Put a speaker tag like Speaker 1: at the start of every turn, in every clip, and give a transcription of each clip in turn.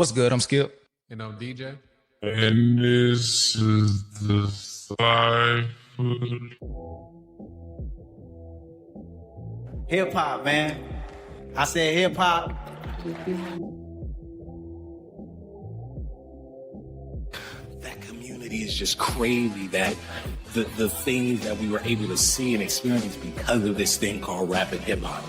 Speaker 1: What's good? I'm Skip.
Speaker 2: And I'm DJ.
Speaker 3: And this is the Cypher.
Speaker 4: Hip hop, man. I said hip hop. That community is just crazy. That the things that we were able to see and experience because of this thing called rap and hip hop.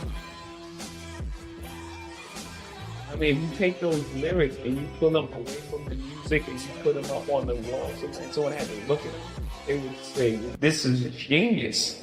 Speaker 5: I mean, you take those lyrics and you pull them away from the music and you put them up on the wall, so someone had to look at them. They would say, "This is genius."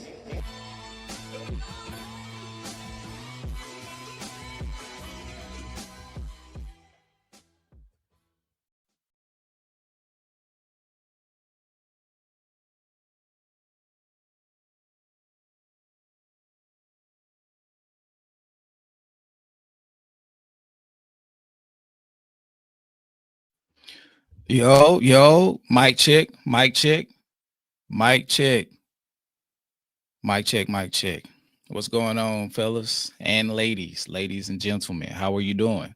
Speaker 1: Yo, mic check, mic check, mic check, mic check, mic check. What's going on, fellas and ladies and gentlemen? How are you doing?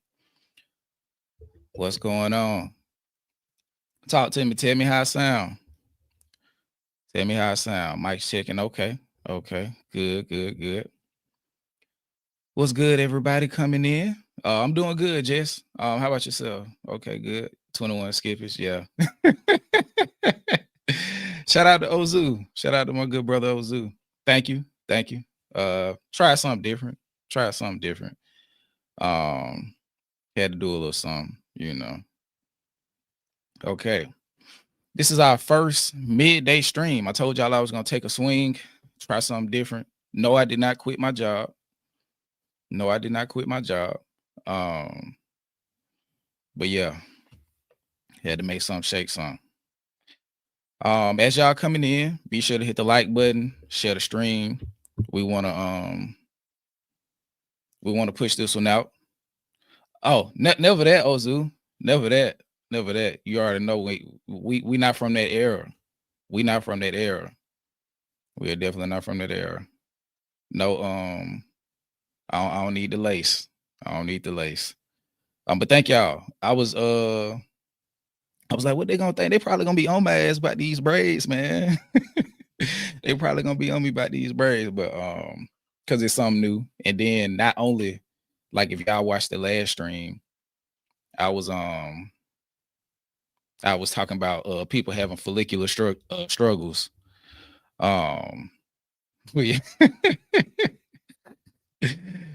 Speaker 1: What's going on? Talk to me. Tell me how I sound. Tell me how I sound. Mic checking. Okay. Good. What's good, everybody coming in? I'm doing good, Jess. How about yourself? Okay, good. 21 skippies, yeah. Shout out to Ozu. Shout out to my good brother Ozu. Thank you. Try something different. Had to do a little something, you know. Okay. This is our first midday stream. I told y'all I was gonna take a swing, try something different. No, I did not quit my job. But yeah, had to make some shake some. As y'all coming in, be sure to hit the like button, share the stream. We want to push this one out. Oh, never that, Ozu. Never that. You already know we not from that era. We are definitely not from that era. No, I don't need the lace. But thank y'all. I was like, what they gonna think? They probably gonna be on my ass about these braids, man. They probably gonna be on me about these braids, but because it's something new. And then not only, like, if y'all watched the last stream, I was talking about people having follicular struggles. Yeah.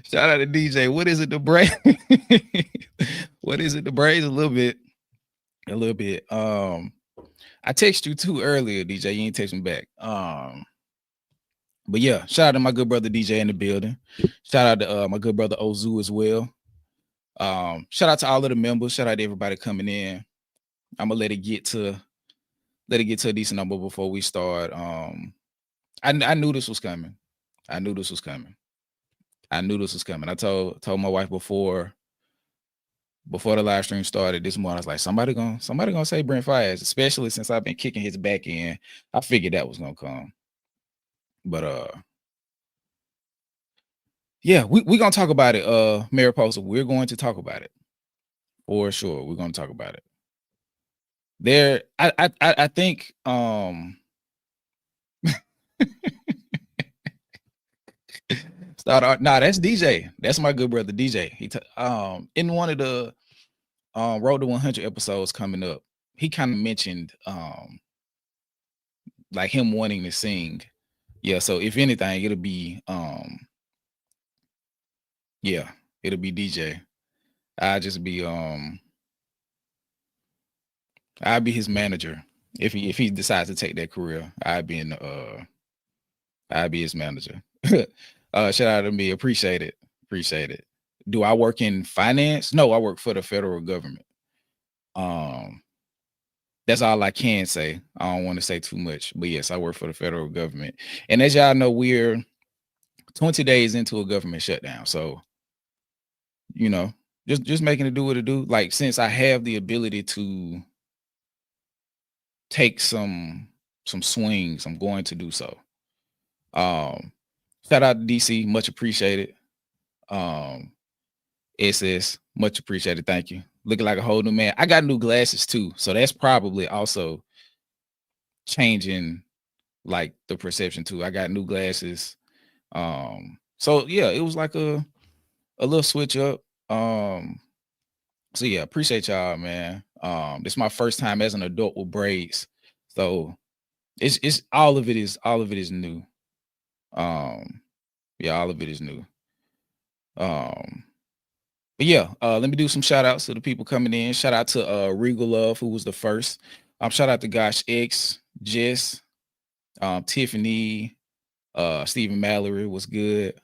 Speaker 1: Shout out to DJ. What is it? The braid? What is it? The braids? A little bit. I texted you too earlier, DJ. You ain't text me back. But yeah, shout out to my good brother DJ in the building. Shout out to my good brother Ozu as well. Shout out to all of the members. Shout out to everybody coming in. I'm gonna let it get to a decent number before we start. I knew this was coming. I told my wife before the live stream started this morning. I was like, somebody gonna say Brent Fires, especially since I've been kicking his back in. I figured that was gonna come. But yeah, we gonna talk about it. Mariposa, we're going to talk about it for sure. We're gonna talk about it. There, I think that's DJ. That's my good brother DJ. He in one of the Road to 100 episodes coming up, he kind of mentioned like him wanting to sing. Yeah, so if anything, it'll be DJ. I'll just be I'll be his manager. If he decides to take that career, I'll be his manager. Shout out to me. Appreciate it. Do I work in finance? No, I work for the federal government. That's all I can say. I don't want to say too much, but yes, I work for the federal government. And as y'all know, we're 20 days into a government shutdown. So, you know, just making it do what it do. Like, since I have the ability to take some swings, I'm going to do so. Shout out to DC, much appreciated. SS, much appreciated. Thank you. looking like a whole new man. I got new glasses too, so that's probably also changing like the perception too. I got new glasses. So yeah, it was like a little switch up. So yeah, appreciate y'all, man. This is my first time as an adult with braids. So it's all of it is new. Yeah, all of it is new. But yeah, let me do some shout outs to the people coming in. Shout out to Regal Love, who was the first. Shout out to Gosh X, Jess, Tiffany, Stephen Mallory was good.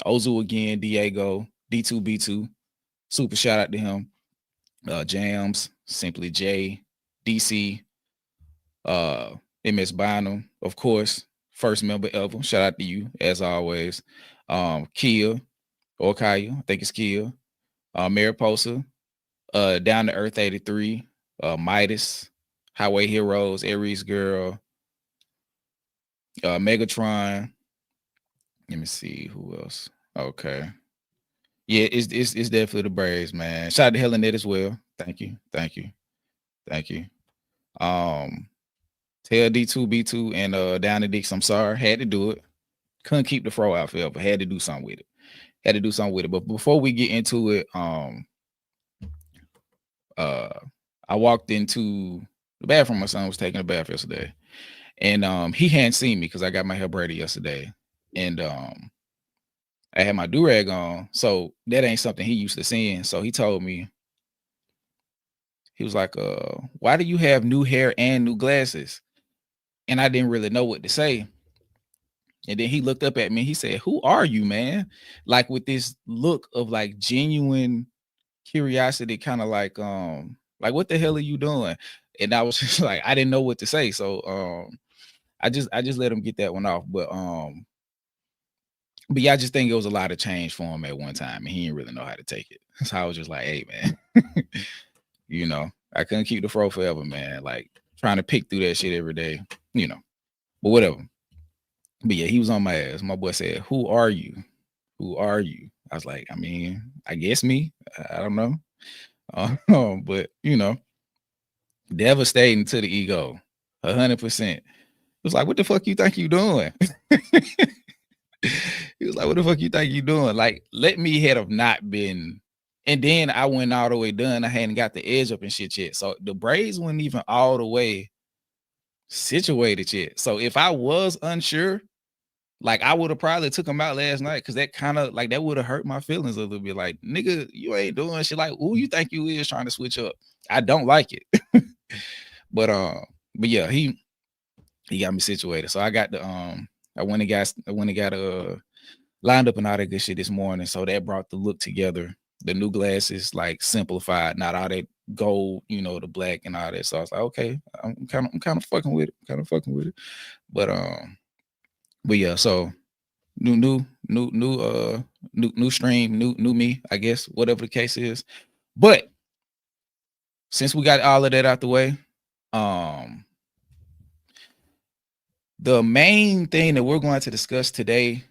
Speaker 1: Ozu again, Diego, D2B2. Super shout out to him. Jams, Simply J, DC, MS Bynum, of course, first member ever. Shout out to you, as always. Kia, or Kaya, I think it's Kia. Mariposa, Down to Earth 83, Midas, Highway Heroes, Aries Girl, Megatron. Let me see who else. Okay. Yeah, it's definitely the Braves, man. Shout out to Helen Net as well. Thank you. Tell D2B2 and Down to Dix, I'm sorry. Had to do it. Couldn't keep the fro out forever. Had to do something with it. But before we get into it, I walked into the bathroom. My son was taking a bath yesterday, and he hadn't seen me because I got my hair braided yesterday, and I had my do-rag on, so that ain't something he used to seeing. So he told me, he was like, why do you have new hair and new glasses? And I didn't really know what to say. And then he looked up at me, he said, who are you, man? Like with this look of like genuine curiosity, kind of like what the hell are you doing? And I was just like, I didn't know what to say. So I just let him get that one off. But yeah, I just think it was a lot of change for him at one time, and he didn't really know how to take it. So I was just like, hey, man, you know, I couldn't keep the fro forever, man. Like trying to pick through that shit every day, you know, but whatever. But yeah, he was on my ass. My boy said, who are you? Who are you? I was like, I mean, I guess me. I don't know. But you know, devastating to the ego, 100%. It was like, what the fuck you think you doing? He was like, what the fuck you think you doing? Like, let me have not been. And then I went all the way done. I hadn't got the edge up and shit yet. So the braids weren't even all the way situated yet. So if I was unsure, like I would have probably took them out last night, because that kind of like that would have hurt my feelings a little bit. Like, nigga, you ain't doing shit. Like, who you think you is trying to switch up? I don't like it. But yeah, he got me situated. So I got the I went and got lined up and all that good shit this morning. So that brought the look together. The new glasses, like simplified, not all that gold, you know, the black and all that. So I was like, okay, I'm kind of fucking with it. But yeah, so new stream, new me, I guess, whatever the case is. But since we got all of that out the way, the main thing that we're going to discuss today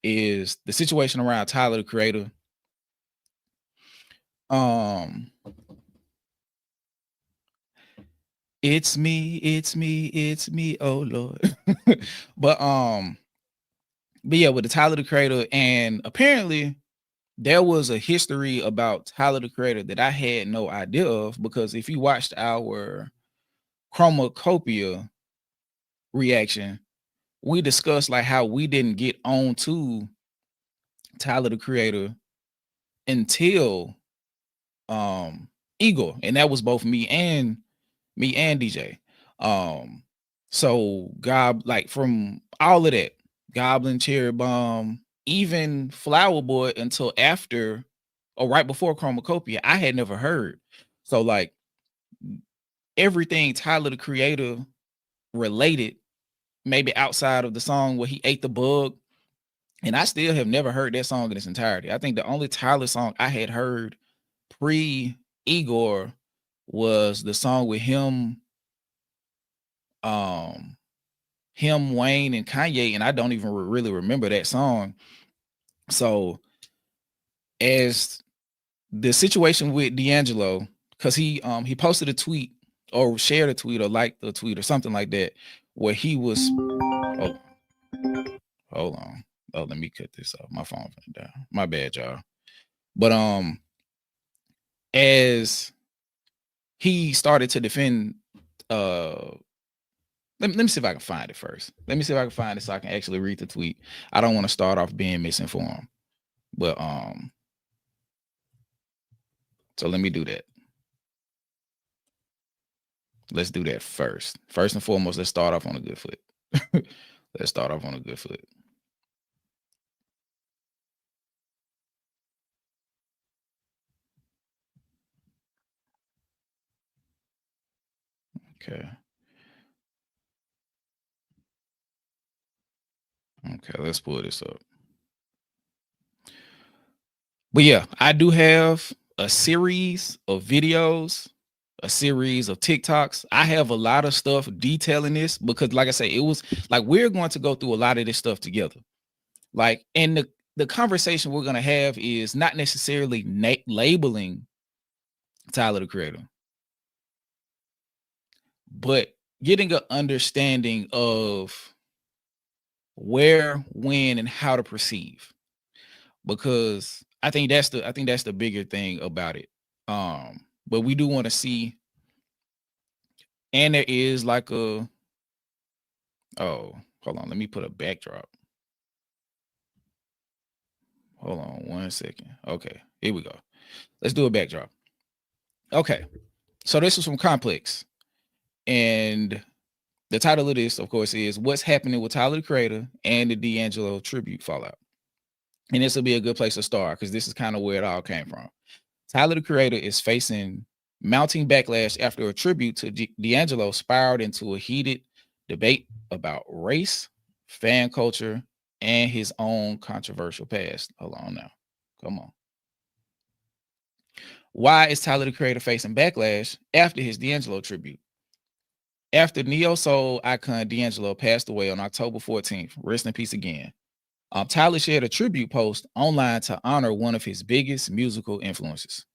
Speaker 1: is the situation around Tyler the Creator. It's me, oh Lord. But yeah, with the Tyler the Creator, and apparently there was a history about Tyler the Creator that I had no idea of, because if you watched our Chromacopia reaction, we discussed like how we didn't get on to Tyler the Creator until Igor, and that was both me and DJ. So like from all of that, Goblin, Cherry Bomb, even Flower Boy, until after or right before Chromacopia, I had never heard. So like everything Tyler the Creator related, maybe outside of the song where he ate the bug, and I still have never heard that song in its entirety. I think the only Tyler song I had heard pre Igor was the song with him, Wayne and Kanye, and I don't even really remember that song. So as the situation with D'Angelo, because he posted a tweet or shared a tweet or liked a tweet or something like that, where he was hold on. Oh, let me cut this off. My phone went down. My bad, y'all. But as he started to defend, let me see if I can find it first. Let me see if I can find it so I can actually read the tweet. I don't want to start off being misinformed. But so let me do that. Let's do that first. First and foremost, let's start off on a good foot. Let's start off on a good foot. Okay. Okay, let's pull this up. But yeah, I do have a series of videos, a series of TikToks. I have a lot of stuff detailing this because, like I say, it was like we're going to go through a lot of this stuff together. Like, and the conversation we're going to have is not necessarily labeling Tyler the Creator, but getting an understanding of where, when, and how to perceive. Because I think that's the bigger thing about it. But we do want to see, and there is like hold on, let me put a backdrop. Hold on 1 second. Okay, here we go. Let's do a backdrop. Okay, so this is from Complex, and the title of this, of course, is "What's Happening with Tyler the Creator and the D'Angelo Tribute Fallout." And this will be a good place to start because this is kind of where it all came from. Tyler the Creator is facing mounting backlash after a tribute to D'Angelo spiraled into a heated debate about race, fan culture, and his own controversial past. Hold on now. Come on. Why is Tyler the Creator facing backlash after his D'Angelo tribute? After neo soul icon D'Angelo passed away on October 14th, rest in peace again, Tyler shared a tribute post online to honor one of his biggest musical influences.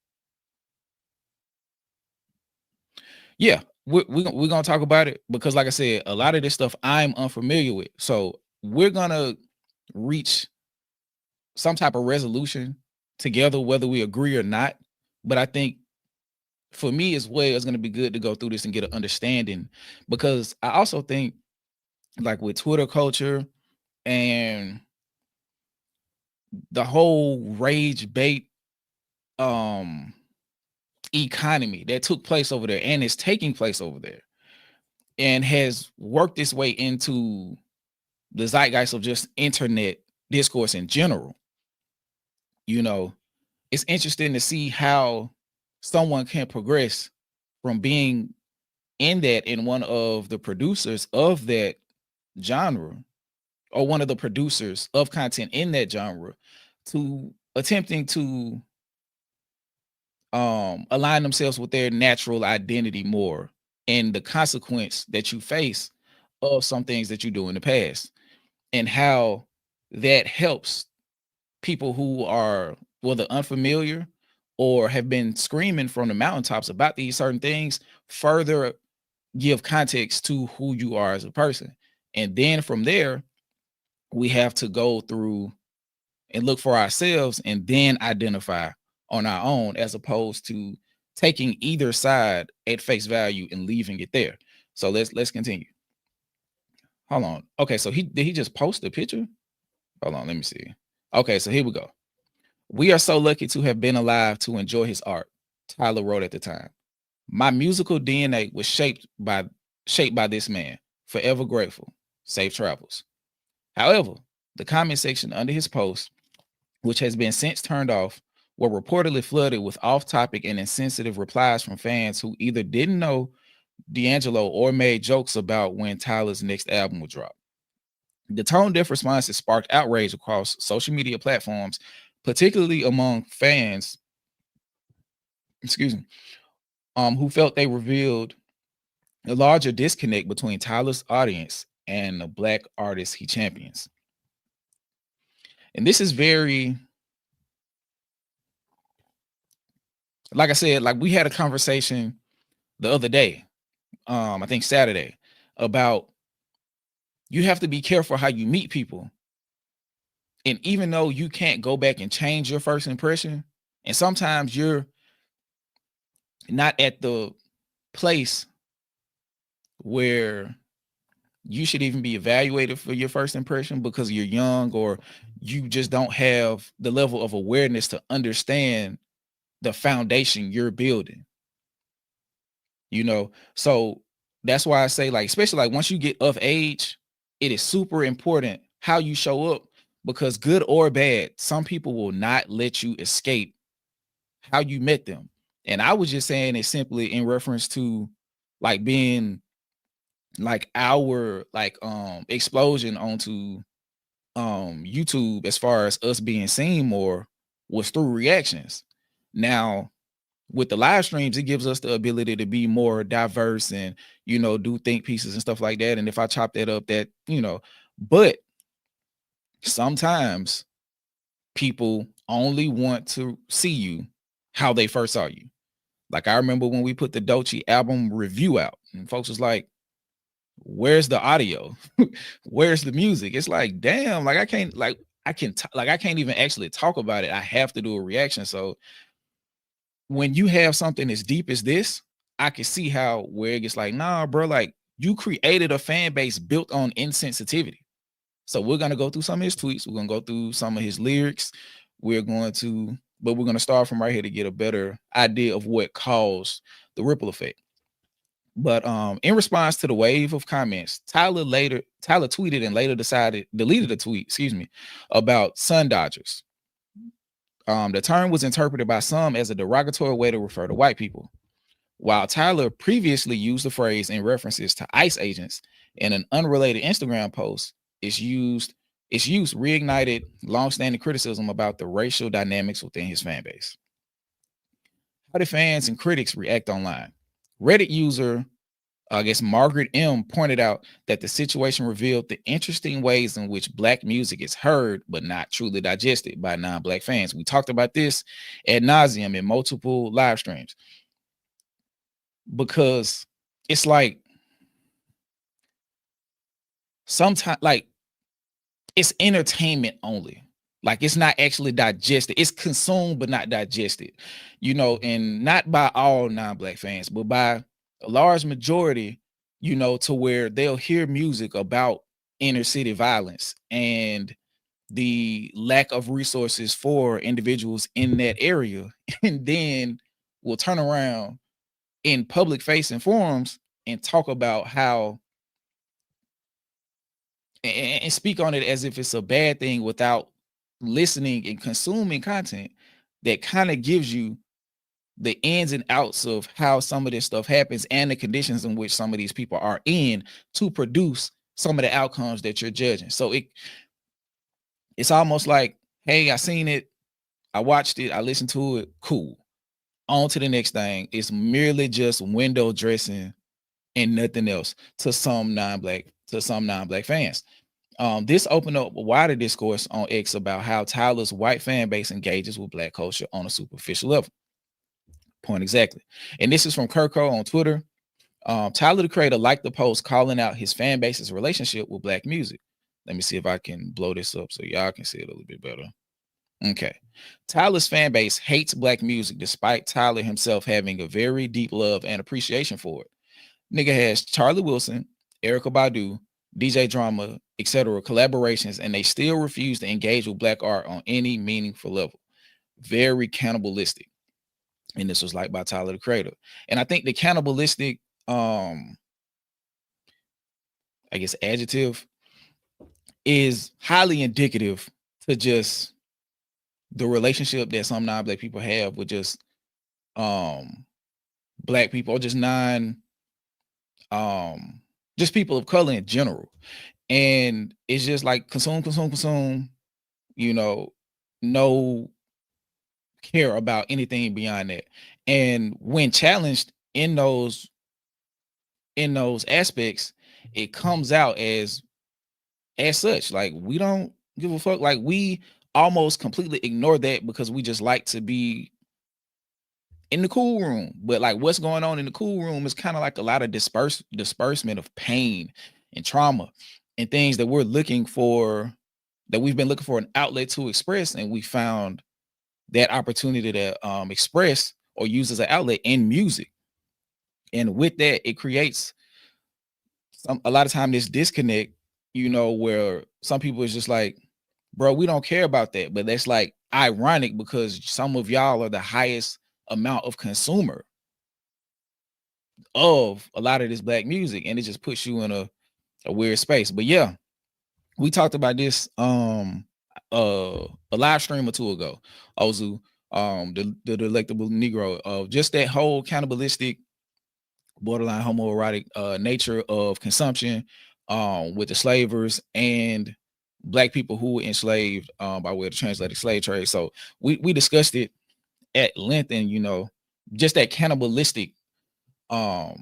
Speaker 1: Yeah, we're gonna talk about it because, like I said, a lot of this stuff I'm unfamiliar with. So we're gonna reach some type of resolution together, whether we agree or not. But I think for me as well, it's gonna be good to go through this and get an understanding, because I also think, like with Twitter culture and the whole rage bait economy that took place over there and is taking place over there and has worked its way into the zeitgeist of just internet discourse in general. You know, it's interesting to see how someone can progress from being in that and one of the producers of that genre, or one of the producers of content in that genre, to attempting to align themselves with their natural identity more, and the consequence that you face of some things that you do in the past, and how that helps people who are whether unfamiliar or have been screaming from the mountaintops about these certain things further give context to who you are as a person. And then from there, we have to go through and look for ourselves and then identify on our own, as opposed to taking either side at face value and leaving it there. So let's continue. Hold on. Okay, so did he just post a picture? Hold on, let me see. Okay, so here we go. We are so lucky to have been alive to enjoy his art, Tyler wrote at the time. My musical DNA was shaped by this man. Forever grateful. Safe travels. However, the comment section under his post, which has been since turned off, were reportedly flooded with off-topic and insensitive replies from fans who either didn't know D'Angelo or made jokes about when Tyler's next album would drop. The tone-deaf responses sparked outrage across social media platforms, particularly among fans, who felt they revealed a larger disconnect between Tyler's audience and the Black artists he champions. And this is very like I said, like we had a conversation the other day, I think Saturday, about you have to be careful how you meet people. And even though you can't go back and change your first impression, and sometimes you're not at the place where you should even be evaluated for your first impression because you're young or you just don't have the level of awareness to understand the foundation you're building, you know? So that's why I say, like, especially like once you get of age, it is super important how you show up, because good or bad, some people will not let you escape how you met them. And I was just saying it simply in reference to like being like our like explosion onto YouTube as far as us being seen more was through reactions. Now with the live streams, it gives us the ability to be more diverse and, you know, do think pieces and stuff like that. And if I chop that up, that, you know, but sometimes people only want to see you how they first saw you. Like I remember when we put the Doechii album review out and folks was like, where's the audio? Where's the music? It's like, damn, like I can't, like I can't even actually talk about it. I have to do a reaction. So when you have something as deep as this, I can see how where it gets like, nah, bro, like you created a fan base built on insensitivity. So we're gonna go through some of his tweets, we're gonna go through some of his lyrics, we're going to start from right here to get a better idea of what caused the ripple effect. But in response to the wave of comments, Tyler tweeted and later deleted a tweet, about sun dodgers. The term was interpreted by some as a derogatory way to refer to white people. While Tyler previously used the phrase in references to ICE agents in an unrelated Instagram post, its use reignited longstanding criticism about the racial dynamics within his fan base. How do fans and critics react online? Reddit user, I guess Margaret M, pointed out that the situation revealed the interesting ways in which Black music is heard but not truly digested by non-Black fans. We talked about this ad nauseum in multiple live streams, because it's like sometimes like it's entertainment only. Like it's not actually digested. It's consumed but not digested, you know, and not by all non-Black fans, but by a large majority, you know, to where they'll hear music about inner city violence and the lack of resources for individuals in that area, and then will turn around in public facing forums and talk about how and speak on it as if it's a bad thing without listening and consuming content that kind of gives you the ins and outs of how some of this stuff happens and the conditions in which some of these people are in to produce some of the outcomes that you're judging. So it's almost like, hey, I seen it, I watched it, I listened to it, cool. On to the next thing. It's merely just window dressing and nothing else to some non-Black fans. This opened up a wider discourse on X about how Tyler's white fan base engages with Black culture on a superficial level. Point exactly. And this is from Kirko on Twitter. Tyler the Creator liked the post calling out his fan base's relationship with Black music. Let me see if I can blow this up so y'all can see it a little bit better. Okay. Tyler's fan base hates Black music despite Tyler himself having a very deep love and appreciation for it. Nigga has Charlie Wilson, Erykah Badu, DJ Drama, etc. collaborations, and they still refuse to engage with Black art on any meaningful level. Very cannibalistic. And this was like by Tyler the Creator. And I think the cannibalistic, I guess, adjective is highly indicative to just the relationship that some non-Black people have with just Black people, or just just people of color in general. And it's just like consume, you know, no care about anything beyond that. And when challenged in those aspects, it comes out as such. Like, we don't give a fuck. Like, we almost completely ignore that because we just like to be in the cool room. But like what's going on in the cool room is kind of like a lot of disbursement of pain and trauma and things that we're looking for, that we've been looking for an outlet to express, and we found that opportunity to express or use as an outlet in music. And with that, it creates a lot of time this disconnect, you know, where some people is just like, bro, we don't care about that. But that's like ironic because some of y'all are the highest amount of consumer of a lot of this black music, and it just puts you in a weird space. But yeah, we talked about this a live stream or two ago, Ozu, the delectable Negro, of just that whole cannibalistic, borderline homoerotic nature of consumption with the slavers and black people who were enslaved by way of the translated slave trade. So we discussed it at length, and you know, just that cannibalistic, the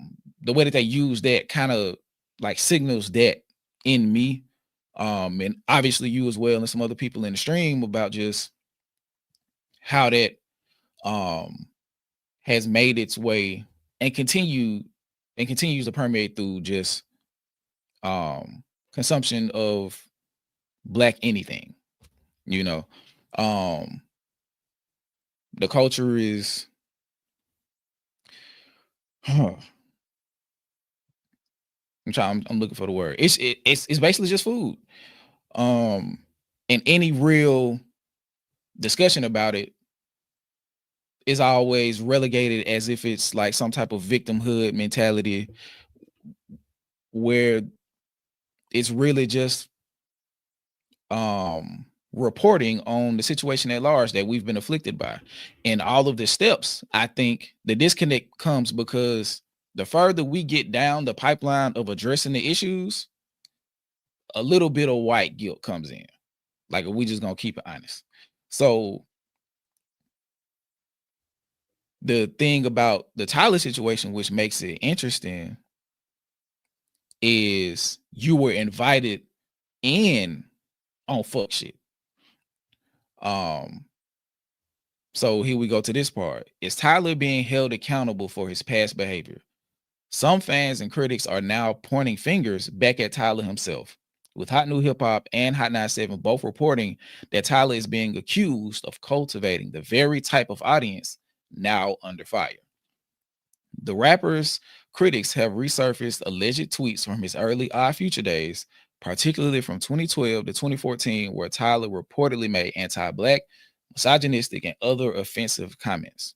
Speaker 1: way that they use that kind of like signals that in me, and obviously you as well, and some other people in the stream, about just how that has made its way and continues to permeate through just consumption of black anything, you know. The culture is I'm looking for the word. It's basically just food. And any real discussion about it is always relegated as if it's like some type of victimhood mentality, where it's really just reporting on the situation at large that we've been afflicted by. And all of the steps, I think the disconnect comes because the further we get down the pipeline of addressing the issues, a little bit of white guilt comes in. Like, we just gonna keep it honest. So the thing about the Tyler situation, which makes it interesting, is you were invited in on fuck shit. So here we go to this part. Is Tyler being held accountable for his past behavior? Some fans and critics are now pointing fingers back at Tyler himself, with Hot New Hip Hop and Hot 97 both reporting that Tyler is being accused of cultivating the very type of audience now under fire. The rapper's critics have resurfaced alleged tweets from his early Odd Future days, particularly from 2012 to 2014, where Tyler reportedly made anti-black, misogynistic, and other offensive comments.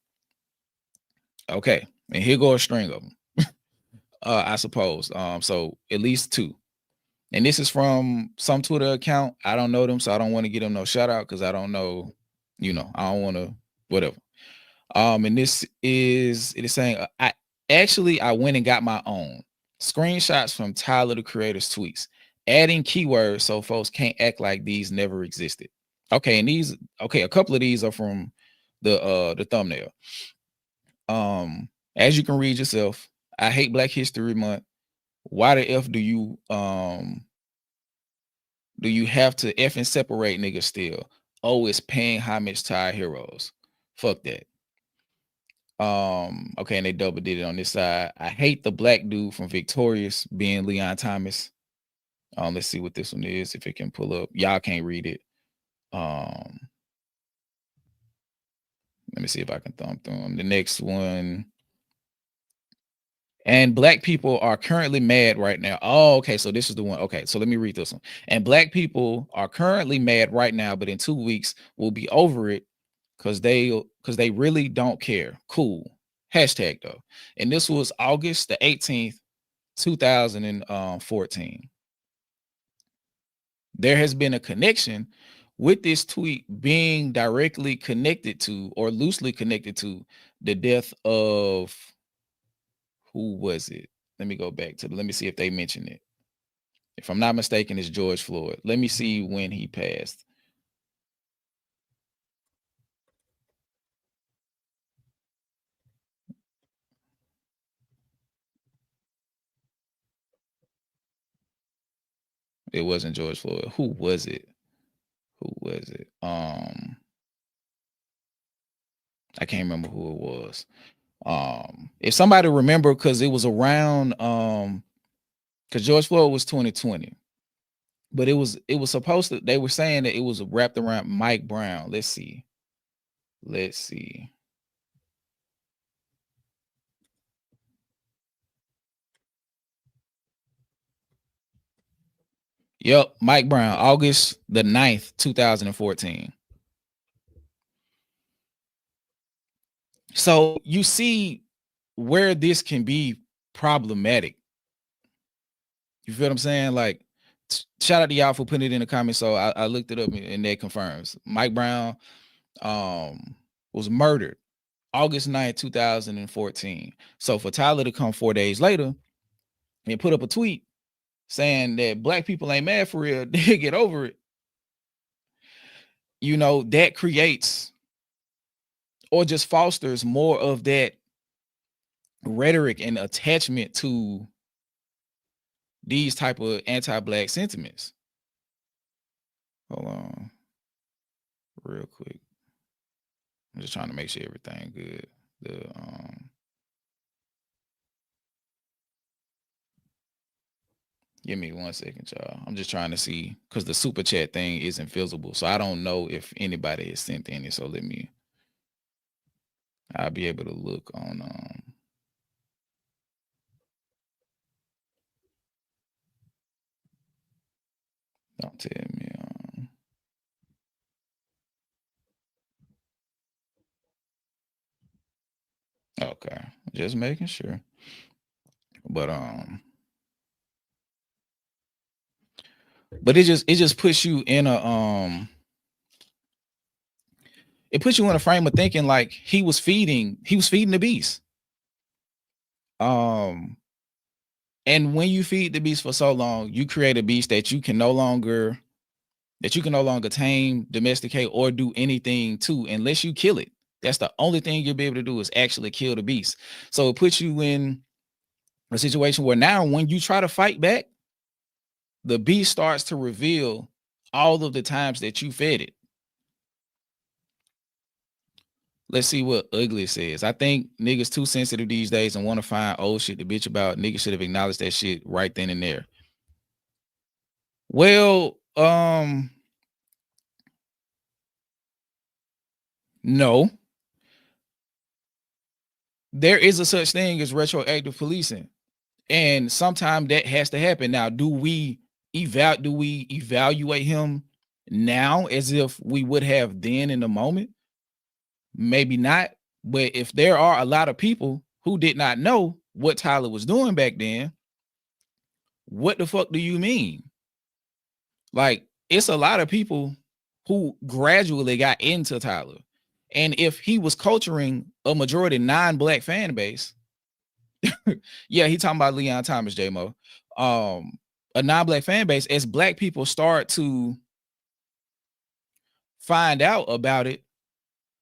Speaker 1: Okay, and here go a string of them, I suppose. So at least two. And this is from some Twitter account. I don't know them, so I don't want to give them no shout out because I don't know, you know, I don't want to, whatever. And it is saying, I went and got my own screenshots from Tyler the Creator's tweets, adding keywords so folks can't act like these never existed. Okay, and a couple of these are from the thumbnail. As you can read yourself, I hate Black History Month. Why the F do you have to F and separate niggas still? Oh, it's paying homage to our heroes. Fuck that. Okay, and they double did it on this side. I hate the black dude from Victorious being Leon Thomas. Let's see what this one is, if it can pull up. Y'all can't read it. Let me see if I can thumb through them. The next one. And black people are currently mad right now. Oh, okay. So this is the one. Okay, so let me read this one. And black people are currently mad right now, but in 2 weeks we'll be over it because they really don't care. Cool. Hashtag though. And this was August the 18th, 2014. There has been a connection with this tweet being directly connected to, or loosely connected to, the death of, who was it? Let me go back to let me see if they mention it. If I'm not mistaken, it's George Floyd. Let me see when he passed. It wasn't George Floyd. Who was it? Who was it? I can't remember who it was. If somebody remember, because it was around because George Floyd was 2020, but it was supposed to, they were saying that it was wrapped around Mike Brown. Let's see. Yep, Mike Brown, August the 9th, 2014. So you see where this can be problematic. You feel what I'm saying? Like, shout out to y'all for putting it in the comments. So I looked it up and that confirms. Mike Brown was murdered August 9th, 2014. So for Tyler to come 4 days later and put up a tweet saying that black people ain't mad for real, they get over it. You know, that creates or just fosters more of that rhetoric and attachment to these type of anti-black sentiments. Hold on real quick. I'm just trying to make sure everything good. Give me 1 second, y'all. I'm just trying to see, because the super chat thing isn't visible. So I don't know if anybody has sent any. So I'll be able to look on don't tell me okay, just making sure. But it just puts you in a it puts you in a frame of thinking like he was feeding the beast. And when you feed the beast for so long, you create a beast that you can no longer tame, domesticate, or do anything to unless you kill it. That's the only thing you'll be able to do is actually kill the beast. So it puts you in a situation where now when you try to fight back, the beast starts to reveal all of the times that you fed it. Let's see what Ugly says. I think niggas too sensitive these days and want to find old shit to bitch about. Niggas should have acknowledged that shit right then and there. Well, no. There is a such thing as retroactive policing. And sometimes that has to happen. Now, do we evaluate him now as if we would have then in the moment? Maybe not. But if there are a lot of people who did not know what Tyler was doing back then, what the fuck do you mean? Like, it's a lot of people who gradually got into Tyler. And if he was culturing a majority non-black fan base, yeah, he talking about Leon Thomas, J-Mo. A non-black fan base, as black people start to find out about it,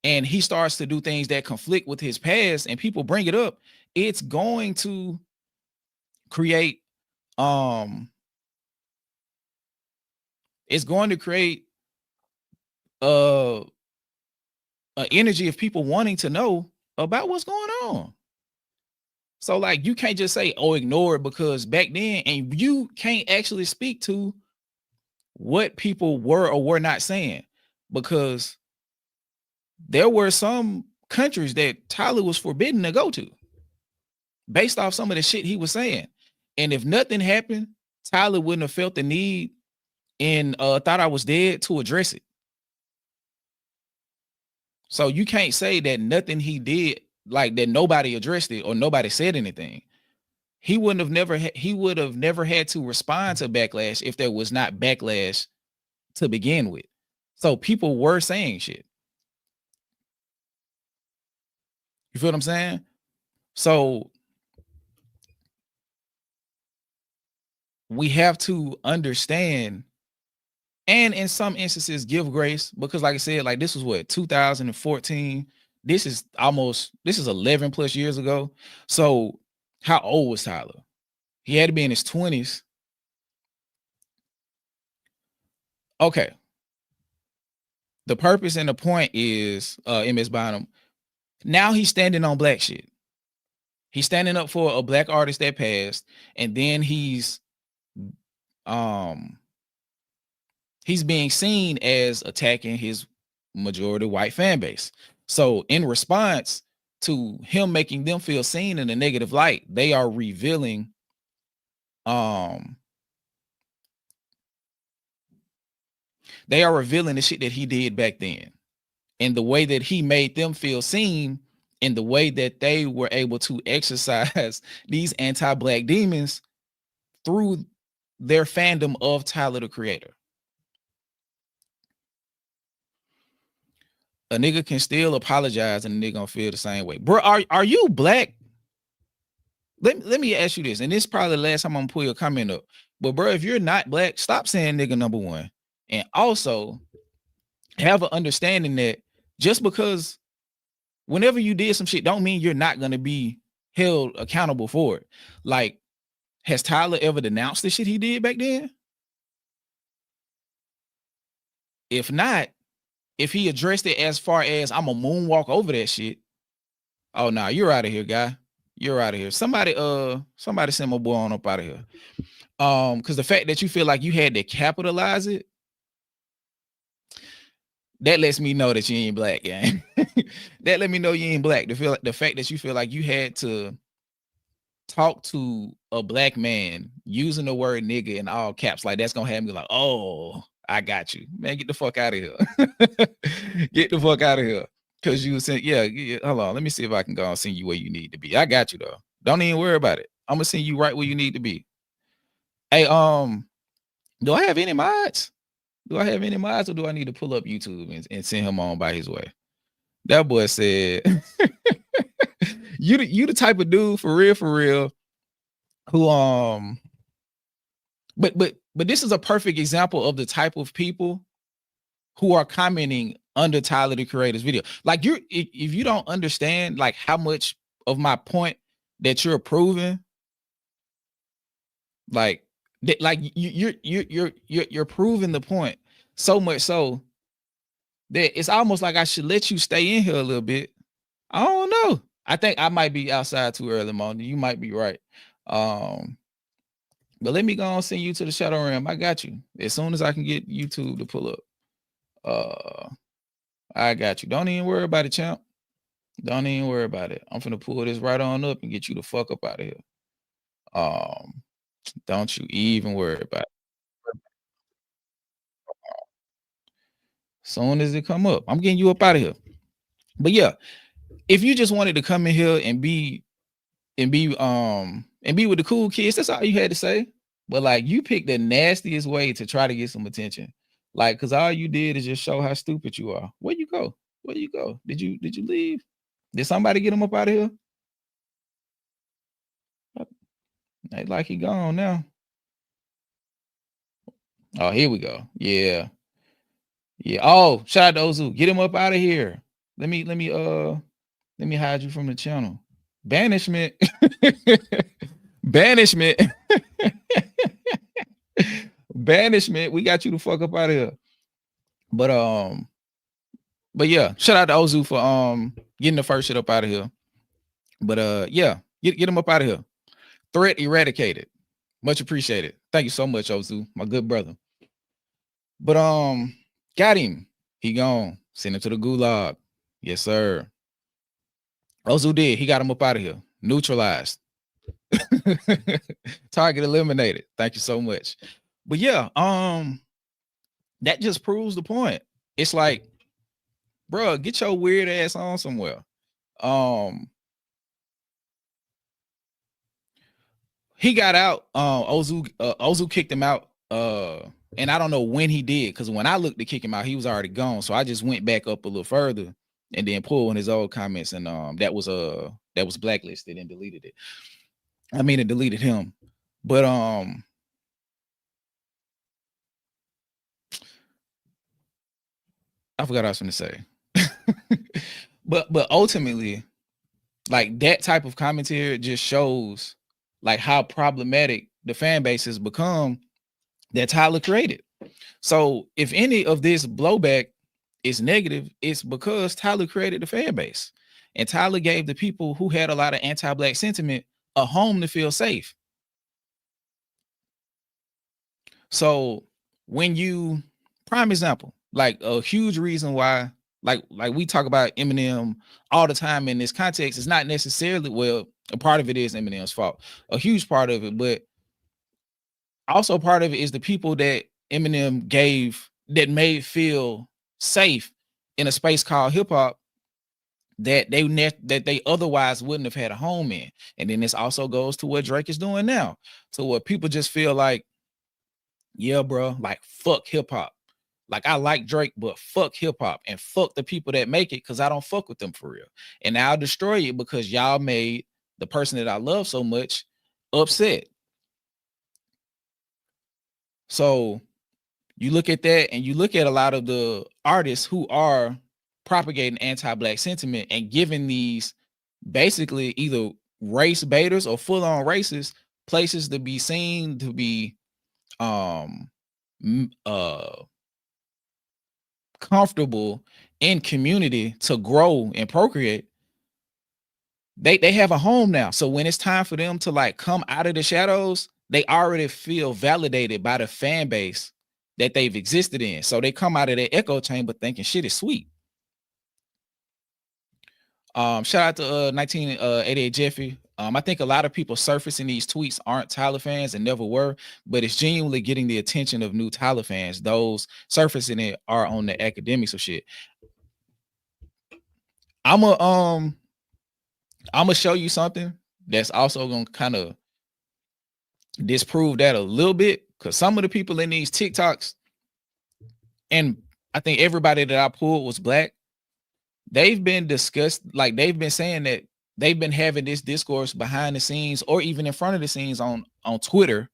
Speaker 1: and he starts to do things that conflict with his past, and people bring it up, it's going to create an energy of people wanting to know about what's going on. So like, you can't just say, oh, ignore it, because back then, and you can't actually speak to what people were or were not saying, because there were some countries that Tyler was forbidden to go to based off some of the shit he was saying. And if nothing happened, Tyler wouldn't have felt the need and Thought I Was Dead to address it. So you can't say that nothing he did, like that nobody addressed it or nobody said anything. He would have never had to respond to backlash if there was not backlash to begin with. So people were saying shit. You feel what I'm saying? So we have to understand, and in some instances give grace, because like I said, like this was what, 2014. This is 11 plus years ago. So how old was Tyler? He had to be in his 20s. Okay. The purpose and the point is, MS Bynum, Now he's standing on black shit. He's standing up for a black artist that passed, and then he's being seen as attacking his majority white fan base. So in response to him making them feel seen in a negative light, they are revealing the shit that he did back then, and the way that he made them feel seen, and the way that they were able to exercise these anti-black demons through their fandom of Tyler the Creator. A nigga can still apologize and a nigga gonna feel the same way. Bro, are you black? Let me ask you this, and this is probably the last time I'm gonna pull your comment up. But bro, if you're not black, stop saying nigga, number one. And also have an understanding that just because whenever you did some shit don't mean you're not gonna be held accountable for it. Like, has Tyler ever denounced the shit he did back then? If not, if he addressed it as far as I'm a moonwalk over that shit, oh no, you're out of here, guy. You're out of here. Somebody send my boy on up out of here. Because the fact that you feel like you had to capitalize it, that lets me know that you ain't black, gang. That let me know you ain't black. The fact that you feel like you had to talk to a black man using the word nigga in all caps, like that's gonna have me like, oh, I got you, man. Get the fuck out of here. Get the fuck out of here. Cause you said, yeah, hold on. Let me see if I can go and send you where you need to be. I got you though. Don't even worry about it. I'm gonna send you right where you need to be. Hey, do I have any mods? Do I have any mods, or do I need to pull up YouTube and send him on by his way? That boy said, you the type of dude for real, who but this is a perfect example of the type of people who are commenting under Tyler the Creator's video. Like, if you don't understand like how much of my point that you're proving, like you're proving the point so much so that it's almost like I should let you stay in here a little bit. I don't know. I think I might be outside too early, Mona. You might be right. But let me go and send you to the Shadow Realm. I got you. As soon as I can get YouTube to pull up. I got you. Don't even worry about it, champ. Don't even worry about it. I'm finna pull this right on up and get you the fuck up out of here. Don't you even worry about it. Soon as it come up, I'm getting you up out of here. But yeah, if you just wanted to come in here and be with the cool kids, that's all you had to say. But like, you picked the nastiest way to try to get some attention. Like, cause all you did is just show how stupid you are. Where you go? Where you go? Did you leave? Did somebody get him up out of here? Like he gone now. Oh, here we go. Yeah. Yeah. Oh, shout out to Ozu. Get him up out of here. Let me hide you from the channel. Banishment. Banishment. Banishment. We got you the fuck up out of here. But yeah, shout out to Ozu for getting the first shit up out of here. But yeah, get him up out of here. Threat eradicated. Much appreciated. Thank you so much, Ozu, my good brother. But got him. He gone. Send him to the gulag. Yes, sir. Ozu did. He got him up out of here. Neutralized. Target eliminated. Thank you so much. But yeah, that just proves the point. It's like, bro, get your weird ass on somewhere. He got out. Ozu kicked him out. And I don't know when he did, because when I looked to kick him out, he was already gone. So I just went back up a little further and then pulled in his old comments, and that was blacklisted and deleted it. I mean, it deleted him. But I forgot what I was going to say. but ultimately, like, that type of commentary just shows like how problematic the fan base has become that Tyler created. So if any of this blowback is negative, it's because Tyler created the fan base. And Tyler gave the people who had a lot of anti-black sentiment a home to feel safe. So when you, prime example, like a huge reason why, like we talk about Eminem all the time in this context, is not necessarily, well, a part of it is Eminem's fault, a huge part of it, but also part of it is the people that Eminem gave, that made feel safe in a space called hip hop, that they otherwise wouldn't have had a home in. And then this also goes to what Drake is doing now. So what people just feel like, yeah, bro, like fuck hip hop. Like I like Drake, but fuck hip hop and fuck the people that make it, because I don't fuck with them for real. And I'll destroy it because y'all made the person that I love so much upset. So you look at that, and you look at a lot of the artists who are propagating anti-black sentiment and giving these basically either race baiters or full-on racists places to be seen, to be comfortable in community, to grow and procreate. They have a home now. So when it's time for them to like come out of the shadows, they already feel validated by the fan base that they've existed in. So they come out of their echo chamber thinking shit is sweet. Shout out to 1988 Jeffy. I think a lot of people surfacing these tweets aren't Tyler fans and never were, but it's genuinely getting the attention of new Tyler fans. Those surfacing it are on the academics of shit. I'm gonna show you something that's also gonna kind of disprove that a little bit, because some of the people in these TikToks, and I think everybody that I pulled was black, they've been discussed, like they've been saying that they've been having this discourse behind the scenes or even in front of the scenes on Twitter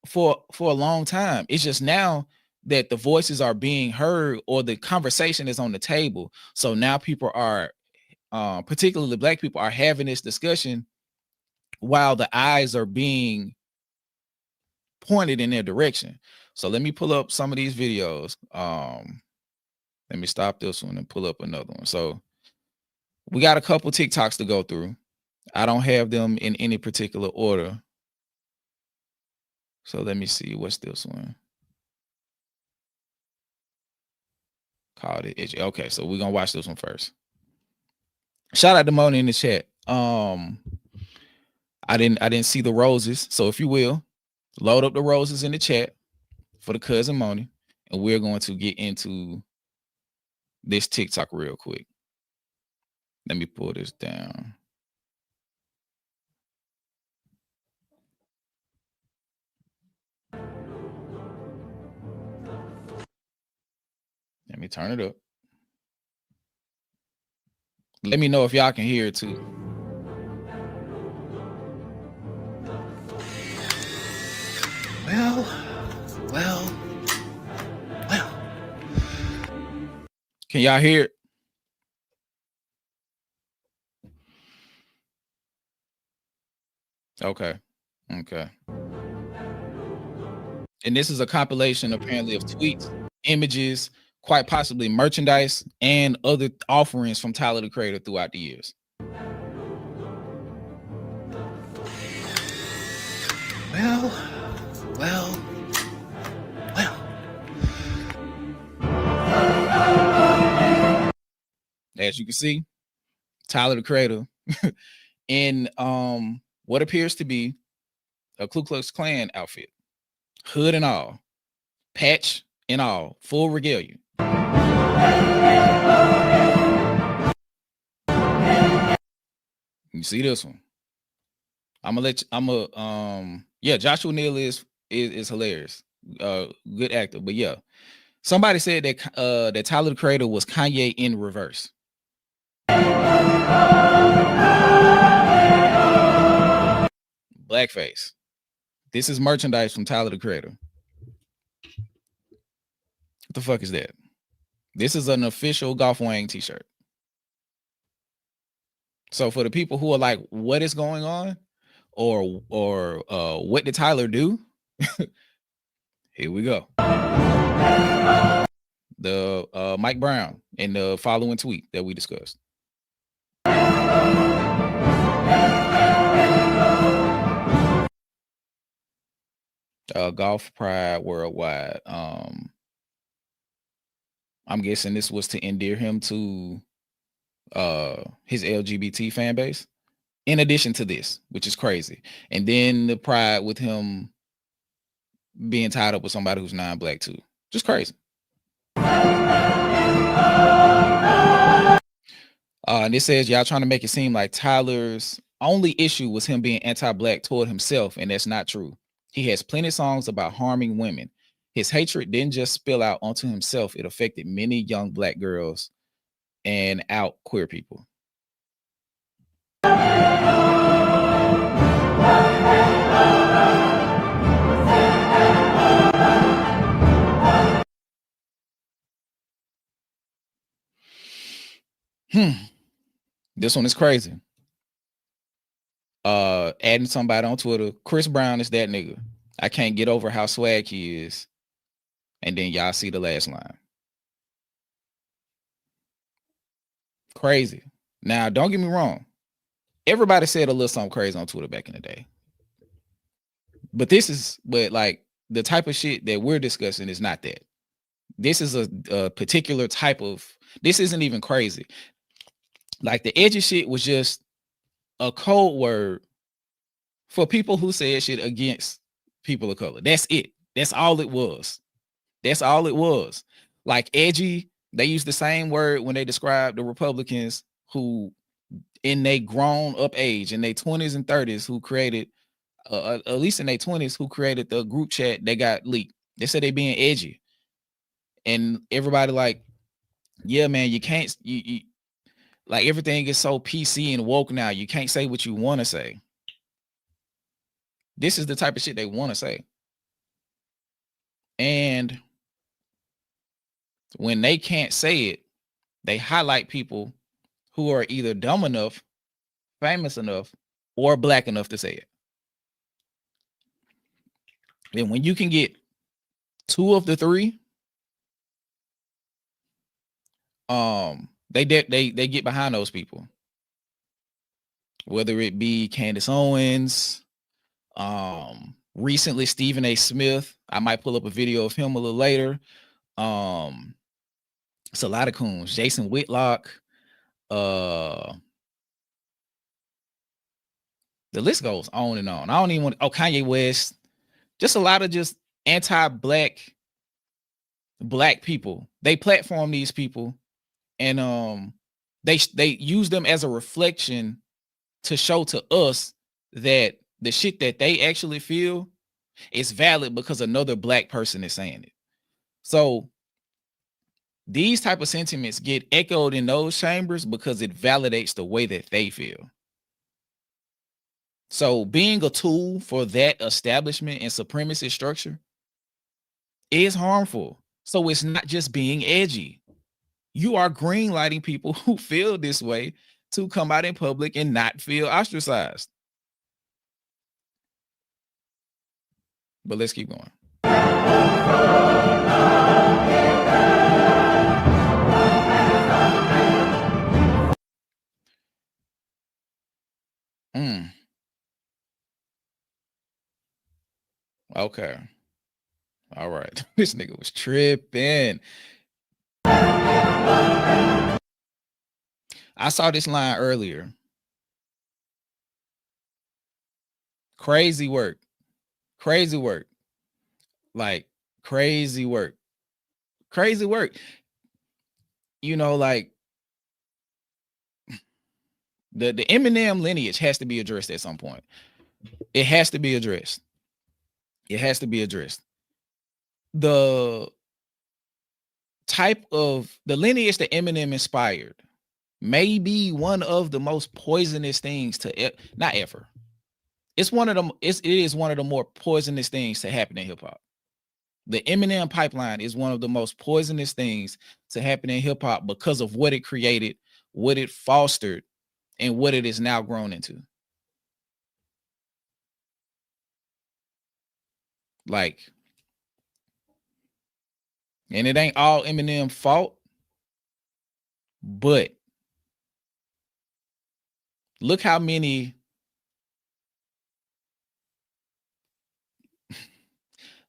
Speaker 1: for a long time. It's just now that the voices are being heard or the conversation is on the table. So now people are, particularly black people, are having this discussion while the eyes are being pointed in their direction. So let me pull up some of these videos. Let me stop this one and pull up another one. So we got a couple TikToks to go through. I don't have them in any particular order. So let me see, what's this one? Called it edgy. Okay, so we're gonna watch this one first. Shout out to Mona in the chat. I didn't see the roses. So if you will, load up the roses in the chat for the cousin Moni, and we're going to get into this TikTok real quick. Let me pull this down. Let me turn it up. Let me know if y'all can hear it too. Well. Can y'all hear it? Okay. And this is a compilation apparently of tweets, images, quite possibly merchandise, and other offerings from Tyler the Creator throughout the years. Well. As you can see, Tyler the Creator in what appears to be a Ku Klux Klan outfit, hood and all, patch and all, full regalia. You see this one? Yeah, Joshua Neal is hilarious. Good actor, but yeah. Somebody said that that Tyler the Creator was Kanye in reverse. Blackface. This is merchandise from Tyler the Creator. What the fuck is that? This is an official Golf Wang t-shirt. So for the people who are like, what is going on? Or what did Tyler do? Here we go. the Mike Brown in the following tweet that we discussed. Golf Pride Worldwide. I'm guessing this was to endear him to his LGBT fan base. In addition to this, which is crazy. And then the pride with him being tied up with somebody who's non-black too. Just crazy. And it says, y'all trying to make it seem like Tyler's only issue was him being anti-black toward himself, and that's not true. He has plenty of songs about harming women. His hatred didn't just spill out onto himself. It affected many young black girls and out queer people. This one is crazy. Adding somebody on Twitter, Chris Brown is that nigga. I can't get over how swag he is. And then y'all see the last line. Crazy. Now, don't get me wrong. Everybody said a little something crazy on Twitter back in the day. But like the type of shit that we're discussing is not that. This is a particular type of, this isn't even crazy. Like the edgy shit was just a code word for people who said shit against people of color. That's it. That's all it was. That's all it was. Like edgy, they use the same word when they describe the Republicans who in their grown up age, in their 20s and 30s, who created, at least in their 20s, who created the group chat that got leaked. They said they being edgy. And everybody like, yeah, man, you can't, you like everything is so PC and woke now. You can't say what you want to say. This is the type of shit they want to say. And when they can't say it, they highlight people who are either dumb enough, famous enough, or black enough to say it. And when you can get two of the three, they get behind those people. Whether it be Candace Owens, recently Stephen A. Smith. I might pull up a video of him a little later. It's a lot of coons. Jason Whitlock. The list goes on and on. I don't even want Kanye West. Just a lot of just anti-black black people. They platform these people and they use them as a reflection to show to us that the shit that they actually feel is valid because another black person is saying it. So these type of sentiments get echoed in those chambers because it validates the way that they feel. So being a tool for that establishment and supremacist structure is harmful. So it's not just being edgy. You are greenlighting people who feel this way to come out in public and not feel ostracized. But let's keep going. Okay. All right. This nigga was tripping. I saw this line earlier. Crazy work. Crazy work. Like crazy work. Crazy work. You know, like the Eminem lineage has to be addressed at some point. It has to be addressed. It has to be addressed. The type of the lineage that Eminem inspired may be one of the most poisonous things to not ever. It's one of them. It is one of the more poisonous things to happen in hip hop. The Eminem pipeline is one of the most poisonous things to happen in hip hop because of what it created, what it fostered, and what it is now grown into. Like And it ain't all Eminem's fault, but look how many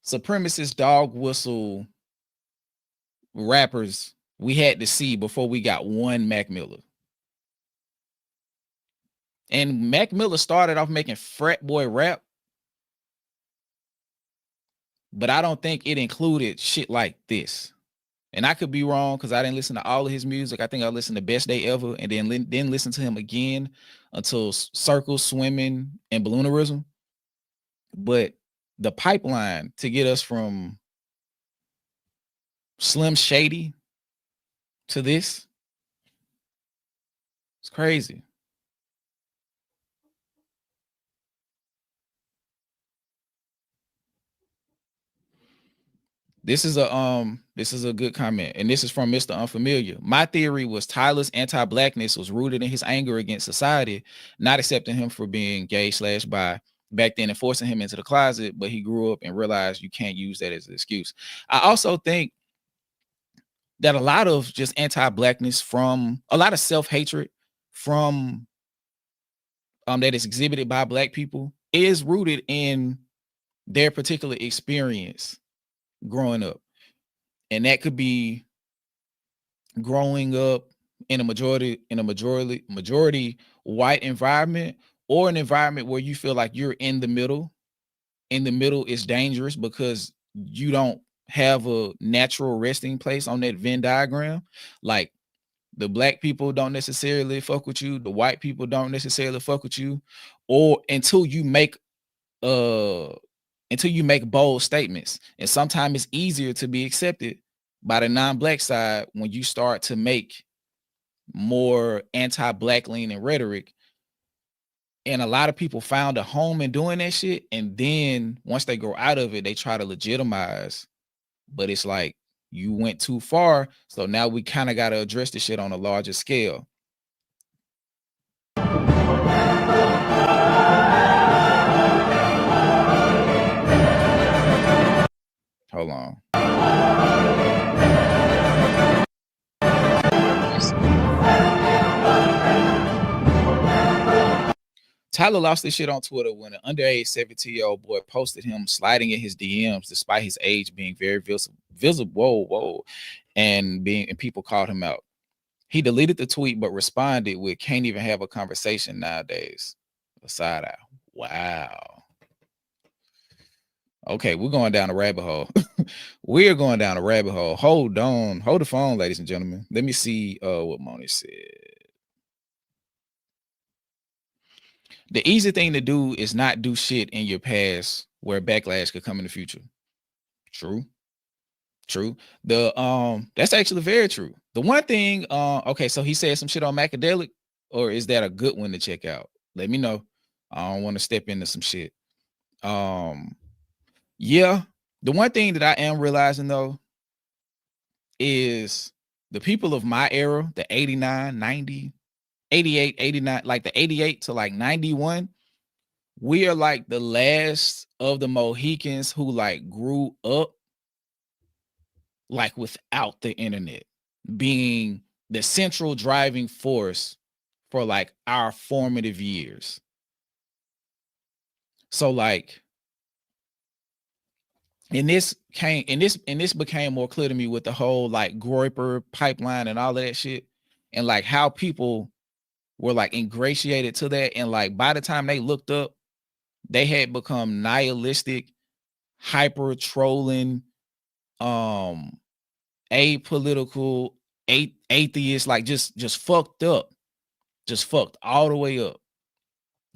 Speaker 1: supremacist dog whistle rappers we had to see before we got one Mac Miller. And Mac Miller started off making frat boy rap, but I don't think it included shit like this. And I could be wrong because I didn't listen to all of his music. I think I listened to Best Day Ever and then listen to him again until Circle, Swimming, and Balloonerism. But the pipeline to get us from Slim Shady to this, it's crazy. This is a good comment, and this is from Mr. Unfamiliar. My theory was Tyler's anti-blackness was rooted in his anger against society, not accepting him for being gay/bi back then and forcing him into the closet, but he grew up and realized you can't use that as an excuse. I also think that a lot of just anti-blackness from a lot of self-hatred from that is exhibited by black people is rooted in their particular experience growing up. And that could be growing up in a majority white environment, or an environment where you feel like you're in the middle. In the middle is dangerous because you don't have a natural resting place on that Venn diagram. Like the black people don't necessarily fuck with you, the white people don't necessarily fuck with you, or until you make bold statements. And sometimes it's easier to be accepted by the non-black side when you start to make more anti-black leaning rhetoric. And a lot of people found a home in doing that shit, and then once they grow out of it, they try to legitimize. But it's like you went too far, so now we kind of got to address this shit on a larger scale. Hold on. Tyler lost this shit on Twitter when an underage 17-year-old boy posted him sliding in his DMs despite his age being very visible, and people called him out. He deleted the tweet but responded with "can't even have a conversation nowadays." A side eye. Wow. Okay, we're going down a rabbit hole. We're going down a rabbit hole. Hold on. Hold the phone, ladies and gentlemen. Let me see what Moni said. The easy thing to do is not do shit in your past where backlash could come in the future. True. That's actually very true. The one thing, okay, so he said some shit on Macadelic, or is that a good one to check out? Let me know. I don't want to step into some shit. Yeah, the one thing that I am realizing though is the people of my era, the 89, 90, 88, 89, like the 88 to like 91, we are like the last of the Mohicans who like grew up like without the internet being the central driving force for like our formative years. So like, and this became more clear to me with the whole like Groyper pipeline and all of that shit, and like how people were like ingratiated to that, and like by the time they looked up, they had become nihilistic, hyper trolling, apolitical, atheist, like just fucked up, just fucked all the way up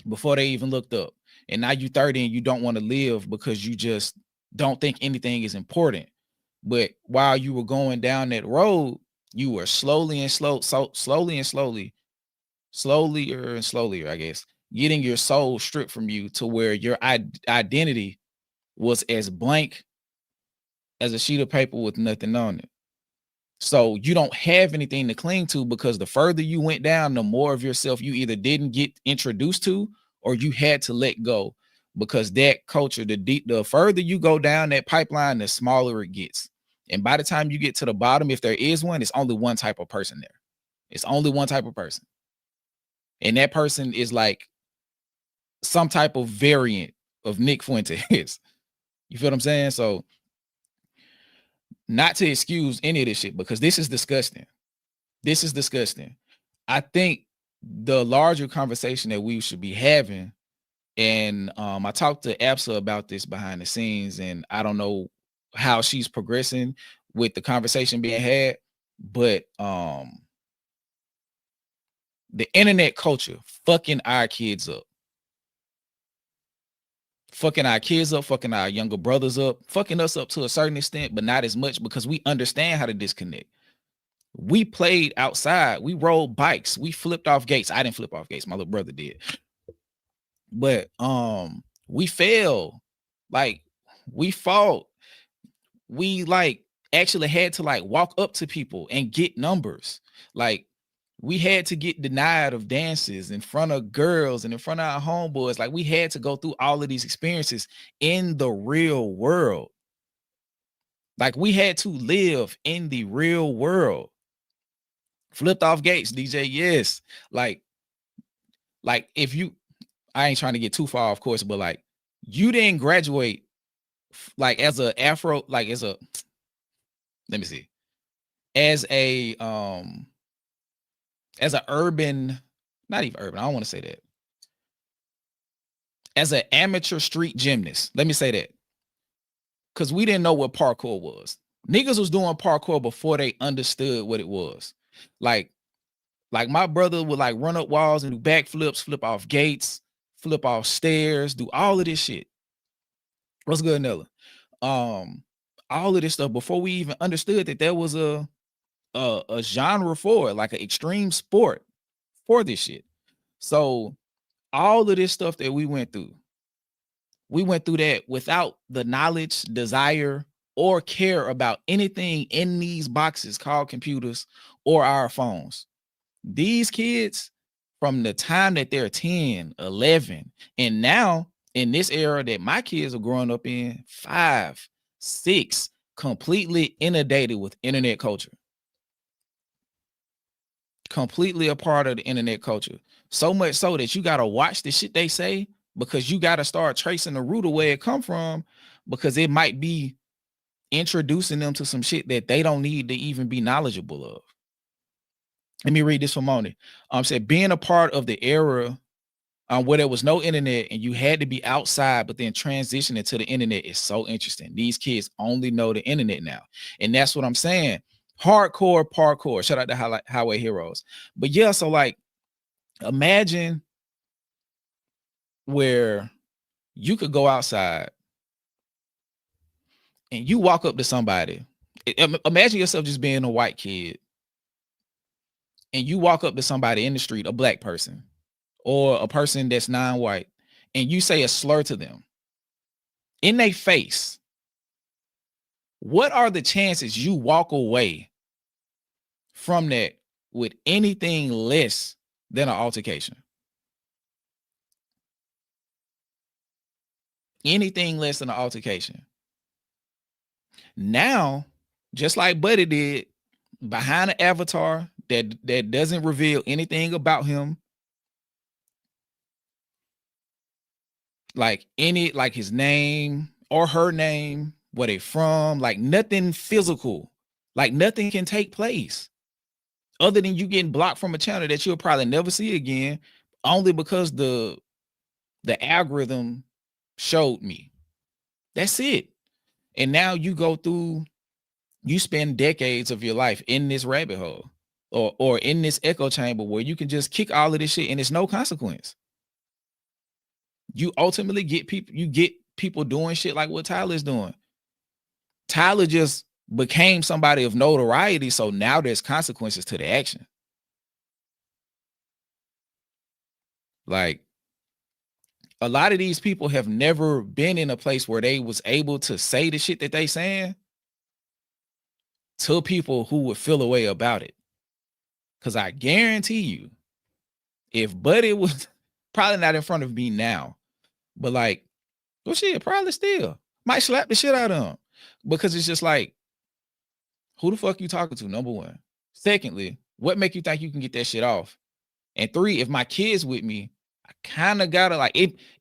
Speaker 1: before they even looked up. And now you 30 and you don't want to live because you just don't think anything is important. But while you were going down that road, you were slowly, I guess, getting your soul stripped from you to where your identity was as blank as a sheet of paper with nothing on it. So you don't have anything to cling to, because the further you went down, the more of yourself you either didn't get introduced to or you had to let go, because that culture, the further you go down that pipeline, the smaller it gets. And by the time you get to the bottom, if there is one, it's only one type of person there. It's only one type of person. And that person is like some type of variant of Nick Fuentes. You feel what I'm saying? So not to excuse any of this shit, because this is disgusting. This is disgusting. I think the larger conversation that we should be having, and I talked to Absa about this behind the scenes, and I don't know how she's progressing with the conversation being had, but the internet culture fucking our kids up. Fucking our kids up, fucking our younger brothers up, fucking us up to a certain extent, but not as much, because we understand how to disconnect. We played outside, we rode bikes, we flipped off gates. I didn't flip off gates, my little brother did. But we fell, like we fought, we like actually had to like walk up to people and get numbers. Like we had to get denied of dances in front of girls and in front of our homeboys. Like we had to go through all of these experiences in the real world. Like we had to live in the real world. Flipped off gates, DJ. Yes. Like if you, I ain't trying to get too far, of course, but like you didn't graduate like as a Afro, like as a, let me see, as a urban, not even urban, I don't want to say that, as an amateur street gymnast, let me say that, because we didn't know what parkour was. Niggas was doing parkour before they understood what it was. Like my brother would like run up walls and do backflips, flip off gates, flip off stairs, do all of this shit. What's good, Nella? All of this stuff before we even understood that there was a genre for it, like an extreme sport for this shit. So all of this stuff that we went through that without the knowledge, desire, or care about anything in these boxes called computers or our phones. These kids, from the time that they're 10, 11, and now in this era that my kids are growing up in, 5, 6, completely inundated with internet culture. Completely a part of the internet culture. So much so that you got to watch the shit they say, because you got to start tracing the root of where it come from, because it might be introducing them to some shit that they don't need to even be knowledgeable of. Let me read this from Moni. Said being a part of the era where there was no internet and you had to be outside, but then transitioning to the internet is so interesting. These kids only know the internet now. And that's what I'm saying. Hardcore parkour. Shout out to Highway Heroes. But yeah, so like imagine where you could go outside and you walk up to somebody. Imagine yourself just being a white kid and you walk up to somebody in the street, a black person or a person that's non-white, and you say a slur to them in their face. What are the chances you walk away from that with anything less than an altercation? Anything less than an altercation. Now, just like Buddy did, behind an avatar that doesn't reveal anything about him, like his name or her name, where they from, like nothing physical, like nothing can take place other than you getting blocked from a channel that you'll probably never see again, only because the algorithm showed me. That's it. And now you go through, you spend decades of your life in this rabbit hole or in this echo chamber where you can just kick all of this shit and it's no consequence. You ultimately get people doing shit like what Tyler's doing. Tyler just became somebody of notoriety, so now there's consequences to the action. Like a lot of these people have never been in a place where they was able to say the shit that they saying to people who would feel a way about it. Because I guarantee you, if Buddy was probably not in front of me now, but like, well, shit, probably still might slap the shit out of him, because it's just like Who the fuck you talking to? Number one. Secondly, what make you think you can get that shit off? And three, if my kids with me, I kind of gotta like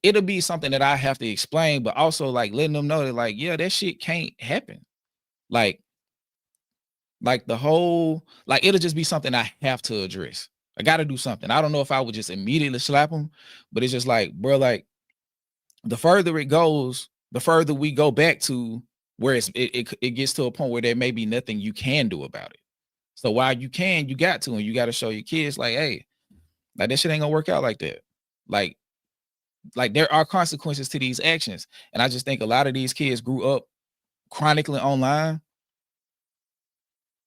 Speaker 1: it'll be something that I have to explain, but also like letting them know that like, yeah, that shit can't happen. Like the whole, like it'll just be something I have to address. I gotta do something. I don't know if I would just immediately slap them, but it's just like, bro, like the further it goes, the further we go back to where it gets to a point where there may be nothing you can do about it. So while you can, you got to, and you got to show your kids like, hey, like that shit ain't gonna work out like that. Like there are consequences to these actions. And I just think a lot of these kids grew up chronically online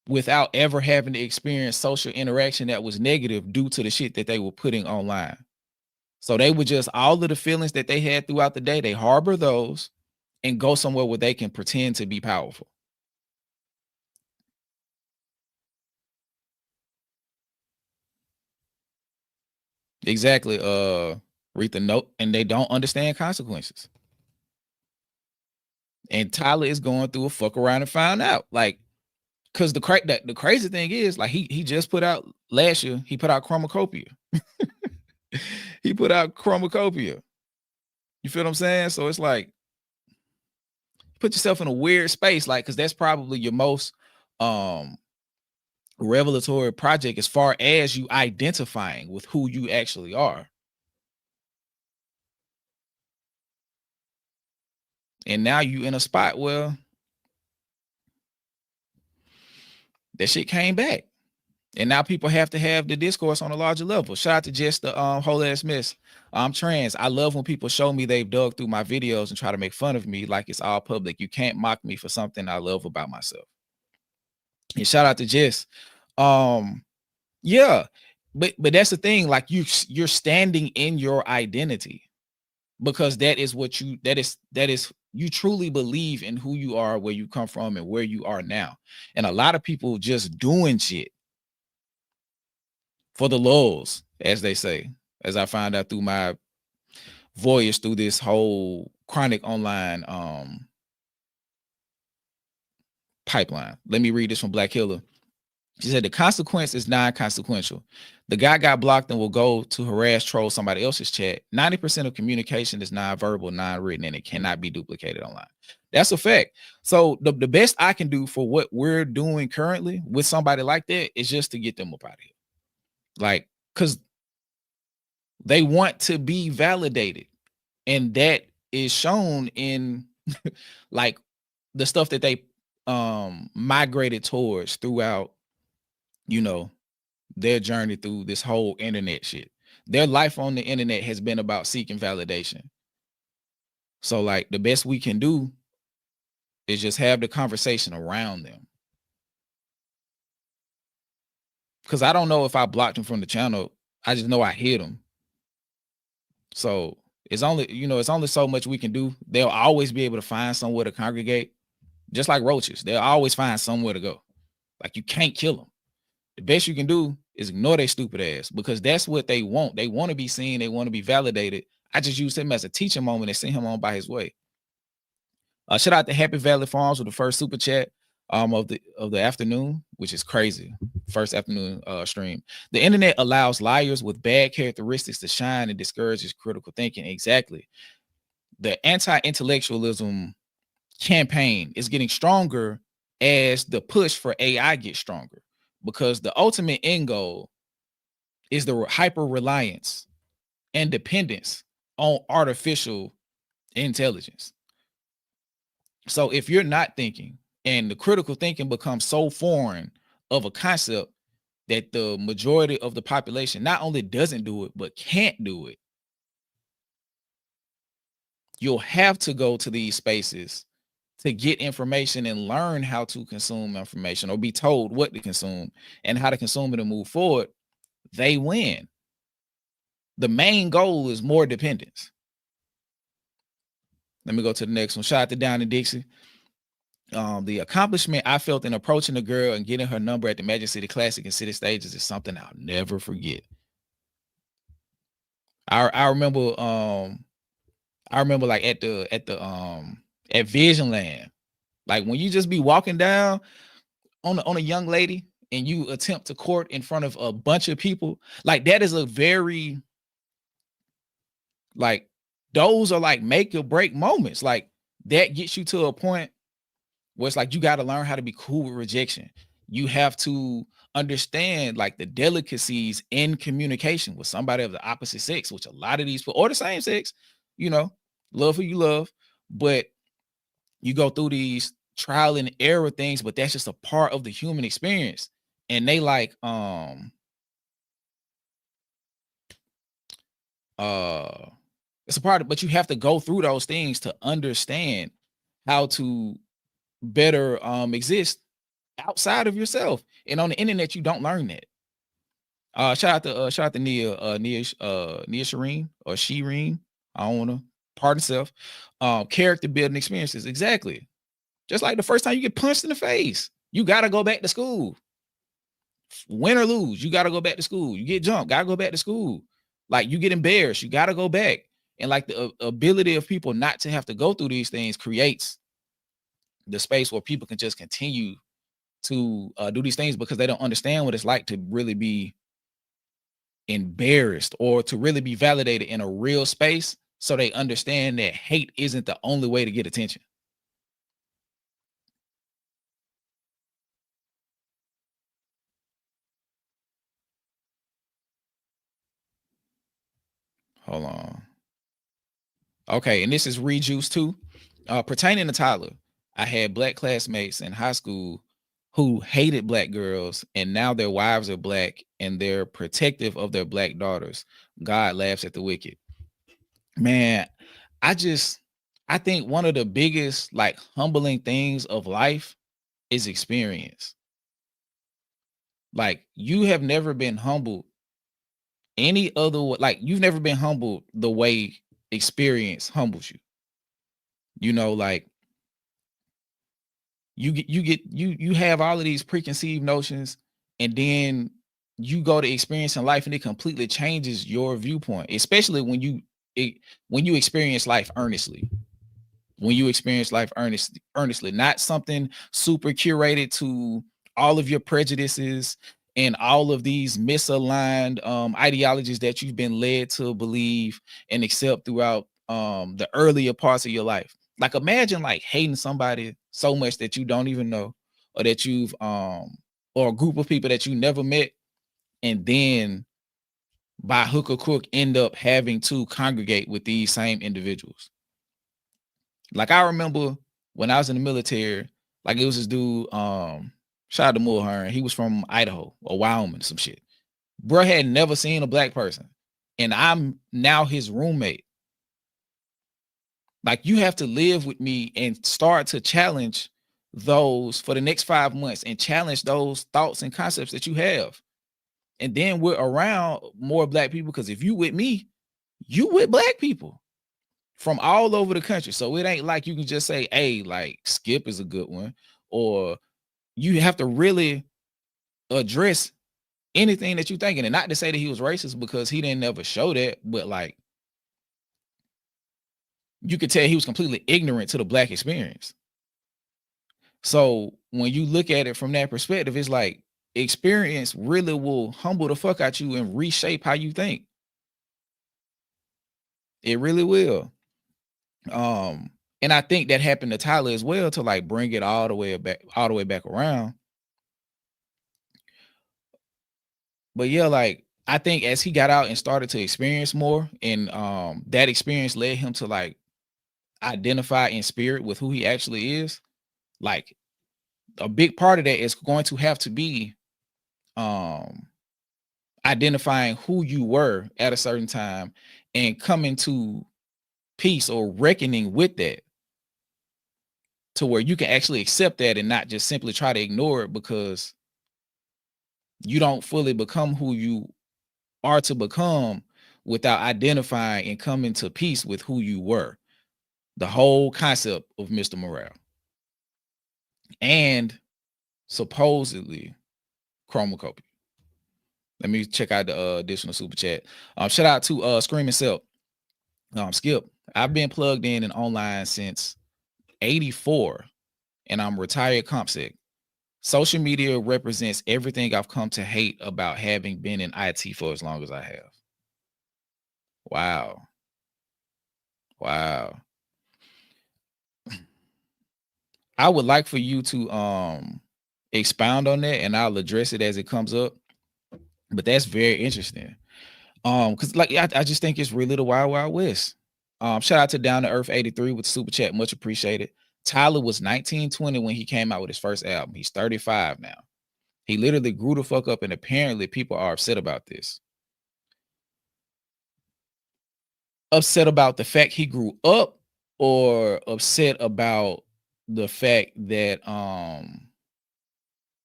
Speaker 1: without ever having to experience social interaction that was negative due to the shit that they were putting online. So they would just, all of the feelings that they had throughout the day, they harbor those and go somewhere where they can pretend to be powerful. Exactly. Read the note, and they don't understand consequences. And Tyler is going through a fuck around and find out. Like, cause the crazy thing is, like, he just put out last year, he put out Chromacopia. He put out Chromacopia. You feel what I'm saying? So it's like, put yourself in a weird space, like, cause that's probably your most revelatory project as far as you identifying with who you actually are. And now you in a spot where that shit came back. And now people have to have the discourse on a larger level. Shout out to just the whole ass miss. I'm trans. I love when people show me they've dug through my videos and try to make fun of me like it's all public. You can't mock me for something I love about myself. And shout out to Jess. Yeah, but that's the thing. Like you're standing in your identity because that is what you you truly believe in who you are, where you come from, and where you are now. And a lot of people just doing shit for the lulz, as they say, as I found out through my voyage through this whole chronic online pipeline. Let me read this from Black Hiller. She said the consequence is non-consequential. The guy got blocked and will go to harass, troll somebody else's chat. 90% of communication is non-verbal, non-written, and it cannot be duplicated online. That's a fact. So the best I can do for what we're doing currently with somebody like that is just to get them up out of here. Like, because they want to be validated. And that is shown in like the stuff that they migrated towards throughout, you know, their journey through this whole internet shit. Their life on the internet has been about seeking validation. So like the best we can do is just have the conversation around them. Because I don't know if I blocked them from the channel. I just know I hit them. So it's only, you know, it's only so much we can do. They'll always be able to find somewhere to congregate. Just like roaches. They'll always find somewhere to go. Like you can't kill them. The best you can do is ignore their stupid ass because that's what they want. They want to be seen. They want to be validated. I just used him as a teaching moment and sent him on by his way. Shout out to Happy Valley Farms with the first super chat of the afternoon, which is crazy. First afternoon stream. The internet allows liars with bad characteristics to shine and discourages critical thinking. Exactly. The anti-intellectualism campaign is getting stronger as the push for AI gets stronger, because the ultimate end goal is the hyper reliance and dependence on artificial intelligence. So if you're not thinking and the critical thinking becomes so foreign of a concept that the majority of the population not only doesn't do it, but can't do it, you'll have to go to these spaces to get information and learn how to consume information or be told what to consume and how to consume it and move forward. They win. The main goal is more dependence. Let me go to the next one. Shout out to Down in Dixie. The accomplishment I felt in approaching a girl and getting her number at the Magic City Classic and City Stages is something I'll never forget. I remember like at Visionland, like when you just be walking down, on a young lady and you attempt to court in front of a bunch of people, like that is a very, like, those are like make or break moments. Like that gets you to a point where it's like you got to learn how to be cool with rejection. You have to understand like the delicacies in communication with somebody of the opposite sex, which a lot of these people, or the same sex, you know, love who you love, but you go through these trial and error things, but that's just a part of the human experience. And they like it's a part of, but you have to go through those things to understand how to better exist outside of yourself. And on the internet, you don't learn that. Shout out to Nia Shireen or Shireen. I don't want to pardon self. Character building experiences. Exactly. Just like the first time you get punched in the face, you got to go back to school. Win or lose, you got to go back to school. You get jumped, got to go back to school. Like you get embarrassed, you got to go back. And like the ability of people not to have to go through these things creates the space where people can just continue to do these things because they don't understand what it's like to really be embarrassed or to really be validated in a real space. So they understand that hate isn't the only way to get attention. Hold on. Okay, and this is Rejuice too. Pertaining to Tyler, I had black classmates in high school who hated black girls, and now their wives are black and they're protective of their black daughters. God laughs at the wicked. Man, I think one of the biggest like humbling things of life is experience. Like you have never been humbled any other way, like you've never been humbled the way experience humbles you. You know, like you have all of these preconceived notions, and then you go to experience in life and it completely changes your viewpoint, especially when you experience life earnestly. When you experience life earnestly, not something super curated to all of your prejudices and all of these misaligned ideologies that you've been led to believe and accept throughout the earlier parts of your life. Like imagine like hating somebody so much that you don't even know, or that you've or a group of people that you never met, and then by hook or crook end up having to congregate with these same individuals. Like I remember when I was in the military, like it was this dude, shout out to Mulhern. He was from Idaho or Wyoming, some shit. Bro had never seen a black person, and I'm now his roommate. Like you have to live with me and start to challenge those for the next 5 months and challenge those thoughts and concepts that you have. And then we're around more black people, because if you with me, you with black people from all over the country. So it ain't like you can just say, hey, like Skip is a good one, or you have to really address anything that you're thinking. And not to say that he was racist, because he didn't ever show that, but like you could tell he was completely ignorant to the black experience. So when you look at it from that perspective, it's like experience really will humble the fuck out you and reshape how you think. It really will. And I think that happened to Tyler as well, to like bring it all the way back around. But yeah, like I think as he got out and started to experience more, and that experience led him to like identify in spirit with who he actually is. Like a big part of that is going to have to be identifying who you were at a certain time and coming to peace or reckoning with that, to where you can actually accept that and not just simply try to ignore it because you don't fully become who you are to become without identifying and coming to peace with who you were. The whole concept of Mr. Morale and supposedly chromocopia. Let me check out the additional super chat. Shout out to Screaming Self. Skip, I've been plugged in and online since 84, and I'm retired CompSec. Social media represents everything I've come to hate about having been in IT for as long as I have. Wow. Wow. I would like for you to expound on that, and I'll address it as it comes up. But that's very interesting. Because like I just think it's really the Wild Wild West. Shout out to Down to Earth 83 with the super chat, much appreciated. Tyler was 19, 20 when he came out with his first album. He's 35 now. He literally grew the fuck up, and apparently people are upset about this. Upset about the fact he grew up, or upset about the fact that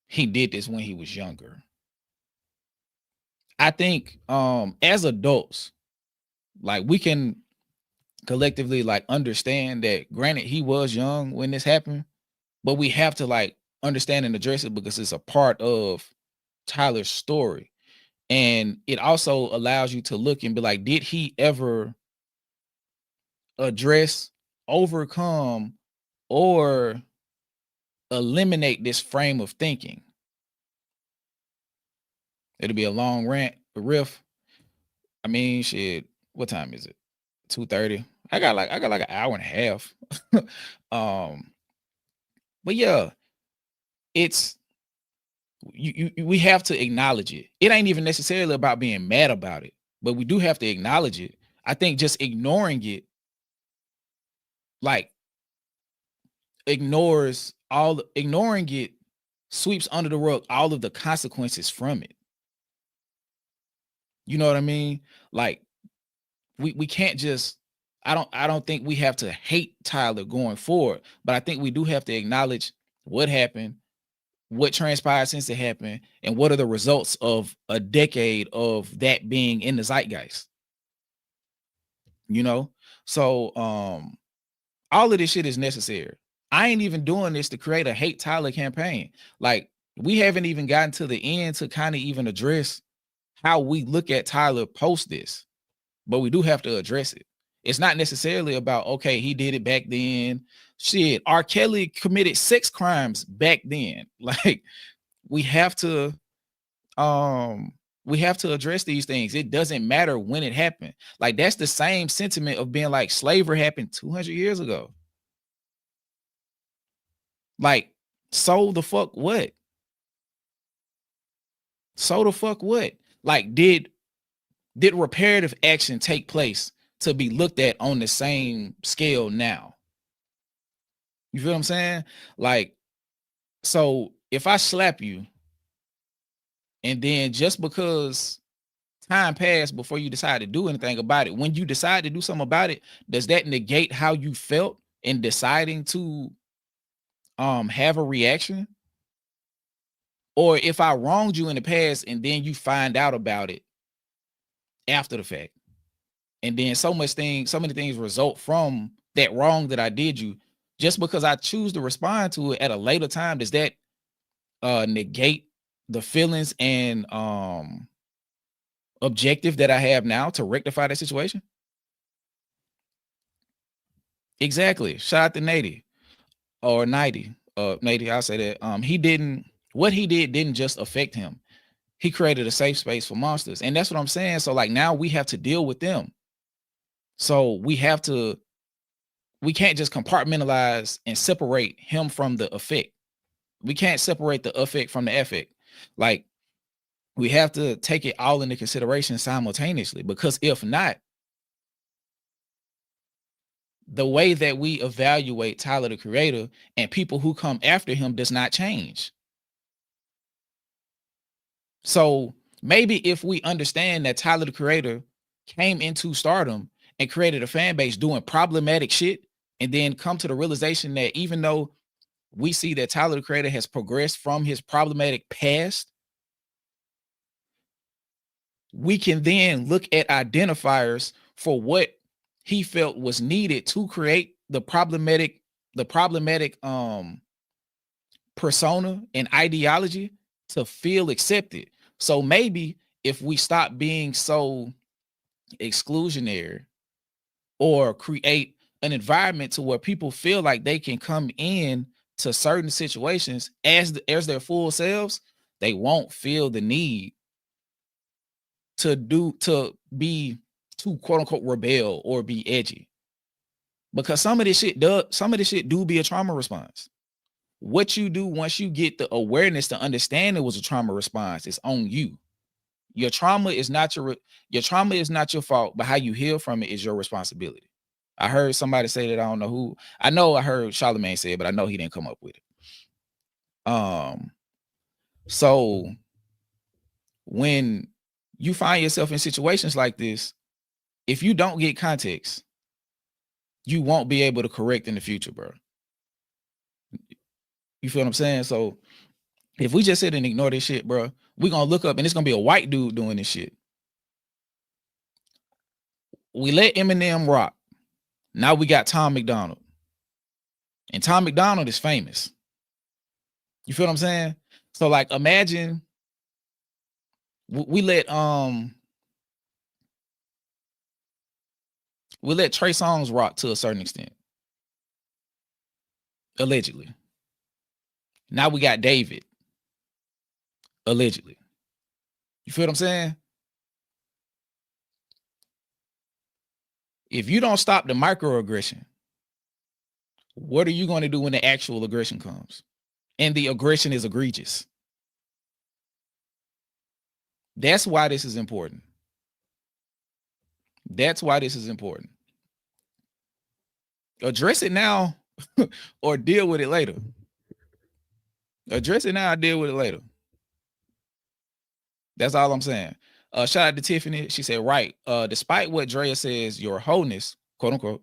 Speaker 1: he did this when he was younger. I think as adults, like, we can collectively like understand that, granted, he was young when this happened, but we have to like understand and address it because it's a part of Tyler's story. And it also allows you to look and be like, did he ever address, overcome, or eliminate this frame of thinking? It'll be a long rant, a riff. I mean, shit, what time is it? 2:30. I got like an hour and a half. But yeah, it's we have to acknowledge it. It ain't even necessarily about being mad about it, but we do have to acknowledge it. I think just ignoring it, like, ignoring it sweeps under the rug all of the consequences from it. You know what I mean? Like, we can't just, I don't think we have to hate Tyler going forward, but I think we do have to acknowledge what happened, what transpired since it happened, and what are the results of a decade of that being in the zeitgeist. You know? So all of this shit is necessary. I ain't even doing this to create a hate Tyler campaign. Like, we haven't even gotten to the end to kind of even address how we look at Tyler post this, but we do have to address it. It's not necessarily about, okay, he did it back then. Shit, R. Kelly committed sex crimes back then. Like, we have to address these things. It doesn't matter when it happened. Like, that's the same sentiment of being like, slavery happened 200 years ago. Like, so the fuck what? So the fuck what? Like, did reparative action take place to be looked at on the same scale now? You feel what I'm saying? Like, so if I slap you, and then just because time passed before you decide to do anything about it, when you decide to do something about it, does that negate how you felt in deciding to have a reaction? Or if I wronged you in the past and then you find out about it after the fact, and then so many things result from that wrong that I did you, just because I choose to respond to it at a later time, does that negate the feelings and objective that I have now to rectify that situation? Exactly. Shout out to Nady or 90. Nady, I'll say that. What he didn't just affect him. He created a safe space for monsters. And that's what I'm saying. So like, now we have to deal with them. So we can't just compartmentalize and separate him from the effect. We can't separate the effect from the effect. Like, we have to take it all into consideration simultaneously, because if not, the way that we evaluate Tyler the Creator and people who come after him does not change. So maybe if we understand that Tyler the Creator came into stardom and created a fan base doing problematic shit, and then come to the realization that even though we see that Tyler the Creator has progressed from his problematic past, we can then look at identifiers for what he felt was needed to create the problematic persona and ideology to feel accepted. So maybe if we stop being so exclusionary, or create an environment to where people feel like they can come in to certain situations as their full selves, they won't feel the need to be to quote unquote rebel or be edgy. Because some of this shit do be a trauma response. What you do once you get the awareness to understand it was a trauma response, it's on you. Your trauma is not your fault, but how you heal from it is your responsibility. I heard somebody say that. I don't know who. I know I heard Charlamagne say it, but I know he didn't come up with it. So when you find yourself in situations like this, if you don't get context, you won't be able to correct in the future, bro. You feel what I'm saying? So if we just sit and ignore this shit, bro, we're gonna look up and it's gonna be a white dude doing this shit. We let Eminem rock. Now we got Tom McDonald. And Tom McDonald is famous. You feel what I'm saying? So like imagine we let Trey Songz rock to a certain extent. Allegedly. Now we got David. Allegedly. You feel what I'm saying? If you don't stop the microaggression, what are you going to do when the actual aggression comes? And the aggression is egregious. That's why this is important. That's why this is important. Address it now or deal with it later. Address it now or deal with it later. That's all I'm saying. Shout out to Tiffany. She said, right. Despite what Drea says, your wholeness, quote unquote,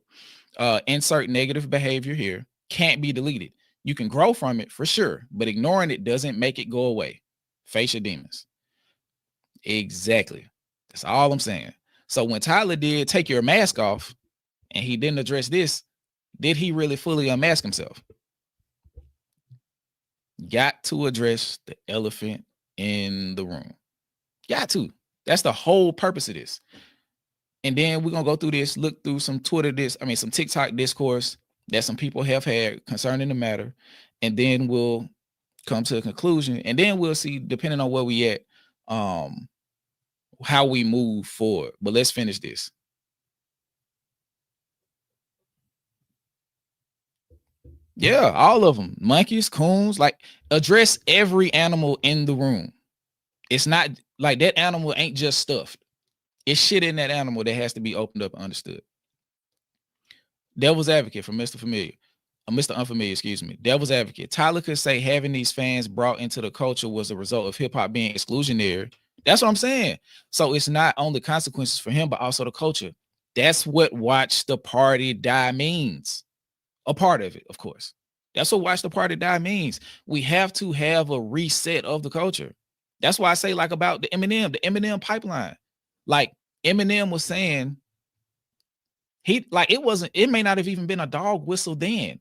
Speaker 1: insert negative behavior here, can't be deleted. You can grow from it for sure, but ignoring it doesn't make it go away. Face your demons. Exactly. That's all I'm saying. So when Tyler did take your mask off and he didn't address this, did he really fully unmask himself? Got to address the elephant in the room. Got to. That's the whole purpose of this. And then we're gonna go through this, look through some some TikTok discourse that some people have had concerning the matter, and then we'll come to a conclusion, and then we'll see, depending on where we at, how we move forward. But let's finish this. Yeah, all of them. Monkeys, coons, like address every animal in the room. It's not like that animal ain't just stuffed. It's shit in that animal that has to be opened up and understood. Devil's advocate from Mr. Familiar. Mr. Unfamiliar, excuse me. Devil's advocate. Tyler could say having these fans brought into the culture was a result of hip-hop being exclusionary. That's what I'm saying. So it's not only consequences for him, but also the culture. That's what Watch the Party Die means. A part of it, of course. That's what Watch the Party Die means. We have to have a reset of the culture. That's why I say, like, about the Eminem pipeline. Like Eminem was saying, it may not have even been a dog whistle then,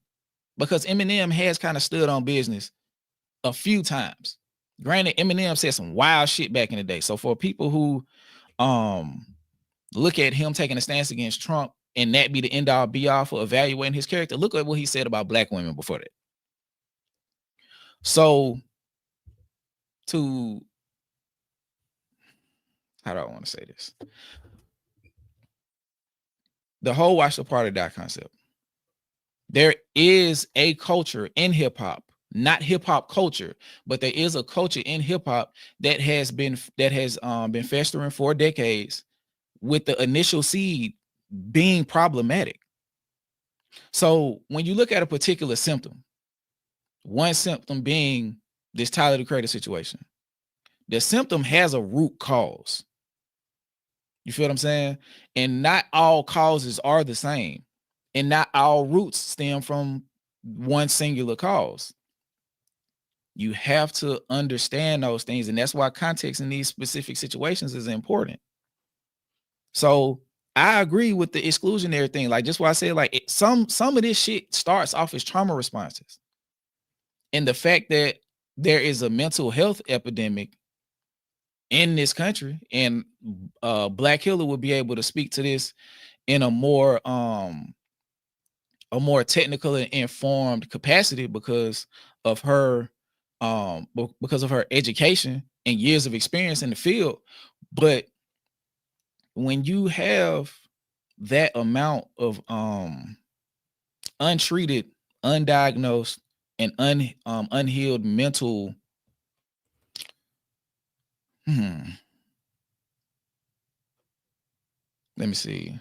Speaker 1: because Eminem has kind of stood on business a few times. Granted, Eminem said some wild shit back in the day. So for people who look at him taking a stance against Trump and that be the end all be all for evaluating his character, look at what he said about black women before that. So how do I want to say this? The whole Watch the Party Die concept. There is a culture in hip hop, not hip hop culture, but there is a culture in hip hop that has been festering for decades, with the initial seed being problematic. So when you look at a particular symptom, one symptom being this Tyler the Creator situation, the symptom has a root cause. You feel what I'm saying? And not all causes are the same. And not all roots stem from one singular cause. You have to understand those things. And that's why context in these specific situations is important. So I agree with the exclusionary thing. Like, just why I say, like, some of this shit starts off as trauma responses. And the fact that there is a mental health epidemic in this country, and Black Hiller will be able to speak to this in a more a more technically informed capacity because of her education and years of experience in the field. But when you have that amount of untreated, undiagnosed, and unhealed mental let me see.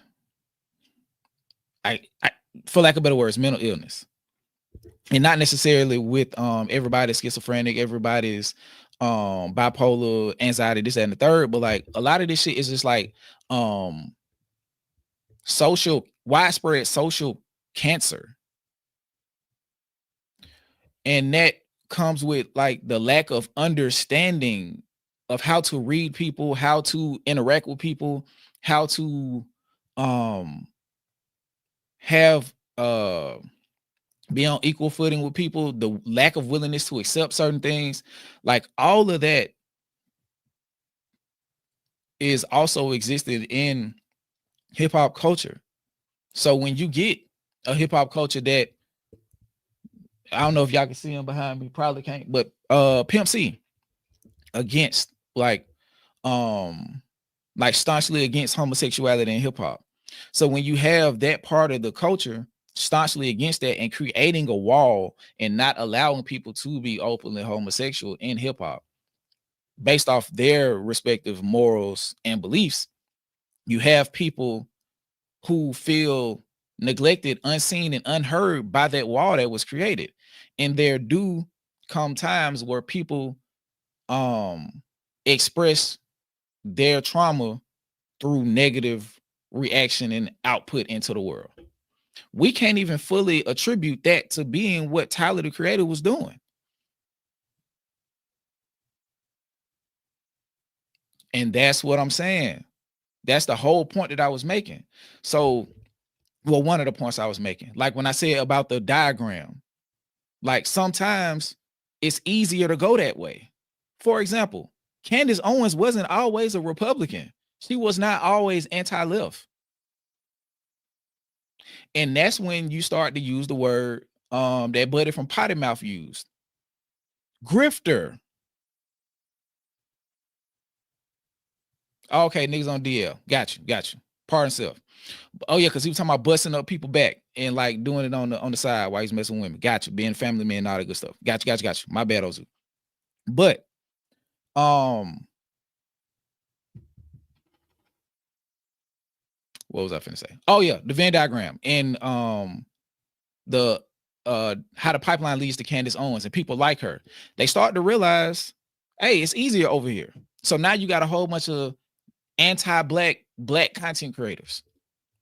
Speaker 1: I for lack of better words, mental illness. And not necessarily with everybody's schizophrenic, everybody's bipolar, anxiety, this, that, and the third, but like a lot of this shit is just like widespread social cancer. And that comes with like the lack of understanding of how to read people, how to interact with people, how to have be on equal footing with people, the lack of willingness to accept certain things, like all of that is also existed in hip hop culture. So when you get a hip hop culture that, I don't know if y'all can see him behind me, probably can't, but Pimp C against like staunchly against homosexuality in hip hop. So when you have that part of the culture staunchly against that and creating a wall and not allowing people to be openly homosexual in hip hop based off their respective morals and beliefs, you have people who feel neglected, unseen, and unheard by that wall that was created. And there do come times where people express their trauma through negative reaction and output into the world. We can't even fully attribute that to being what Tyler the Creator was doing. And that's what I'm saying. That's the whole point that I was making. So, well, one of the points I was making, like when I said about the diagram, like sometimes it's easier to go that way. For example, Candace Owens wasn't always a Republican. She was not always anti-left. And that's when you start to use the word that Buddy from Potty Mouth used. Grifter. Okay, niggas on DL. Got you. Pardon self. Oh yeah, because he was talking about busting up people back and like doing it on the side while he's messing with women. Got you, being a family man and all that good stuff. Got you. My bad, Ozu. But what was I finna say? Oh yeah, the Venn diagram and the how the pipeline leads to Candace Owens and people like her. They start to realize, hey, it's easier over here. So now you got a whole bunch of anti-black content creators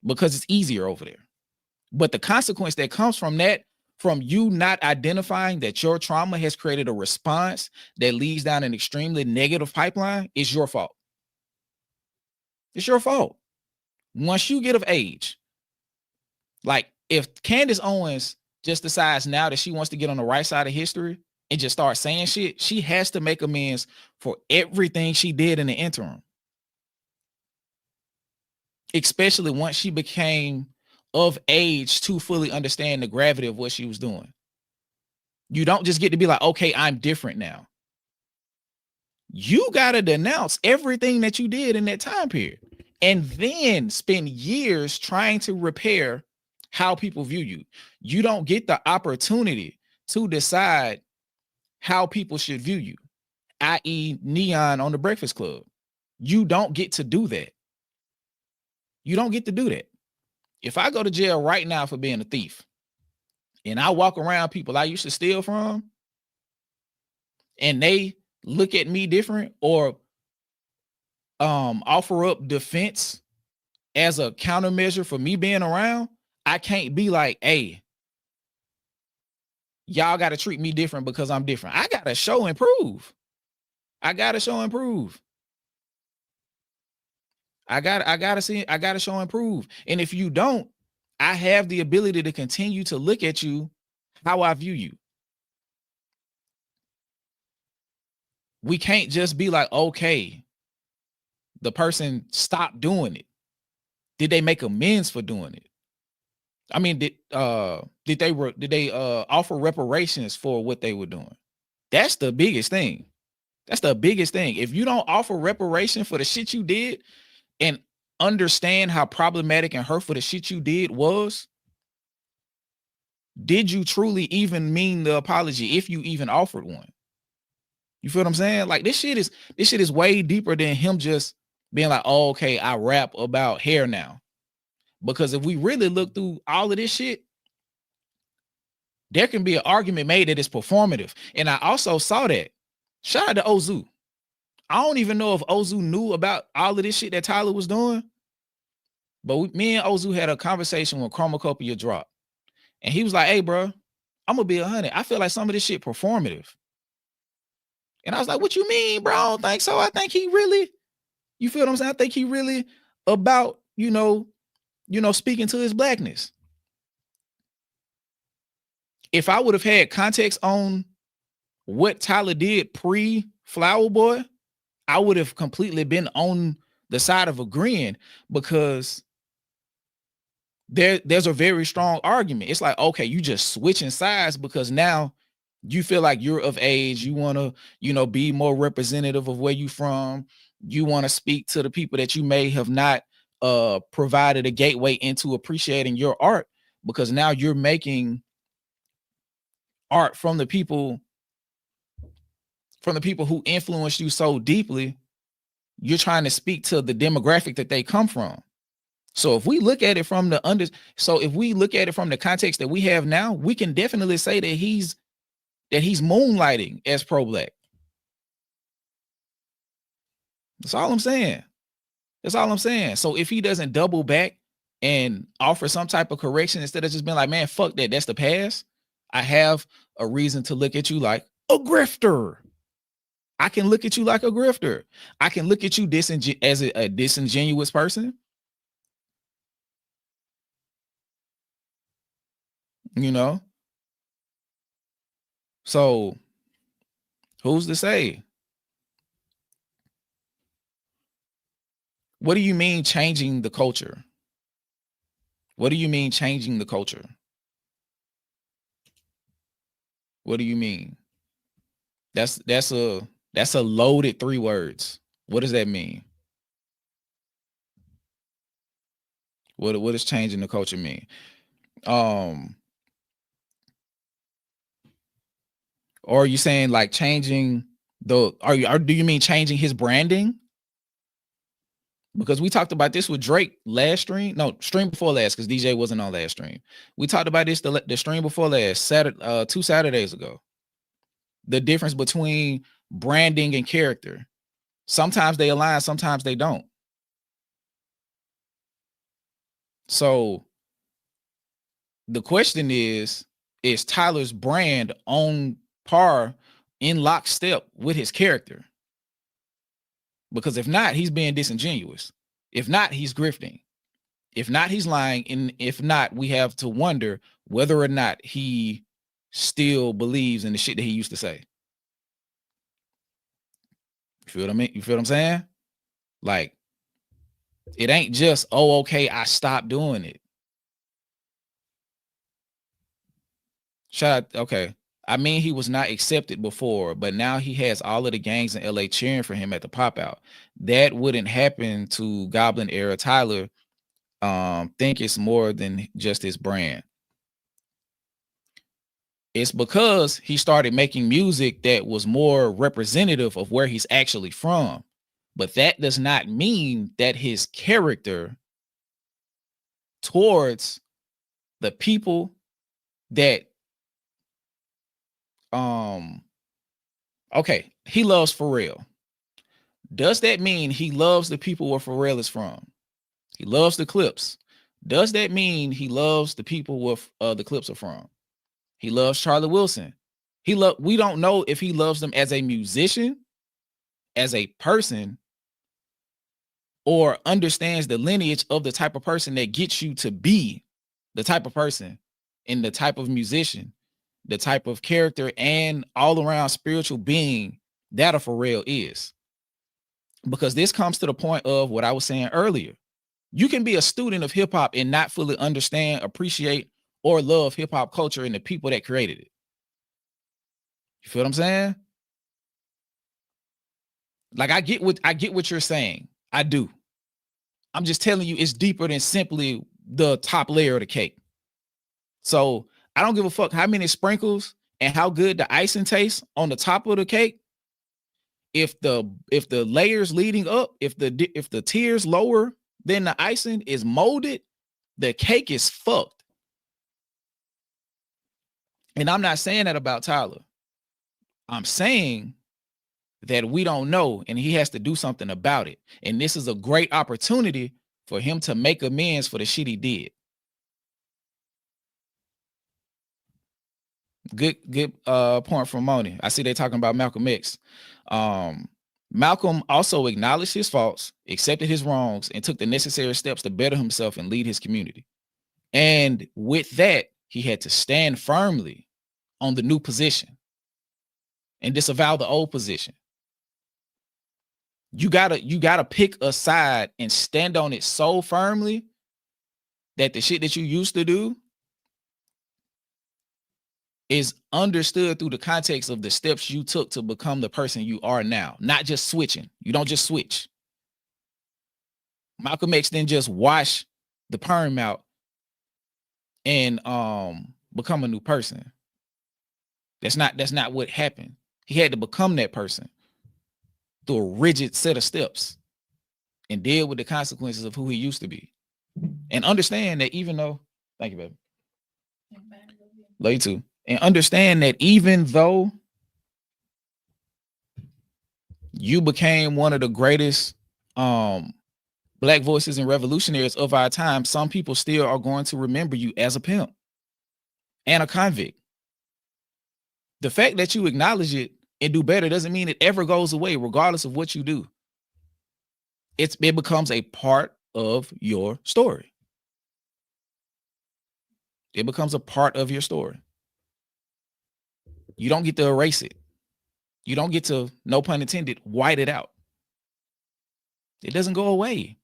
Speaker 1: because it's easier over there. But the consequence that comes from that, from you not identifying that your trauma has created a response that leads down an extremely negative pipeline, is your fault. It's your fault. Once you get of age, like if Candace Owens just decides now that she wants to get on the right side of history and just start saying shit, she has to make amends for everything she did in the interim. Especially once she became of age to fully understand the gravity of what she was doing. You don't just get to be like, okay, I'm different now. You got to denounce everything that you did in that time period and then spend years trying to repair how people view you. You don't get the opportunity to decide how people should view you, i.e. Neon on the Breakfast Club. You don't get to do that. You don't get to do that. If I go to jail right now for being a thief and I walk around people I used to steal from and they look at me different or offer up defense as a countermeasure for me being around, I can't be like, hey, y'all got to treat me different because I'm different. I got to show and prove. I got to show and prove. I got to show and prove. And if you don't, I have the ability to continue to look at you how I view you. We can't just be like, okay, the person stopped doing it. Did they make amends for doing it? I mean, did they offer reparations for what they were doing? That's the biggest thing. That's the biggest thing. If you don't offer reparation for the shit you did and understand how problematic and hurtful the shit you did was, did you truly even mean the apology if you even offered one? You feel what I'm saying? Like this shit is way deeper than him just being like, oh, okay, I rap about hair now. Because if we really look through all of this shit, there can be an argument made that it's performative. And I also saw that. Shout out to Ozu. I don't even know if Ozu knew about all of this shit that Tyler was doing. But me and Ozu had a conversation when Chromacopia dropped. And he was like, hey, bro, I'm going to be 100. I feel like some of this shit performative. And I was like, what you mean, bro? I don't think so. I think he really, you feel what I'm saying? I think he really about, speaking to his blackness. If I would have had context on what Tyler did pre-Flower Boy, I would have completely been on the side of agreeing, because there's a very strong argument. It's like, okay, you just switching sides because now you feel like you're of age. You want to, be more representative of where you from. You want to speak to the people that you may have not provided a gateway into appreciating your art, because now you're making art from the people who influenced you so deeply. You're trying to speak to the demographic that they come from. So if we look at it from the context that we have now, we can definitely say that he's moonlighting as pro-black. That's all I'm saying. So if he doesn't double back and offer some type of correction instead of just being like, man, fuck that, that's the past, I have a reason to look at you like a grifter. I can look at you like a grifter. I can look at you as a disingenuous person. So who's to say? What do you mean changing the culture? What do you mean changing the culture? What do you mean? That's a loaded 3 words. What does that mean? What does changing the culture mean? Or are you saying like changing do you mean changing his branding? Because we talked about this with Drake last stream. No, stream before last, because DJ wasn't on last stream. We talked about this the stream before last, 2 Saturdays ago. The difference between branding and character. Sometimes they align, sometimes they don't. So the question is Tyler's brand on par, in lockstep with his character? Because if not, he's being disingenuous. If not, he's grifting. If not, he's lying. And if not, we have to wonder whether or not he still believes in the shit that he used to say. You feel what I mean? You feel what I'm saying? Like, it ain't just, oh, okay, I stopped doing it. Shout out, okay. I mean, he was not accepted before, but now he has all of the gangs in LA cheering for him at the pop out. That wouldn't happen to Goblin era Tyler. Think it's more than just his brand. It's because he started making music that was more representative of where he's actually from. But that does not mean that his character towards the people that okay, he loves Pharrell. Does that mean he loves the people where Pharrell is from? He loves the Clips. Does that mean he loves the people where the Clips are from? He loves Charlie Wilson. We don't know if he loves them as a musician, as a person, or understands the lineage of the type of person that gets you to be the type of person and the type of musician, the type of character and all around spiritual being that a Pharrell is. Because this comes to the point of what I was saying earlier. You can be a student of hip hop and not fully understand, appreciate, or love hip hop culture and the people that created it. You feel what I'm saying? Like I get what you're saying. I do. I'm just telling you it's deeper than simply the top layer of the cake. So I don't give a fuck how many sprinkles and how good the icing tastes on the top of the cake. If the layers leading up, if the tiers lower than the icing is molded, the cake is fucked. And I'm not saying that about Tyler. I'm saying that we don't know and he has to do something about it. And this is a great opportunity for him to make amends for the shit he did. Good point from Moni. I see they talking about Malcolm X. Malcolm also acknowledged his faults, accepted his wrongs, and took the necessary steps to better himself and lead his community. And with that, he had to stand firmly on the new position and disavow the old position. You gotta pick a side and stand on it so firmly that the shit that you used to do is understood through the context of the steps you took to become the person you are now, not just switching. You don't just switch. Malcolm X didn't just wash the perm out and become a new person. That's not what happened. He had to become that person through a rigid set of steps and deal with the consequences of who he used to be. And understand that even though, thank you, baby. Love you too. And understand that even though you became one of the greatest black voices and revolutionaries of our time, some people still are going to remember you as a pimp and a convict. The fact that you acknowledge it and do better doesn't mean it ever goes away, regardless of what you do. It becomes a part of your story. It becomes a part of your story. You don't get to erase it. You don't get to, no pun intended, white it out. It doesn't go away.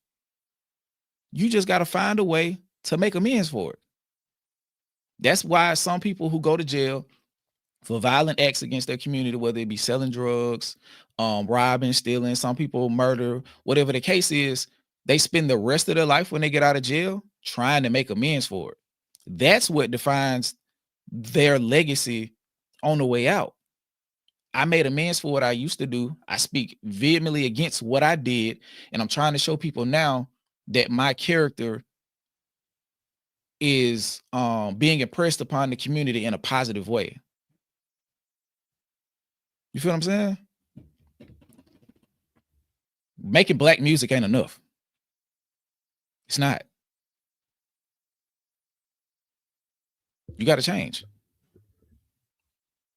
Speaker 1: You just got to find a way to make amends for it. That's why some people who go to jail for violent acts against their community, whether it be selling drugs, robbing, stealing, some people murder, whatever the case is, they spend the rest of their life when they get out of jail trying to make amends for it. That's what defines their legacy on the way out. I made amends for what I used to do. I speak vehemently against what I did, and I'm trying to show people now that my character is being impressed upon the community in a positive way. You feel what I'm saying? Making black music ain't enough. It's not. You got to change.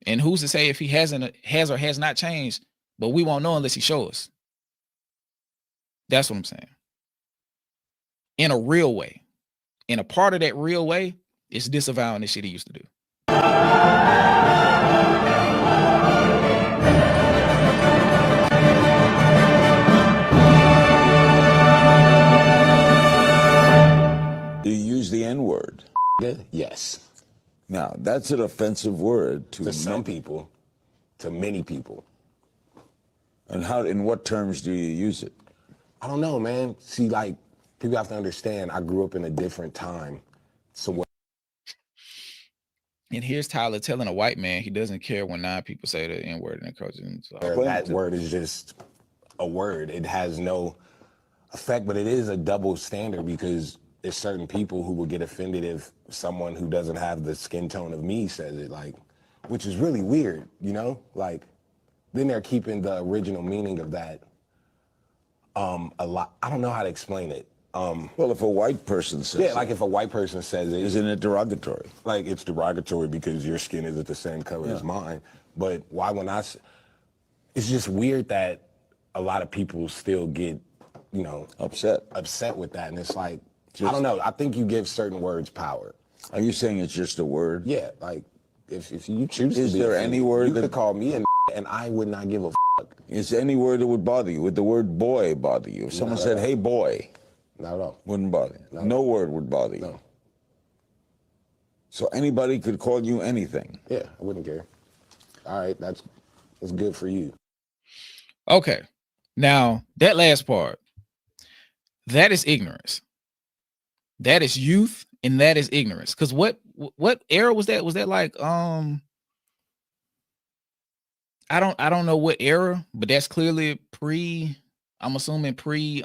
Speaker 1: And who's to say if he has or has not changed, but we won't know unless he shows us. That's what I'm saying. In a real way. And a part of that real way is disavowing the shit he used to do.
Speaker 2: Do you use the N-word?
Speaker 4: Yes.
Speaker 2: Now, that's an offensive word
Speaker 4: To some people, to many people.
Speaker 2: And in what terms do you use it?
Speaker 4: I don't know, man. See, like, people have to understand, I grew up in a different time. So what?
Speaker 1: And here's Tyler telling a white man he doesn't care when 9 people say the N-word and encouraging. So.
Speaker 4: That word is just a word. It has no effect, but it is a double standard because there's certain people who will get offended if someone who doesn't have the skin tone of me says it, like, which is really weird, you know? Like, then they're keeping the original meaning of that a lot. I don't know how to explain it.
Speaker 2: Well, if a white person says
Speaker 4: Yeah, like if a white person says it.
Speaker 2: Isn't it derogatory?
Speaker 4: Like, it's derogatory because your skin isn't the same color as mine. But why when it's just weird that a lot of people still get, you know, upset with that. And it's like, I don't know. I think you give certain words power.
Speaker 2: Are you saying it's just a word?
Speaker 4: Yeah, like if you choose to be
Speaker 2: Is there any word
Speaker 4: you
Speaker 2: that
Speaker 4: could call me and I would not give a fuck.
Speaker 2: Is there any word that would bother you? Would the word boy bother you? If someone said, hey, boy.
Speaker 4: Not at all.
Speaker 2: Wouldn't bother you. No word would bother you.
Speaker 4: No.
Speaker 2: So anybody could call you anything.
Speaker 4: Yeah, I wouldn't care. All right, that's good for you.
Speaker 1: Okay. Now, that last part, that is ignorance. That is youth, and that is ignorance. Because what era was that? Was that like I don't know what era, but that's clearly I'm assuming pre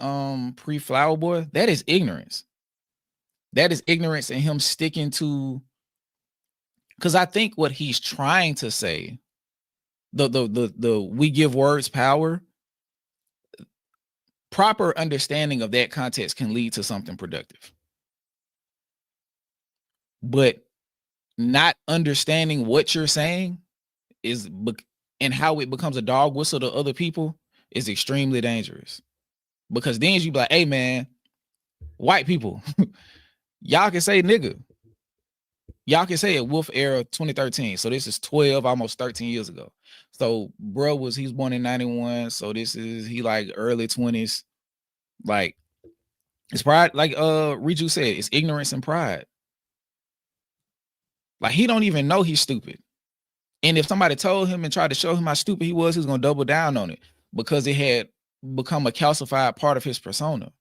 Speaker 1: Flower Boy. That is ignorance. That is ignorance, and him sticking to, because I think what he's trying to say, the we give words power, proper understanding of that context can lead to something productive. But not understanding what you're saying and how it becomes a dog whistle to other people is extremely dangerous. Because then you be like, hey man, white people, y'all can say nigga. Y'all can say it Wolf era 2013. So this is 12, almost 13 years ago. So bro he's born in 91. So he like early 20s. Like, it's pride, like Reju said, it's ignorance and pride. Like, he don't even know he's stupid. And if somebody told him and tried to show him how stupid he was gonna double down on it because it had become a calcified part of his persona.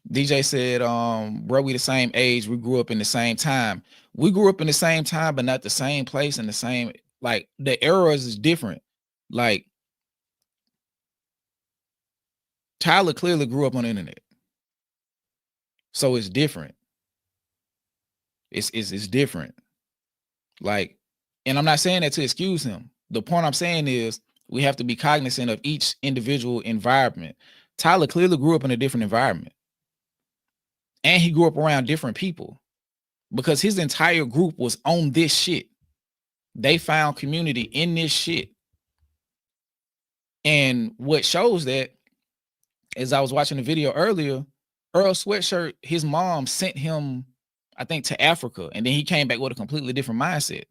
Speaker 1: DJ said, bro, we the same age. We grew up in the same time. We grew up in the same time, but not the same place and the same, like, the eras is different. Like, Tyler clearly grew up on the internet. So it's different. It's different. Like, and I'm not saying that to excuse him. The point I'm saying is we have to be cognizant of each individual environment. Tyler clearly grew up in a different environment. And he grew up around different people because his entire group was on this shit. They found community in this shit. And what shows that, as I was watching the video earlier, Earl Sweatshirt, his mom sent him, I think, to Africa, and then he came back with a completely different mindset.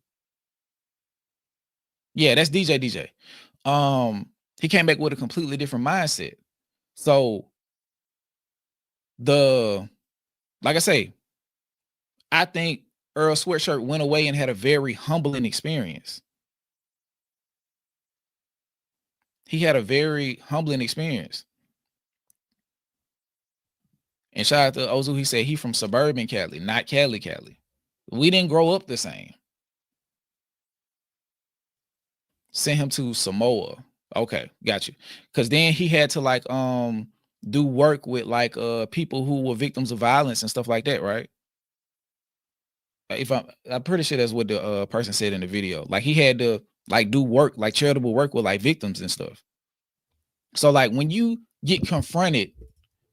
Speaker 1: Yeah, that's DJ. He came back with a completely different mindset. So like I say, I think Earl Sweatshirt went away and had a very humbling experience. He had a very humbling experience. And shout out to Ozu, he said he from suburban Cali, not Cali. We didn't grow up the same. Sent him to Samoa. Okay, got you. Because then he had to like do work with like people who were victims of violence and stuff like that, right? If I'm pretty sure that's what the person said in the video. Like, he had to like do work, like charitable work with like victims and stuff. So like, when you get confronted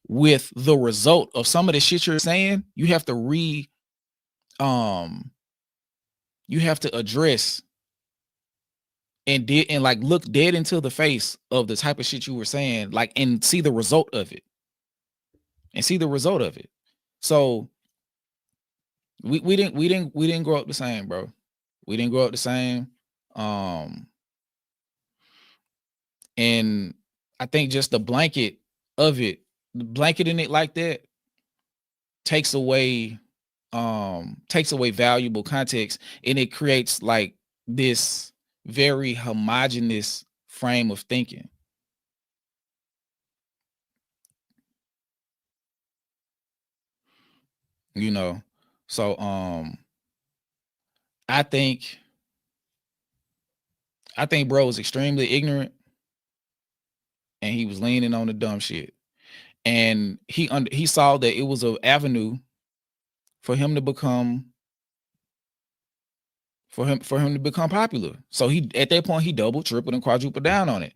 Speaker 1: with the result of some of the shit you're saying, you have to address and like look dead into the face of the type of shit you were saying, like, and see the result of it. So we didn't grow up the same, bro. We didn't grow up the same. And I think just the blanket of it, blanketing it like that takes away valuable context, and it creates like this very homogenous frame of thinking. You know, so I think bro was extremely ignorant, and he was leaning on the dumb shit. And he saw that it was an avenue for him to become popular. So he, at that point, he doubled, tripled, and quadrupled down on it,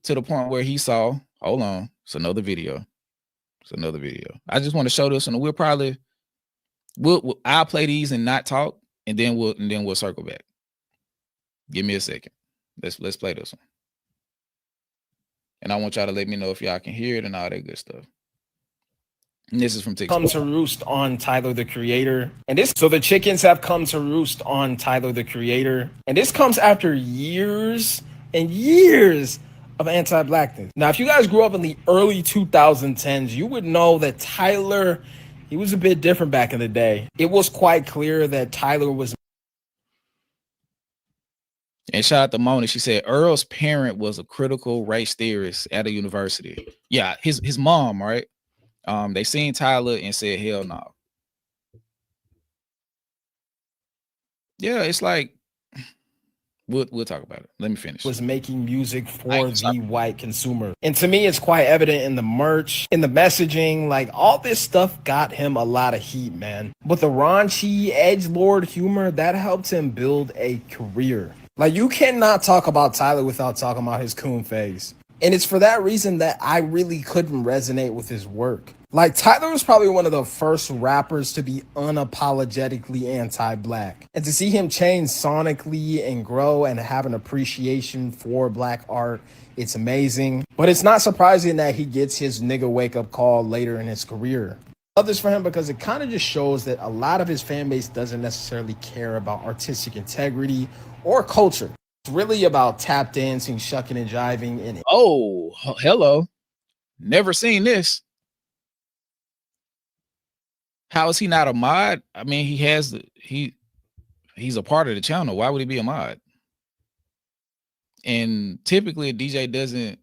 Speaker 1: to the point where he saw, hold on, it's another video. I just want to show this, and I'll play these and not talk, and then we'll circle back. Give me a second. Let's play this one. And I want y'all to let me know if y'all can hear it and all that good stuff. And this is from TikTok.
Speaker 6: Come to roost on Tyler the Creator. And this, so the chickens have come to roost on Tyler the Creator. And this comes after years and years of anti-blackness. Now, if you guys grew up in the early 2010s, you would know that Tyler, he was a bit different back in the day. It was quite clear that Tyler was.
Speaker 1: And shout out to Mona. She said Earl's parent was a critical race theorist at a university. Yeah, his mom, right? They seen Tyler and said, hell no. Yeah, it's like we'll talk about it. Let me finish.
Speaker 6: Was making music for the white consumer. And to me, it's quite evident in the merch, in the messaging, like all this stuff got him a lot of heat, man. But the raunchy, edgelord humor, that helped him build a career. Like, you cannot talk about Tyler without talking about his coon phase. And it's for that reason that I really couldn't resonate with his work. Like, Tyler was probably one of the first rappers to be unapologetically anti-black. And to see him change sonically and grow and have an appreciation for black art, it's amazing. But it's not surprising that he gets his nigga wake-up call later in his career. I love this for him because it kind of just shows that a lot of his fan base doesn't necessarily care about artistic integrity or culture. It's really about tap dancing, shucking and jiving. And
Speaker 1: oh, hello. Never seen this. How is he not a mod? I mean, he's a part of the channel. Why would he be a mod? And typically a DJ doesn't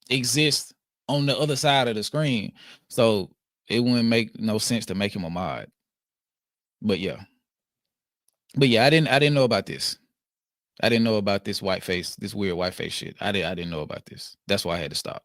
Speaker 1: exist on the other side of the screen. So it wouldn't make no sense to make him a mod. But yeah, I didn't know about this. I didn't know about this this weird white face shit. I didn't know about this. That's why I had to stop.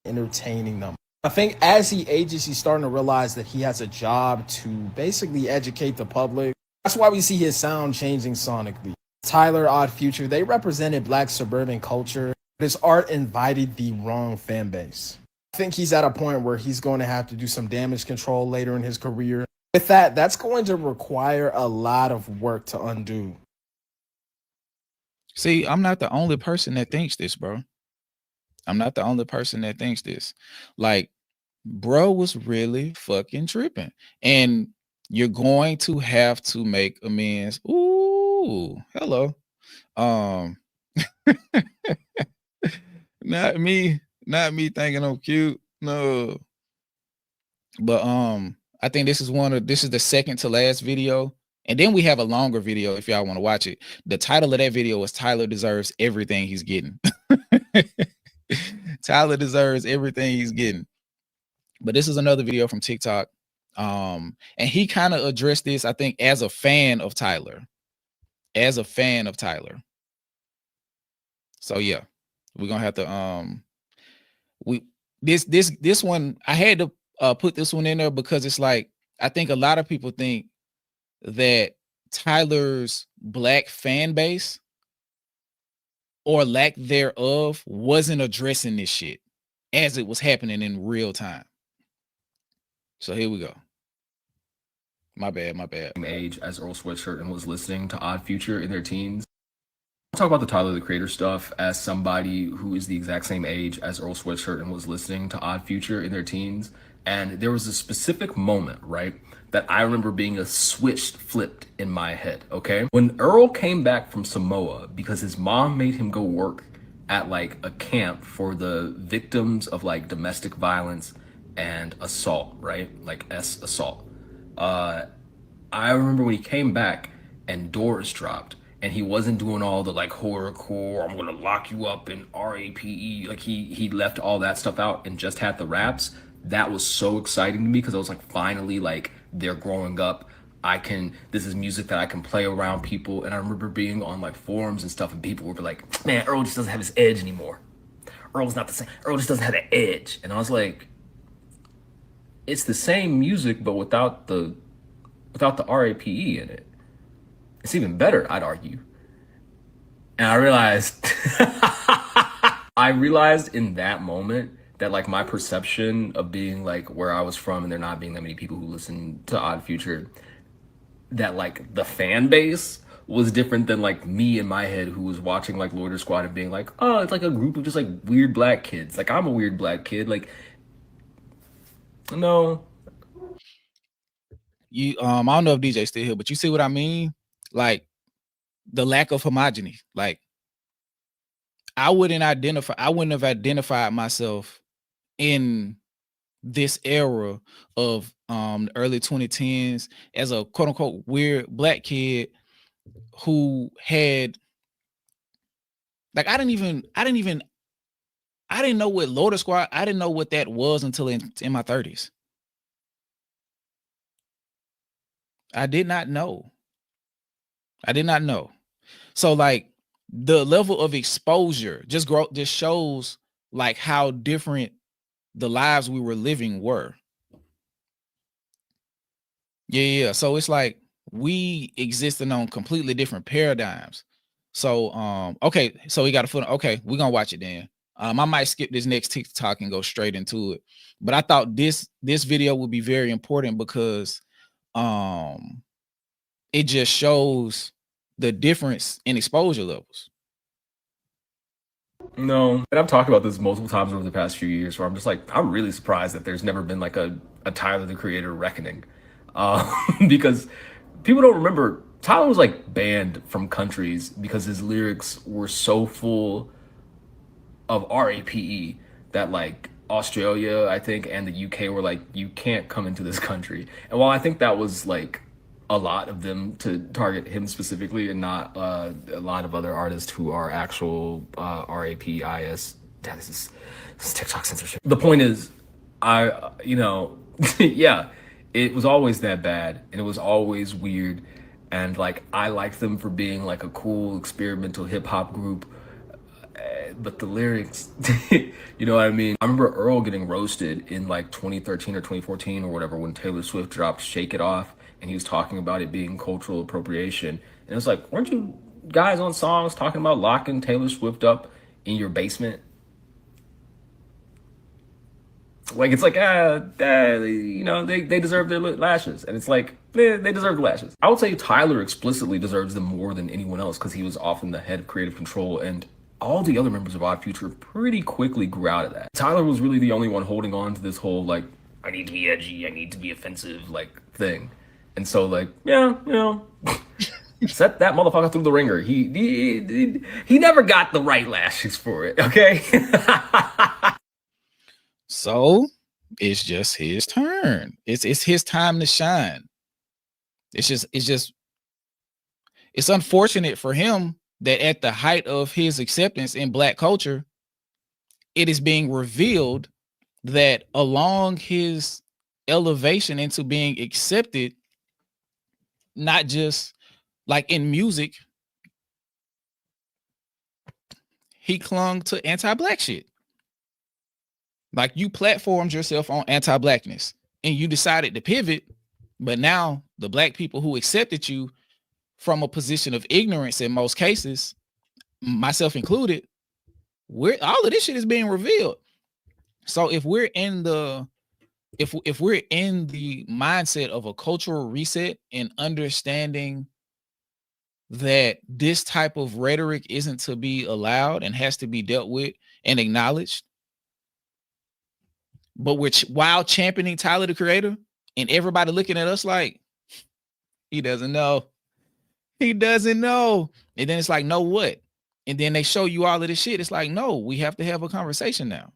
Speaker 6: Entertaining them. I think as he ages, he's starting to realize that he has a job to basically educate the public. That's why we see his sound changing sonically. Tyler, Odd Future, they represented black suburban culture. His art invited the wrong fan base. I think he's at a point where he's going to have to do some damage control later in his career. With that, that's going to require a lot of work to undo.
Speaker 1: See, I'm not the only person that thinks this, bro. I'm not the only person that thinks this. Like, bro was really fucking tripping. And you're going to have to make amends. Ooh, hello. Not me thinking I'm cute. No. But I think this is the second to last video. And then we have a longer video if y'all want to watch it. The title of that video is Tyler Deserves Everything He's Getting. Tyler deserves everything he's getting. But this is another video from TikTok. And he kind of addressed this, I think, as a fan of Tyler. So yeah, we're gonna have to this one, I had to put this one in there because it's like, I think a lot of people think that Tyler's black fan base or lack thereof wasn't addressing this shit as it was happening in real time. So here we go. My bad.
Speaker 7: Age as Earl Sweatshirt and was listening to Odd Future in their teens. I'll talk about the Tyler the Creator stuff as somebody who is the exact same age as Earl Sweatshirt and was listening to Odd Future in their teens. And there was a specific moment, right, that I remember being a switch flipped in my head, okay? When Earl came back from Samoa because his mom made him go work at like a camp for the victims of like domestic violence and assault, right? Like assault. I remember when he came back and doors dropped and he wasn't doing all the like horrorcore, I'm gonna lock you up in RAPE. Like he left all that stuff out and just had the raps. That was so exciting to me because I was like, finally, like, they're growing up. This is music that I can play around people. And I remember being on like forums and stuff and people would be like, man, Earl just doesn't have his edge anymore. Earl's not the same. Earl just doesn't have the edge. And I was like, it's the same music, but without the RAPE in it. It's even better, I'd argue. And I realized in that moment that like my perception of being like where I was from and there not being that many people who listen to Odd Future, that like the fan base was different than like me in my head who was watching like Loiter Squad and being like, oh, it's like a group of just like weird black kids. Like I'm a weird black kid. Like No.
Speaker 1: You I don't know if DJ's still here, but you see what I mean? Like the lack of homogeny. Like I wouldn't have identified myself in this era of the early 2010s as a quote unquote weird black kid who had like I didn't know what Loader Squad, I didn't know what that was until in my 30s. I did not know. So like the level of exposure just shows like how different the lives we were living were. Yeah. So it's like we existed on completely different paradigms. So okay, so we got a foot. Okay, we're gonna watch it then. I might skip this next TikTok and go straight into it. But I thought this video would be very important because it just shows the difference in exposure levels.
Speaker 7: No, and I've talked about this multiple times over the past few years where I'm just like, I'm really surprised that there's never been like a Tyler the Creator reckoning. Because people don't remember Tyler was like banned from countries because his lyrics were so full of RAPE that like Australia, I think, and the UK were like, you can't come into this country. And while I think that was like a lot of them to target him specifically and not a lot of other artists who are actual RAPIS. This is TikTok censorship. The point is, yeah, it was always that bad and it was always weird. And like, I liked them for being like a cool experimental hip hop group. But the lyrics, you know what I mean? I remember Earl getting roasted in like 2013 or 2014 or whatever when Taylor Swift dropped Shake It Off and he was talking about it being cultural appropriation. And it was like, weren't you guys on songs talking about locking Taylor Swift up in your basement? Like, it's like, they deserve their lashes. And it's like, they deserve the lashes. I would say Tyler explicitly deserves them more than anyone else because he was often the head of creative control, and all the other members of Odd Future pretty quickly grew out of that. Tyler was really the only one holding on to this whole, like, I need to be edgy, I need to be offensive, like, thing. And so, like, yeah, set that motherfucker through the ringer. He never got the right lashes for it, okay?
Speaker 1: So it's just his turn. It's his time to shine. It's unfortunate for him that at the height of his acceptance in Black culture, it is being revealed that along his elevation into being accepted, not just like in music, he clung to anti-Black shit. Like you platformed yourself on anti-Blackness and you decided to pivot, but now the Black people who accepted you from a position of ignorance in most cases, myself included, all of this shit is being revealed. So if we're in the if we're in the mindset of a cultural reset and understanding that this type of rhetoric isn't to be allowed and has to be dealt with and acknowledged, but we're while championing Tyler the Creator and everybody looking at us like he doesn't know. And then it's like, no, what? And then they show you all of this shit. It's like, no, we have to have a conversation now.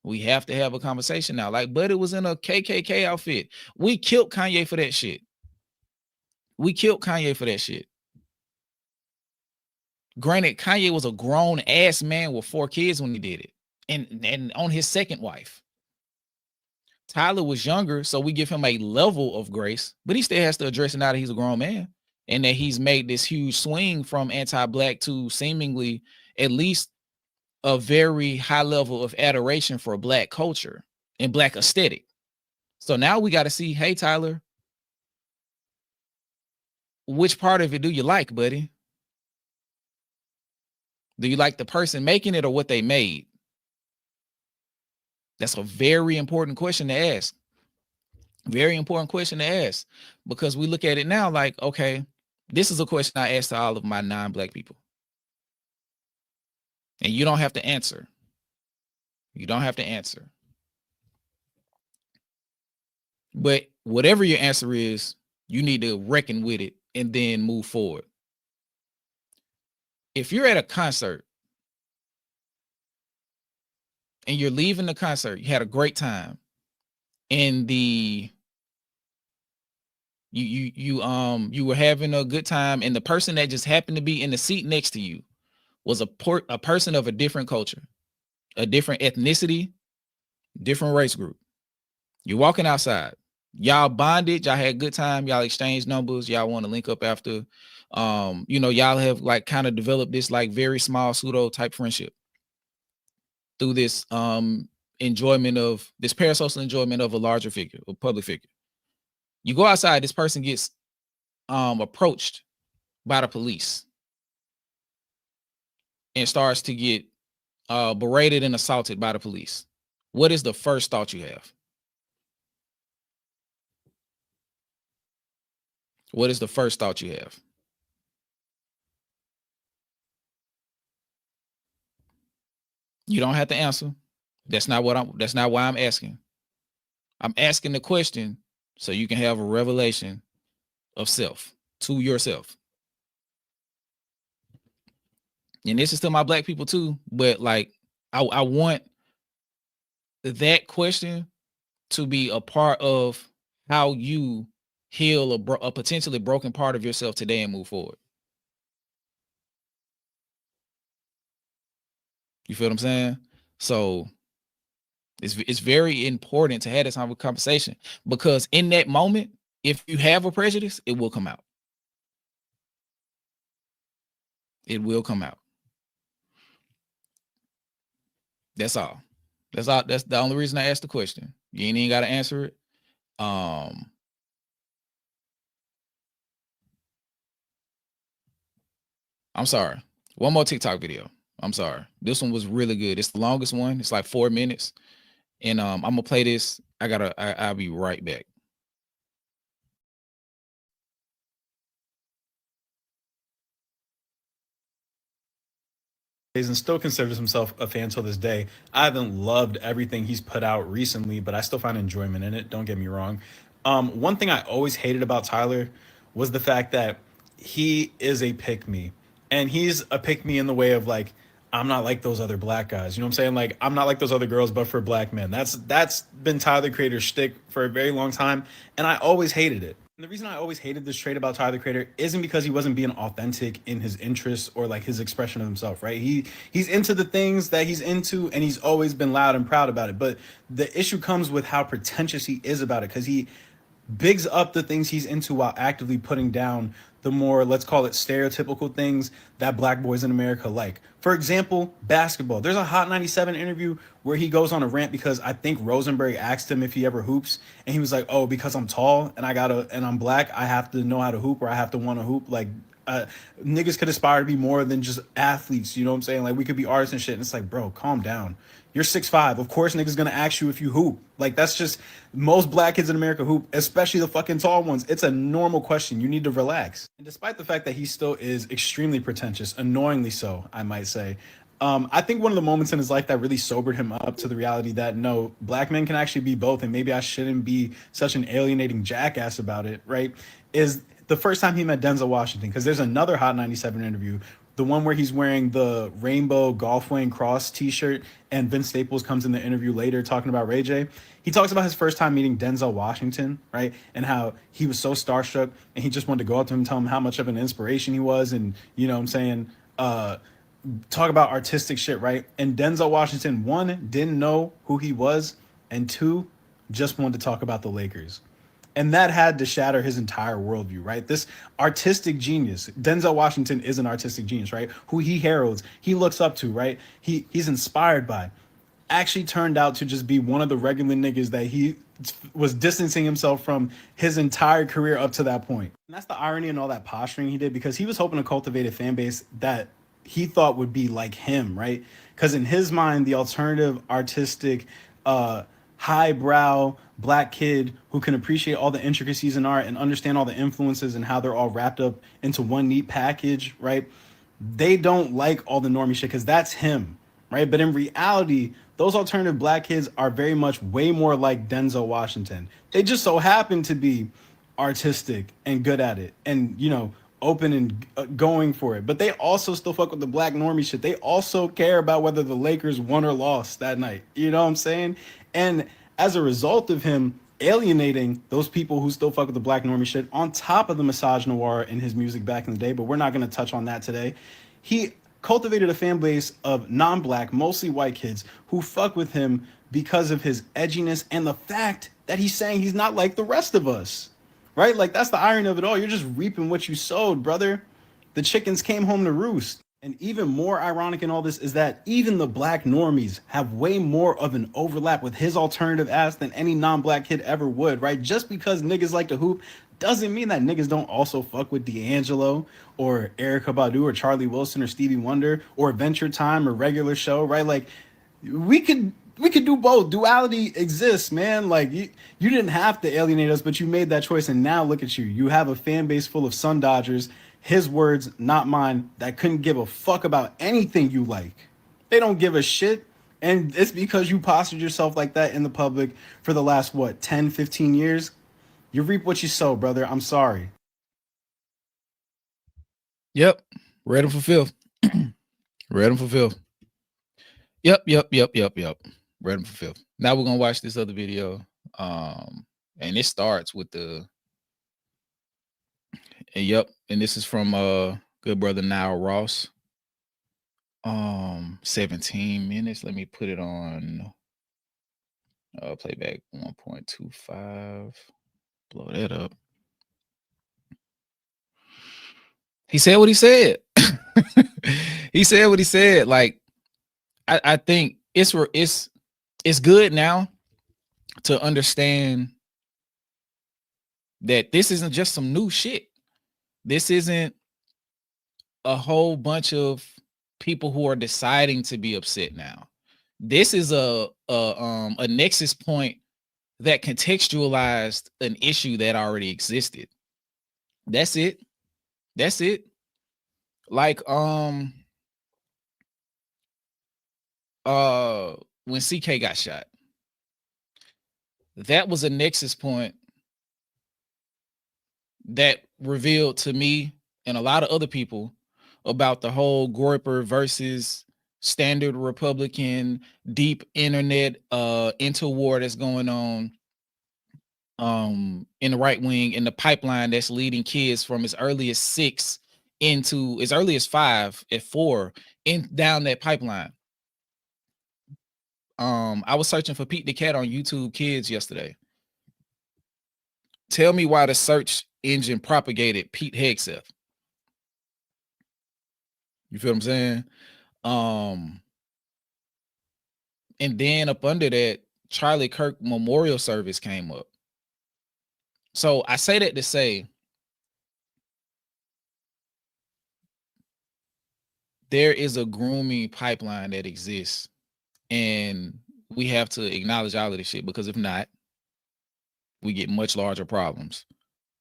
Speaker 1: Like, Buddy was in a KKK outfit. We killed Kanye for that shit. Granted, Kanye was a grown ass man with 4 kids when he did it. And on his second wife. Tyler was younger, so we give him a level of grace, but he still has to address it now that he's a grown man and that he's made this huge swing from anti-Black to seemingly at least a very high level of adoration for Black culture and Black aesthetic. So now we got to see, hey, Tyler, which part of it do you like, buddy? Do you like the person making it or what they made? That's a very important question to ask. Because we look at it now like, okay, this is a question I ask to all of my non-Black people. And you don't have to answer. But whatever your answer is, you need to reckon with it and then move forward. If you're at a concert and you're leaving the concert, you had a great time, and you were having a good time, and the person that just happened to be in the seat next to you was a person of a different culture, a different ethnicity, different race group. You're walking outside. Y'all bonded, y'all had a good time, y'all exchanged numbers, y'all want to link up after. Y'all have like kind of developed this like very small pseudo type friendship through this enjoyment of this parasocial enjoyment of a larger figure, a public figure. You go outside, this person gets approached by the police and starts to get berated and assaulted by the police. What is the first thought you have? What is the first thought you have? You don't have to answer. That's not why I'm asking. I'm asking the question so you can have a revelation of self to yourself. And this is to my black people too, but like I want that question to be a part of how you heal a potentially broken part of yourself today and move forward. You feel what I'm saying? So it's very important to have this type of conversation, because in that moment, if you have a prejudice, it will come out. It will come out. That's all. That's all. That's the only reason I asked the question. You ain't even got to answer it. I'm sorry. One more TikTok video. I'm sorry. This one was really good. It's the longest one. It's like 4 minutes. And I'm gonna play this. I'll be right back.
Speaker 8: And still considers himself a fan till this day. I haven't loved everything he's put out recently, but I still find enjoyment in it. Don't get me wrong. One thing I always hated about Tyler was the fact that he is a pick me, and he's a pick me in the way of like, I'm not like those other black guys. You know what I'm saying? Like, I'm not like those other girls, but for black men. That's been Tyler the Creator's shtick for a very long time, and I always hated it. And the reason I always hated this trait about Tyler the Creator isn't because he wasn't being authentic in his interests or like his expression of himself, right? He's into the things that he's into, and he's always been loud and proud about it. But the issue comes with how pretentious he is about it, because he bigs up the things he's into while actively putting down the more, let's call it, stereotypical things that black boys in America like. For example, basketball. There's a Hot 97 interview where he goes on a rant because I think Rosenberg asked him if he ever hoops, and he was like, oh, because I'm tall and I'm black, I have to know how to hoop, or I have to want to hoop. Like, niggas could aspire to be more than just athletes, you know what I'm saying? Like, we could be artists and shit. And it's like, bro, calm down. You're 6'5". Of course niggas gonna ask you if you hoop. Like, that's just, most black kids in America hoop, especially the fucking tall ones. It's a normal question. You need to relax. And despite the fact that he still is extremely pretentious, annoyingly so, I might say, I think one of the moments in his life that really sobered him up to the reality that no, black men can actually be both, and maybe I shouldn't be such an alienating jackass about it, right, is the first time he met Denzel Washington. Because there's another Hot 97 interview, the one where he's wearing the rainbow golf Wayne Cross t-shirt, and Vince Staples comes in the interview later talking about Ray J. He talks about his first time meeting Denzel Washington, right? And how he was so starstruck, and he just wanted to go up to him and tell him how much of an inspiration he was, and, you know what I'm saying, talk about artistic shit, right? And Denzel Washington, one, didn't know who he was, and two, just wanted to talk about the Lakers. And that had to shatter his entire worldview, right? This artistic genius, Denzel Washington is an artistic genius, right? Who he heralds, he looks up to, right? He's inspired by, actually turned out to just be one of the regular niggas that he was distancing himself from his entire career up to that point. And that's the irony in all that posturing he did, because he was hoping to cultivate a fan base that he thought would be like him, right? Because in his mind, the alternative, artistic, highbrow black kid who can appreciate all the intricacies in art and understand all the influences and how they're all wrapped up into one neat package, right? They don't like all the normie shit because that's him, right? But in reality, those alternative black kids are very much way more like Denzel Washington. They just so happen to be artistic and good at it, and open and going for it. But they also still fuck with the black normie shit. They also care about whether the Lakers won or lost that night. You know what I'm saying? And as a result of him alienating those people who still fuck with the black normie shit, on top of the misogynoir in his music back in the day, but we're not going to touch on that today, he cultivated a fan base of non-black, mostly white kids who fuck with him because of his edginess and the fact that he's saying he's not like the rest of us. Right? Like, that's the irony of it all. You're just reaping what you sowed, brother. The chickens came home to roost. And even more ironic in all this is that even the black normies have way more of an overlap with his alternative ass than any non-black kid ever would, right? Just because niggas like to hoop doesn't mean that niggas don't also fuck with D'Angelo or Erykah Badu or Charlie Wilson or Stevie Wonder or Adventure Time or Regular Show, right? Like, we could do both. Duality exists, man. Like, you didn't have to alienate us, but you made that choice, and now look at you. You have a fan base full of Sun Dodgers, his words, not mine, that couldn't give a fuck about anything you like. They don't give a shit, and it's because you postured yourself like that in the public for the last, 10, 15 years? You reap what you sow, brother. I'm sorry.
Speaker 1: Yep. Read them for filth. Read them for filth. Yep. Read them for filth. Now we're gonna watch this other video. And it starts with and this is from good brother Nile Ross. 17 minutes. Let me put it on playback 1.25. Blow that up. He said what he said. He said what he said. Like, I think it's good now to understand that this isn't just some new shit. This isn't a whole bunch of people who are deciding to be upset now. This is a nexus point that contextualized an issue that already existed. That's it. Like when CK got shot, that was a nexus point that revealed to me and a lot of other people about the whole Groyper versus standard Republican deep internet interwar that's going on in the right wing, in the pipeline that's leading kids from as early as 6 into as early as 5 at 4 in down that pipeline. I was searching for Pete the Cat on YouTube Kids yesterday. Tell me why the search engine propagated Pete Hegseth. You feel what I'm saying? And then up under that, Charlie Kirk Memorial Service came up. So I say that to say there is a grooming pipeline that exists, and we have to acknowledge all of this shit, because if not, we get much larger problems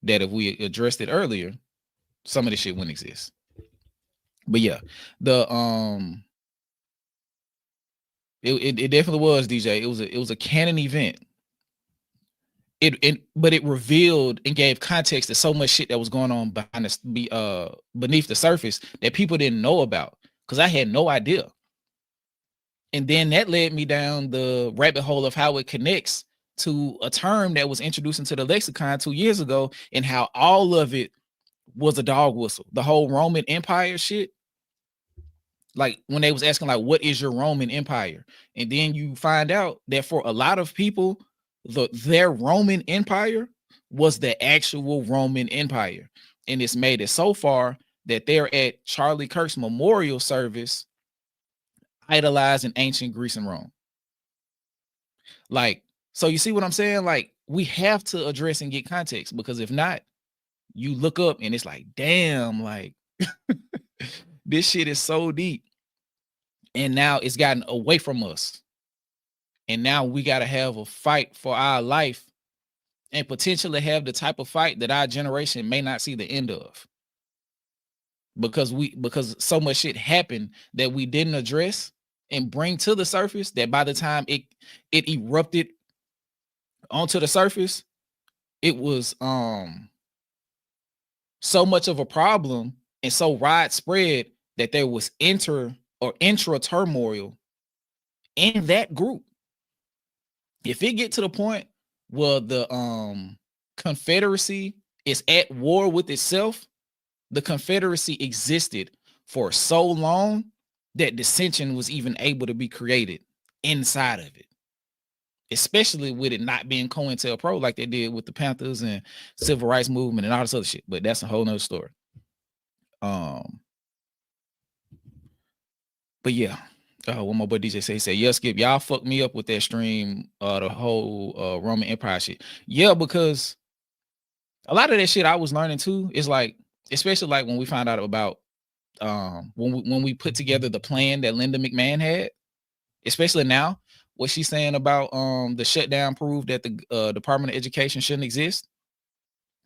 Speaker 1: that if we addressed it earlier, some of this shit wouldn't exist. But yeah, it definitely was, DJ. It was a canon event. But it revealed and gave context to so much shit that was going on beneath the surface that people didn't know about, because I had no idea. And then that led me down the rabbit hole of how it connects to a term that was introduced into the lexicon 2 years ago, and how all of it was a dog whistle. The whole Roman Empire shit. Like when they was asking, like, what is your Roman Empire? And then you find out that for a lot of people, their Roman Empire was the actual Roman Empire. And it's made it so far that they're at Charlie Kirk's memorial service idolizing ancient Greece and Rome. Like, so you see what I'm saying? Like, we have to address and get context, because if not, you look up and it's like, damn, like this shit is so deep. And now it's gotten away from us. And now we got to have a fight for our life, and potentially have the type of fight that our generation may not see the end of. Because so much shit happened that we didn't address, and bring to the surface that by the time it erupted onto the surface, it was so much of a problem and so widespread that there was intra turmoil in that group. If it get to the point where the Confederacy is at war with itself, the Confederacy existed for so long that dissension was even able to be created inside of it, especially with it not being COINTELPRO like they did with the Panthers and civil rights movement and all this other shit. But that's a whole nother story. But yeah, what my boy DJ say, he said, yeah, Skip, y'all fucked me up with that stream, the whole Roman Empire shit. Yeah, because a lot of that shit I was learning too is like, especially like when we found out about when we put together the plan that Linda McMahon had, especially now, what she's saying about the shutdown proved that the Department of Education shouldn't exist.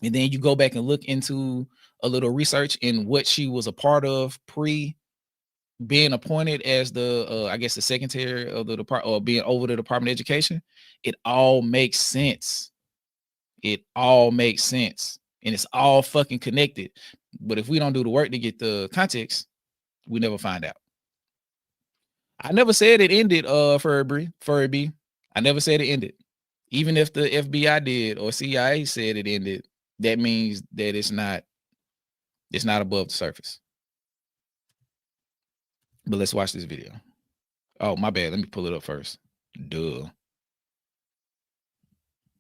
Speaker 1: And then you go back and look into a little research in what she was a part of pre being appointed as the I guess the secretary of the department, or being over the Department of Education. It all makes sense. It all makes sense, and it's all fucking connected. But if we don't do the work to get the context, we never find out. I never said it ended, Furby. I never said it ended. Even if the FBI did or CIA said it ended, that means that it's not above the surface. But let's watch this video. Oh, my bad. Let me pull it up first. Duh.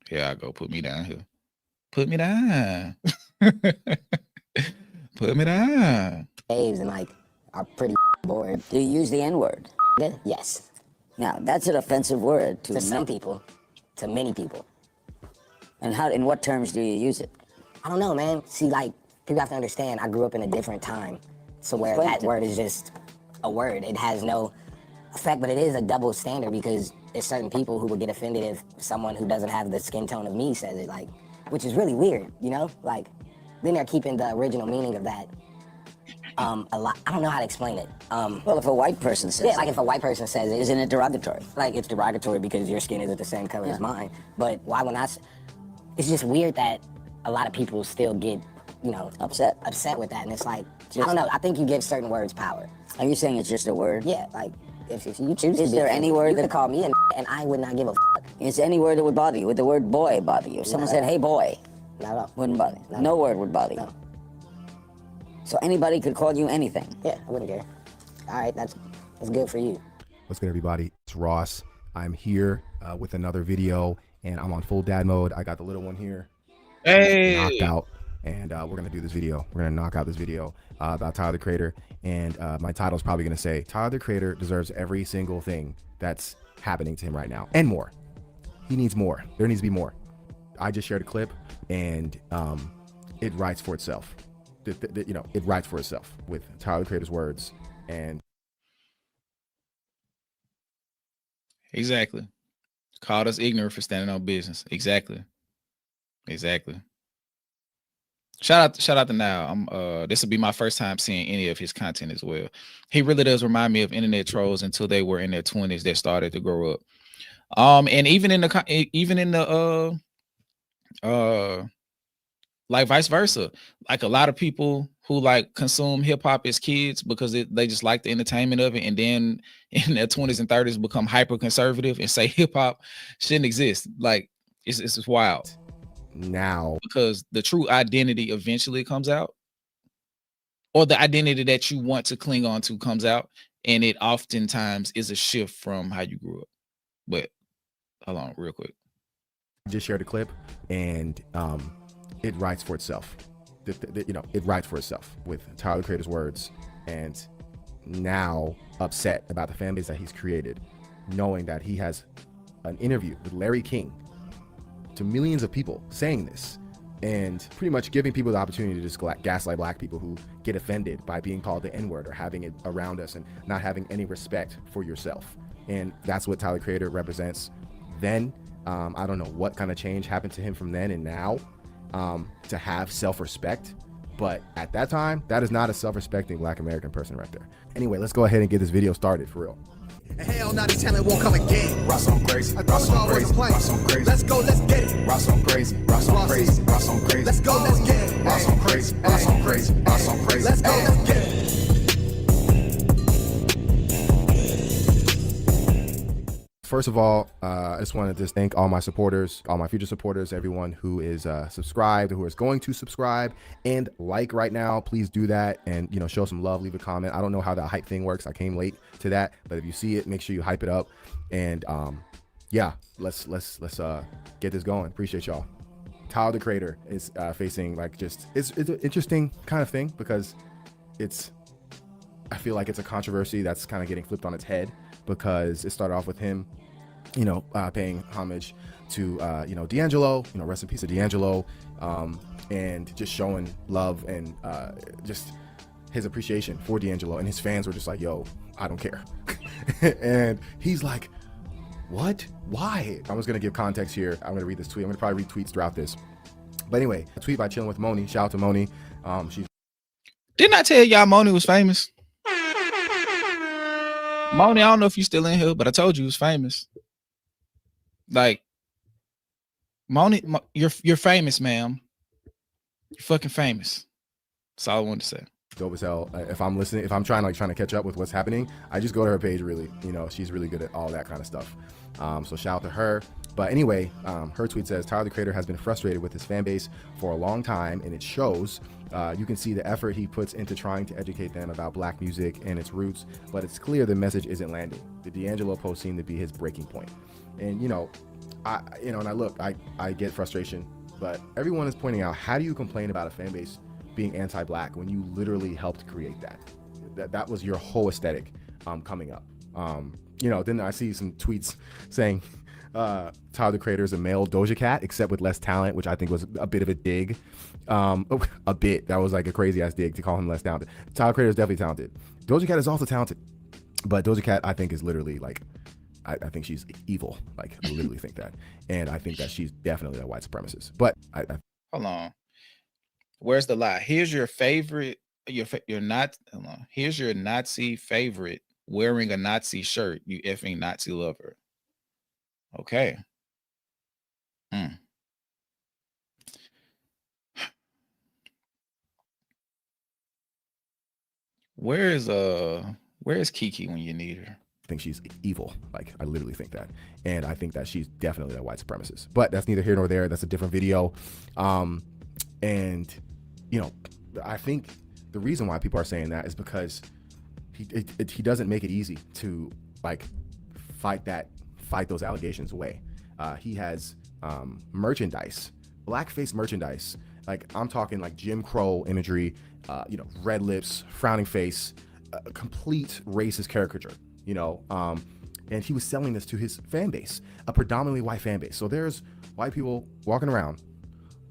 Speaker 1: Here I go. Put me down here. Put me down. Put me down.
Speaker 9: And like are pretty bored.
Speaker 10: Do you use the N-word?
Speaker 9: Yes.
Speaker 10: Now, that's an offensive word
Speaker 9: To some people, to many people.
Speaker 10: And in what terms do you use it?
Speaker 9: I don't know, man. See, like, people have to understand I grew up in a different time. So where
Speaker 10: Explain
Speaker 9: that
Speaker 10: it.
Speaker 9: word is just a word. It has no effect, but it is a double standard because there's certain people who will get offended if someone who doesn't have the skin tone of me says it, like, which is really weird, you know? Like, then they're keeping the original meaning of that a lot. I don't know how to explain it.
Speaker 10: Well, if a white person says
Speaker 9: Yeah, like if a white person says it,
Speaker 10: isn't it derogatory?
Speaker 9: like it's derogatory because your skin isn't the same color as mine. But why when it's just weird that a lot of people still get, you know,
Speaker 10: Upset.
Speaker 9: with that. And it's like, I don't know, I think you give certain words power.
Speaker 10: Are you saying it's just a word?
Speaker 9: Yeah, like if you choose
Speaker 10: Is
Speaker 9: to
Speaker 10: there
Speaker 9: be,
Speaker 10: any word
Speaker 9: you
Speaker 10: that-
Speaker 9: could call me and I would not give a
Speaker 10: Is there any word that would bother you? Would the word boy bother you? If someone said, hey, boy,
Speaker 9: not at all.
Speaker 10: wouldn't bother you? No word would bother you?
Speaker 9: No.
Speaker 10: So anybody could call you anything?
Speaker 9: Yeah, I wouldn't care. All right, that's good for you.
Speaker 11: What's good, everybody? It's Ross. I'm here with another video, and I'm on full dad mode. I got the little one here.
Speaker 1: Hey.
Speaker 11: Knocked out, and we're gonna do this video. We're gonna knock out this video about Tyler the Creator, and my title is probably gonna say Tyler the Creator deserves every single thing that's happening to him right now, and more. He needs more. There needs to be more. I just shared a clip, and it writes for itself. You know, it writes for itself with Tyler the Creator's words, and
Speaker 1: Exactly. Called us ignorant for standing on business. Exactly. Shout out to Now. This will be my first time seeing any of his content as well. He really does remind me of internet trolls until they were in their 20s that started to grow up. And even in the like vice versa, like a lot of people who like consume hip hop as kids because they just like the entertainment of it, and then in their 20s and 30s become hyper conservative and say hip hop shouldn't exist. Like it's just wild.
Speaker 11: now
Speaker 1: Because the true identity eventually comes out, or the identity that you want to cling on to comes out, and it oftentimes is a shift from how you grew up. But hold on real quick.
Speaker 11: just shared a clip, and it writes for itself. You know, it writes for itself with Tyler the Creator's words, and now upset about the fan base that he's created, knowing that he has an interview with Larry King to millions of people saying this, and pretty much giving people the opportunity to just gaslight black people who get offended by being called the N-word or having it around us and not having any respect for yourself. And that's what Tyler the Creator represents. Then I don't know what kind of change happened to him from then and now to have self-respect, but at that time, that is not a self-respecting black American person right there. Anyway, let's go ahead and get this video started for real. And hell, now this talent won't come again.
Speaker 12: Ross on crazy,
Speaker 11: I thought y'all wasn't playing.
Speaker 12: Ross on crazy.
Speaker 11: Let's go, let's get it.
Speaker 12: Ross on crazy, Ross on crazy, Ross on crazy.
Speaker 11: Let's go, let's get it.
Speaker 12: Ross on crazy, Ross on crazy, Ross on crazy.
Speaker 11: Let's go, let's get it. First of all, I just want to just thank all my supporters, all my future supporters, everyone who is subscribed, who is going to subscribe and like right now. Please do that and, you know, show some love, leave a comment. I don't know how that hype thing works. I came late to that, but if you see it, make sure you hype it up. And yeah, let's get this going. Appreciate y'all. Tyler the Creator is facing like it's an interesting kind of thing because I feel like it's a controversy that's kind of getting flipped on its head because it started off with him, you know, paying homage to, you know, D'Angelo, you know, rest in peace to D'Angelo, and just showing love and just his appreciation for D'Angelo. And his fans were just like, yo, I don't care. And he's like, what? Why? I'm just going to give context here. I'm going to read this tweet. I'm going to probably read tweets throughout this. But anyway, a tweet by Chilling with Moni. Shout out to Moni.
Speaker 1: Didn't I tell y'all Moni was famous? Moni, I don't know if you're still in here, but I told you he was famous. Like, Moni, you're famous, ma'am. You're fucking famous. That's all I wanted to say.
Speaker 11: Dope as hell. If I'm listening, if I'm trying to catch up with what's happening, I just go to her page. Really, you know, she's really good at all that kind of stuff. So shout out to her. But anyway, her tweet says, Tyler the Creator has been frustrated with his fan base for a long time, and it shows. You can see the effort he puts into trying to educate them about black music and its roots, but it's clear the message isn't landing. The D'Angelo post seemed to be his breaking point. And you know, I get frustration, but everyone is pointing out, how do you complain about a fan base being anti-black when you literally helped create that? That was your whole aesthetic coming up. You know, then I see some tweets saying Tyler the Creator is a male Doja Cat, except with less talent, which I think was a bit of a dig. A bit. That was like a crazy ass dig to call him less talented. Tyler the Creator is definitely talented. Doja Cat is also talented, but Doja Cat I think is literally like, I think she's evil. Like, I literally think that, and I think that she's definitely a white supremacist. But
Speaker 1: hold on. Where's the lie? Here's your favorite. You're not. Hold on. Here's your Nazi favorite wearing a Nazi shirt. You effing Nazi lover. Okay. Where's Kiki when you need her?
Speaker 11: I think she's evil. Like, I literally think that, and I think that she's definitely a white supremacist. But that's neither here nor there. That's a different video. And you know, I think the reason why people are saying that is because he doesn't make it easy to like fight those allegations away. He has merchandise, blackface merchandise. Like, I'm talking like Jim Crow imagery, you know, red lips, frowning face, a complete racist caricature, you know, and he was selling this to his fan base, a predominantly white fan base. So there's white people walking around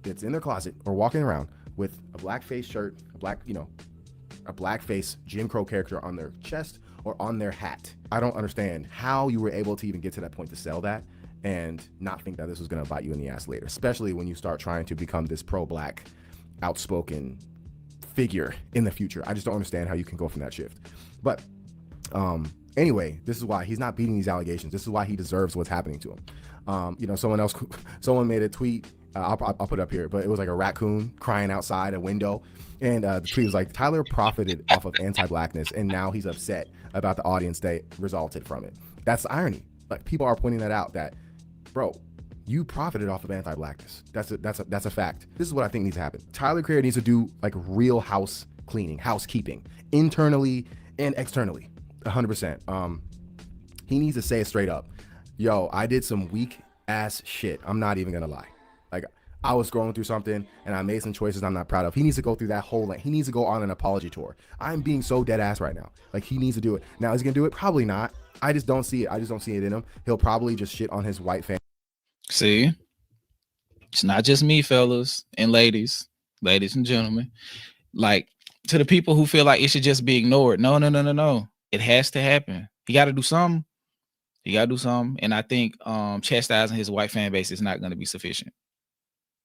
Speaker 11: that's in their closet or walking around with a blackface shirt, a blackface Jim Crow character on their chest or on their hat. I don't understand how you were able to even get to that point to sell that and not think that this was going to bite you in the ass later, especially when you start trying to become this pro-black, outspoken figure in the future. I just don't understand how you can go from that shift. But anyway, this is why he's not beating these allegations. This is why he deserves what's happening to him. You know, someone made a tweet. I'll put it up here, but it was like a raccoon crying outside a window. And the tweet was like, Tyler profited off of anti-blackness, and now he's upset about the audience that resulted from it. That's the irony. Like, people are pointing that out, that, bro, you profited off of anti-blackness. That's a fact. This is what I think needs to happen. Tyler the Creator needs to do like real house cleaning, housekeeping, internally and externally, 100%. He needs to say it straight up. Yo, I did some weak ass shit. I'm not even gonna lie. Like, I was scrolling through something and I made some choices I'm not proud of. He needs to go through that whole lane. He needs to go on an apology tour. I'm being so dead ass right now. Like, he needs to do it. Now, is he gonna do it? Probably not. I just don't see it. I just don't see it in him. He'll probably just shit on his white fan.
Speaker 1: See, it's not just me, fellas and ladies and gentlemen. Like, to the people who feel like it should just be ignored. No. It has to happen. He got to do something. And I think chastising his white fan base is not going to be sufficient.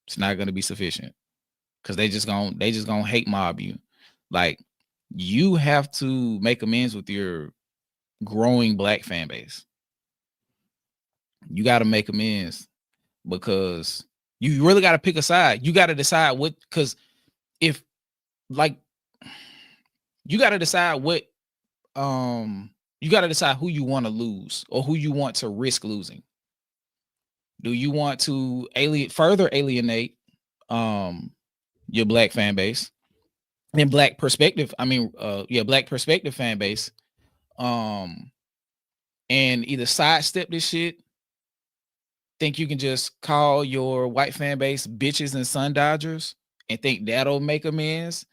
Speaker 1: It's not going to be sufficient because they just gonna hate mob you. Like, you have to make amends with your growing black fan base. You got to make amends because you really got to pick a side. You got to decide what, because if like you got to decide what you got to decide who you want to lose or who you want to risk losing. Do you want to further alienate your black fan base and black perspective? Black perspective fan base. And either sidestep this shit, think you can just call your white fan base bitches and sun dodgers and think that'll make amends.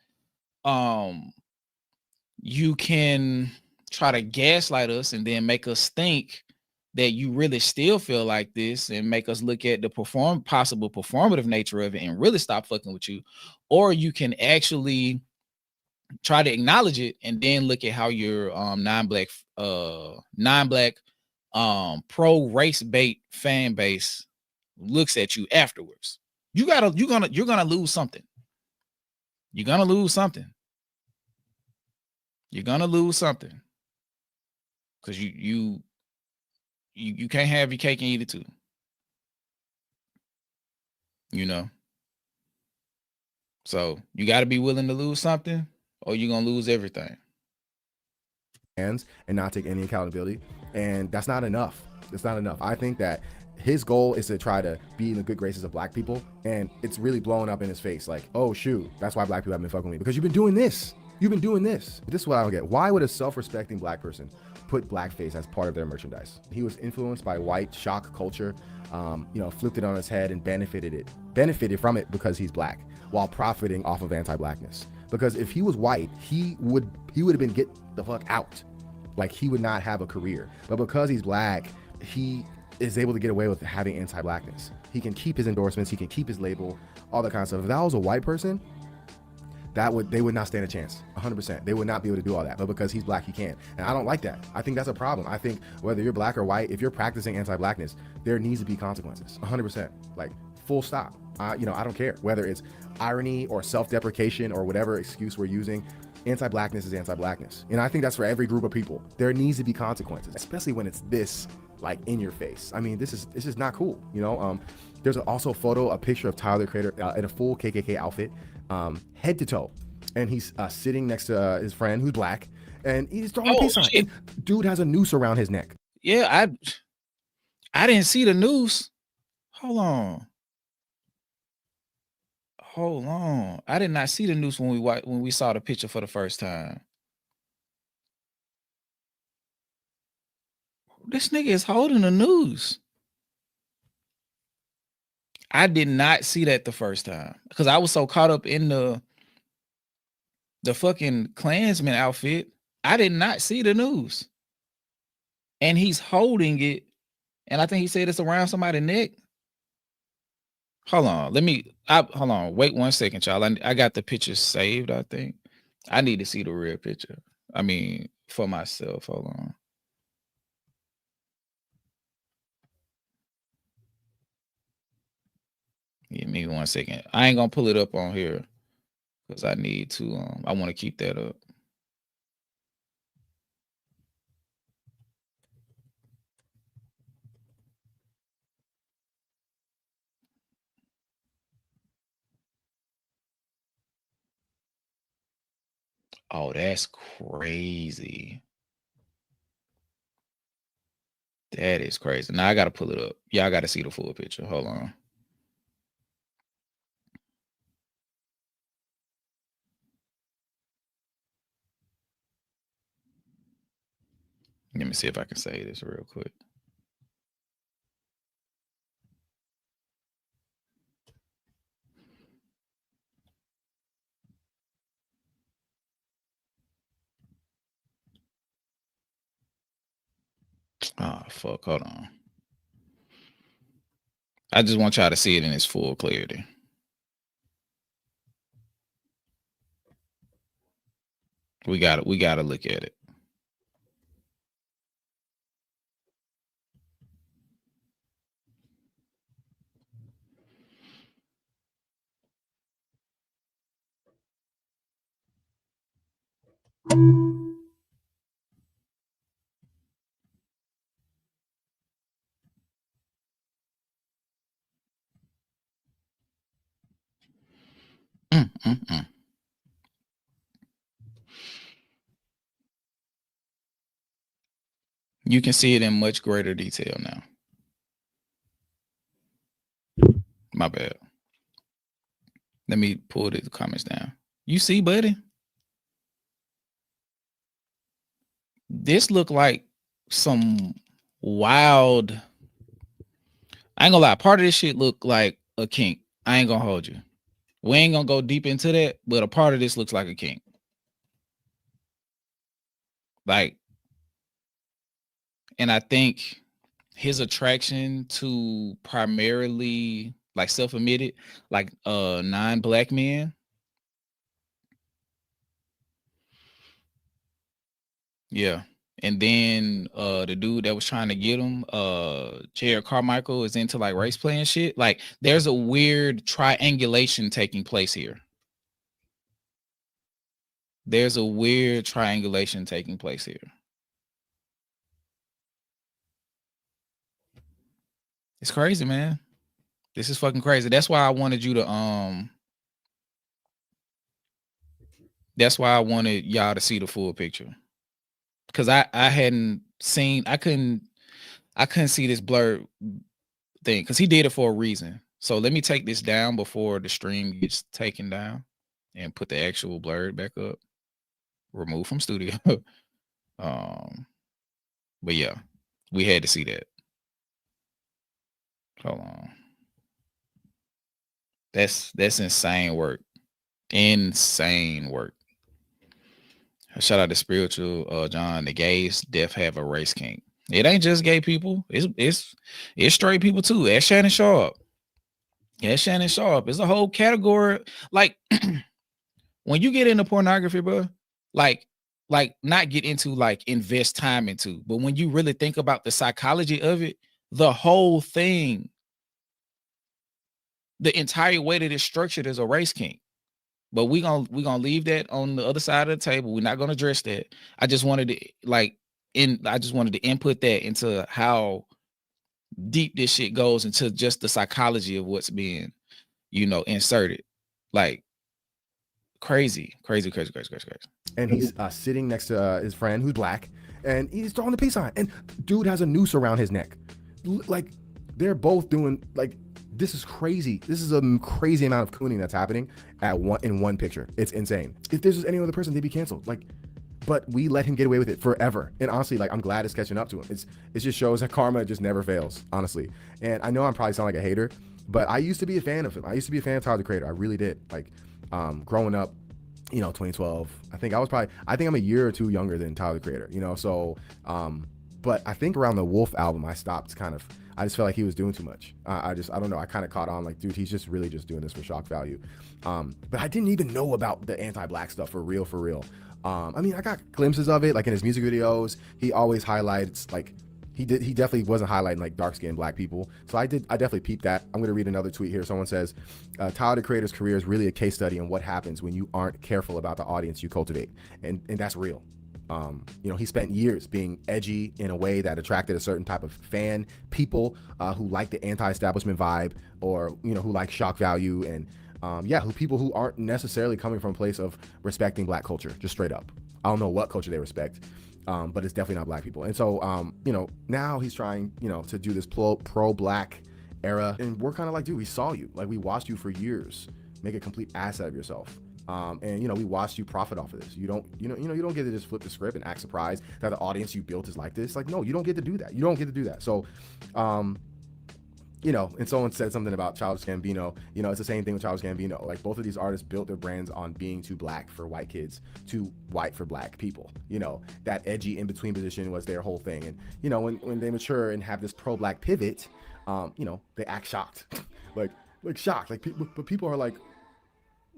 Speaker 1: You can try to gaslight us and then make us think that you really still feel like this and make us look at the possible performative nature of it and really stop fucking with you. Or you can actually try to acknowledge it and then look at how your non-black pro race bait fan base looks at you afterwards. You're gonna lose something. You're gonna lose something. You're gonna lose something. Because you can't have your cake and eat it too. You know. So you got to be willing to lose something, or you're gonna lose everything.
Speaker 11: And not take any accountability, and that's not enough. It's not enough. I think that his goal is to try to be in the good graces of black people, and it's really blowing up in his face. Like, oh shoot, that's why black people have been fucking with me, because you've been doing this. You've been doing this. This is what I don't get. Why would a self-respecting black person put blackface as part of their merchandise? He was influenced by white shock culture, flipped it on his head and benefited from it because he's black, while profiting off of anti-blackness. Because if he was white, he would have been get the fuck out. Like, he would not have a career. But because he's black, he is able to get away with having anti-blackness. He can keep his endorsements, he can keep his label, all that kind of stuff. If that was a white person, they would not stand a chance. 100%. They would not be able to do all that. But because he's black, he can. And I don't like that. I think that's a problem. I think whether you're black or white, if you're practicing anti-blackness, there needs to be consequences. 100%. Like, full stop. I don't care whether it's irony or self-deprecation or whatever excuse we're using. Anti-blackness is anti-blackness. And I think that's for every group of people. There needs to be consequences, especially when it's this, like, in your face. I mean, this is not cool. There's also a picture of Tyler the Creator in a full KKK outfit, head to toe. And he's sitting next to his friend who's black, and he's throwing a peace sign. Dude has a noose around his neck.
Speaker 1: Yeah, I didn't see the noose. Hold on. I did not see the noose when we saw the picture for the first time. This nigga is holding a noose. I did not see that the first time because I was so caught up in the fucking Klansman outfit. I did not see the noose. And he's holding it, and I think he said it's around somebody's neck. Hold on. Hold on. Wait 1 second, y'all. I got the picture saved, I think. I need to see the real picture. I mean, for myself. Hold on. Give me 1 second. I ain't gonna pull it up on here because I need to. I want to keep that up. Oh, that's crazy. That is crazy. Now I gotta pull it up. Yeah, I gotta see the full picture. Hold on. Let me see if I can say this real quick. Oh, fuck. Hold on. I just want y'all to see it in its full clarity. We gotta look at it. Mm, mm, mm. You can see it in much greater detail now. My bad. Let me pull the comments down. You see, buddy? This look like some wild. I ain't gonna lie. Part of this shit look like a kink. I ain't gonna hold you. We ain't gonna go deep into that, but a part of this looks like a kink. Like, and I think his attraction to primarily like self-admitted, like non-black men. Yeah. And then the dude that was trying to get him, Jared Carmichael, is into like race play and shit. Like there's a weird triangulation taking place here. There's a weird triangulation taking place here. It's crazy, man. This is fucking crazy. That's why I wanted you to that's why I wanted y'all to see the full picture. Cause I hadn't seen, I couldn't see this blurred thing because he did it for a reason. So let me take this down before the stream gets taken down and put the actual blurred back up. Remove from studio. But yeah, we had to see that. Hold on. That's insane work. Insane work. Shout out to Spiritual John. The gays def have a race kink. It ain't just gay people. It's straight people too. That's Shannon Sharp. Yeah, Shannon Sharp. It's a whole category. Like when you get into pornography, bro, like not get into like invest time into, but when you really think about the psychology of it, the whole thing, the entire way that it's structured is a race kink. But we gonna leave that on the other side of the table. We're not gonna address that. I just wanted to input that into how deep this shit goes into just the psychology of what's being, inserted. Like crazy.
Speaker 11: And he's sitting next to his friend who's black, and he's throwing the peace sign. And dude has a noose around his neck. Like they're both doing like. This is crazy. This is a crazy amount of cooning that's happening in one picture. It's insane. If this was any other person, they'd be canceled. Like, but we let him get away with it forever. And honestly, like I'm glad it's catching up to him. It just shows that karma just never fails, honestly. And I know I'm probably sound like a hater, but I used to be a fan of him. I used to be a fan of Tyler the Creator. I really did. Like, growing up, 2012. I think I'm a year or two younger than Tyler the Creator. So, but I think around the Wolf album, I stopped I just felt like he was doing too much. I don't know. I kind of caught on like, dude, he's just really just doing this for shock value. But I didn't even know about the anti-black stuff for real. I mean, I got glimpses of it, like in his music videos. He always highlights like he definitely wasn't highlighting like dark-skinned black people. So I definitely peeped that. I'm gonna read another tweet here. Someone says, Tyler the Creator's career is really a case study on what happens when you aren't careful about the audience you cultivate, and that's real. He spent years being edgy in a way that attracted a certain type of fan, people who like the anti-establishment vibe, or who like shock value, and people who aren't necessarily coming from a place of respecting black culture, just straight up. I don't know what culture they respect, but it's definitely not black people. And so now he's trying to do this pro-black era, and we're kind of like, dude, we saw you, like we watched you for years make a complete ass out of yourself. And we watched you profit off of this. You don't get to just flip the script and act surprised that the audience you built is like this. Like, no, you don't get to do that. You don't get to do that. So, and someone said something about Childish Gambino. It's the same thing with Childish Gambino. Like, both of these artists built their brands on being too black for white kids, too white for black people. That edgy in between position was their whole thing. And when they mature and have this pro-black pivot, they act shocked, like shocked. Like people are like,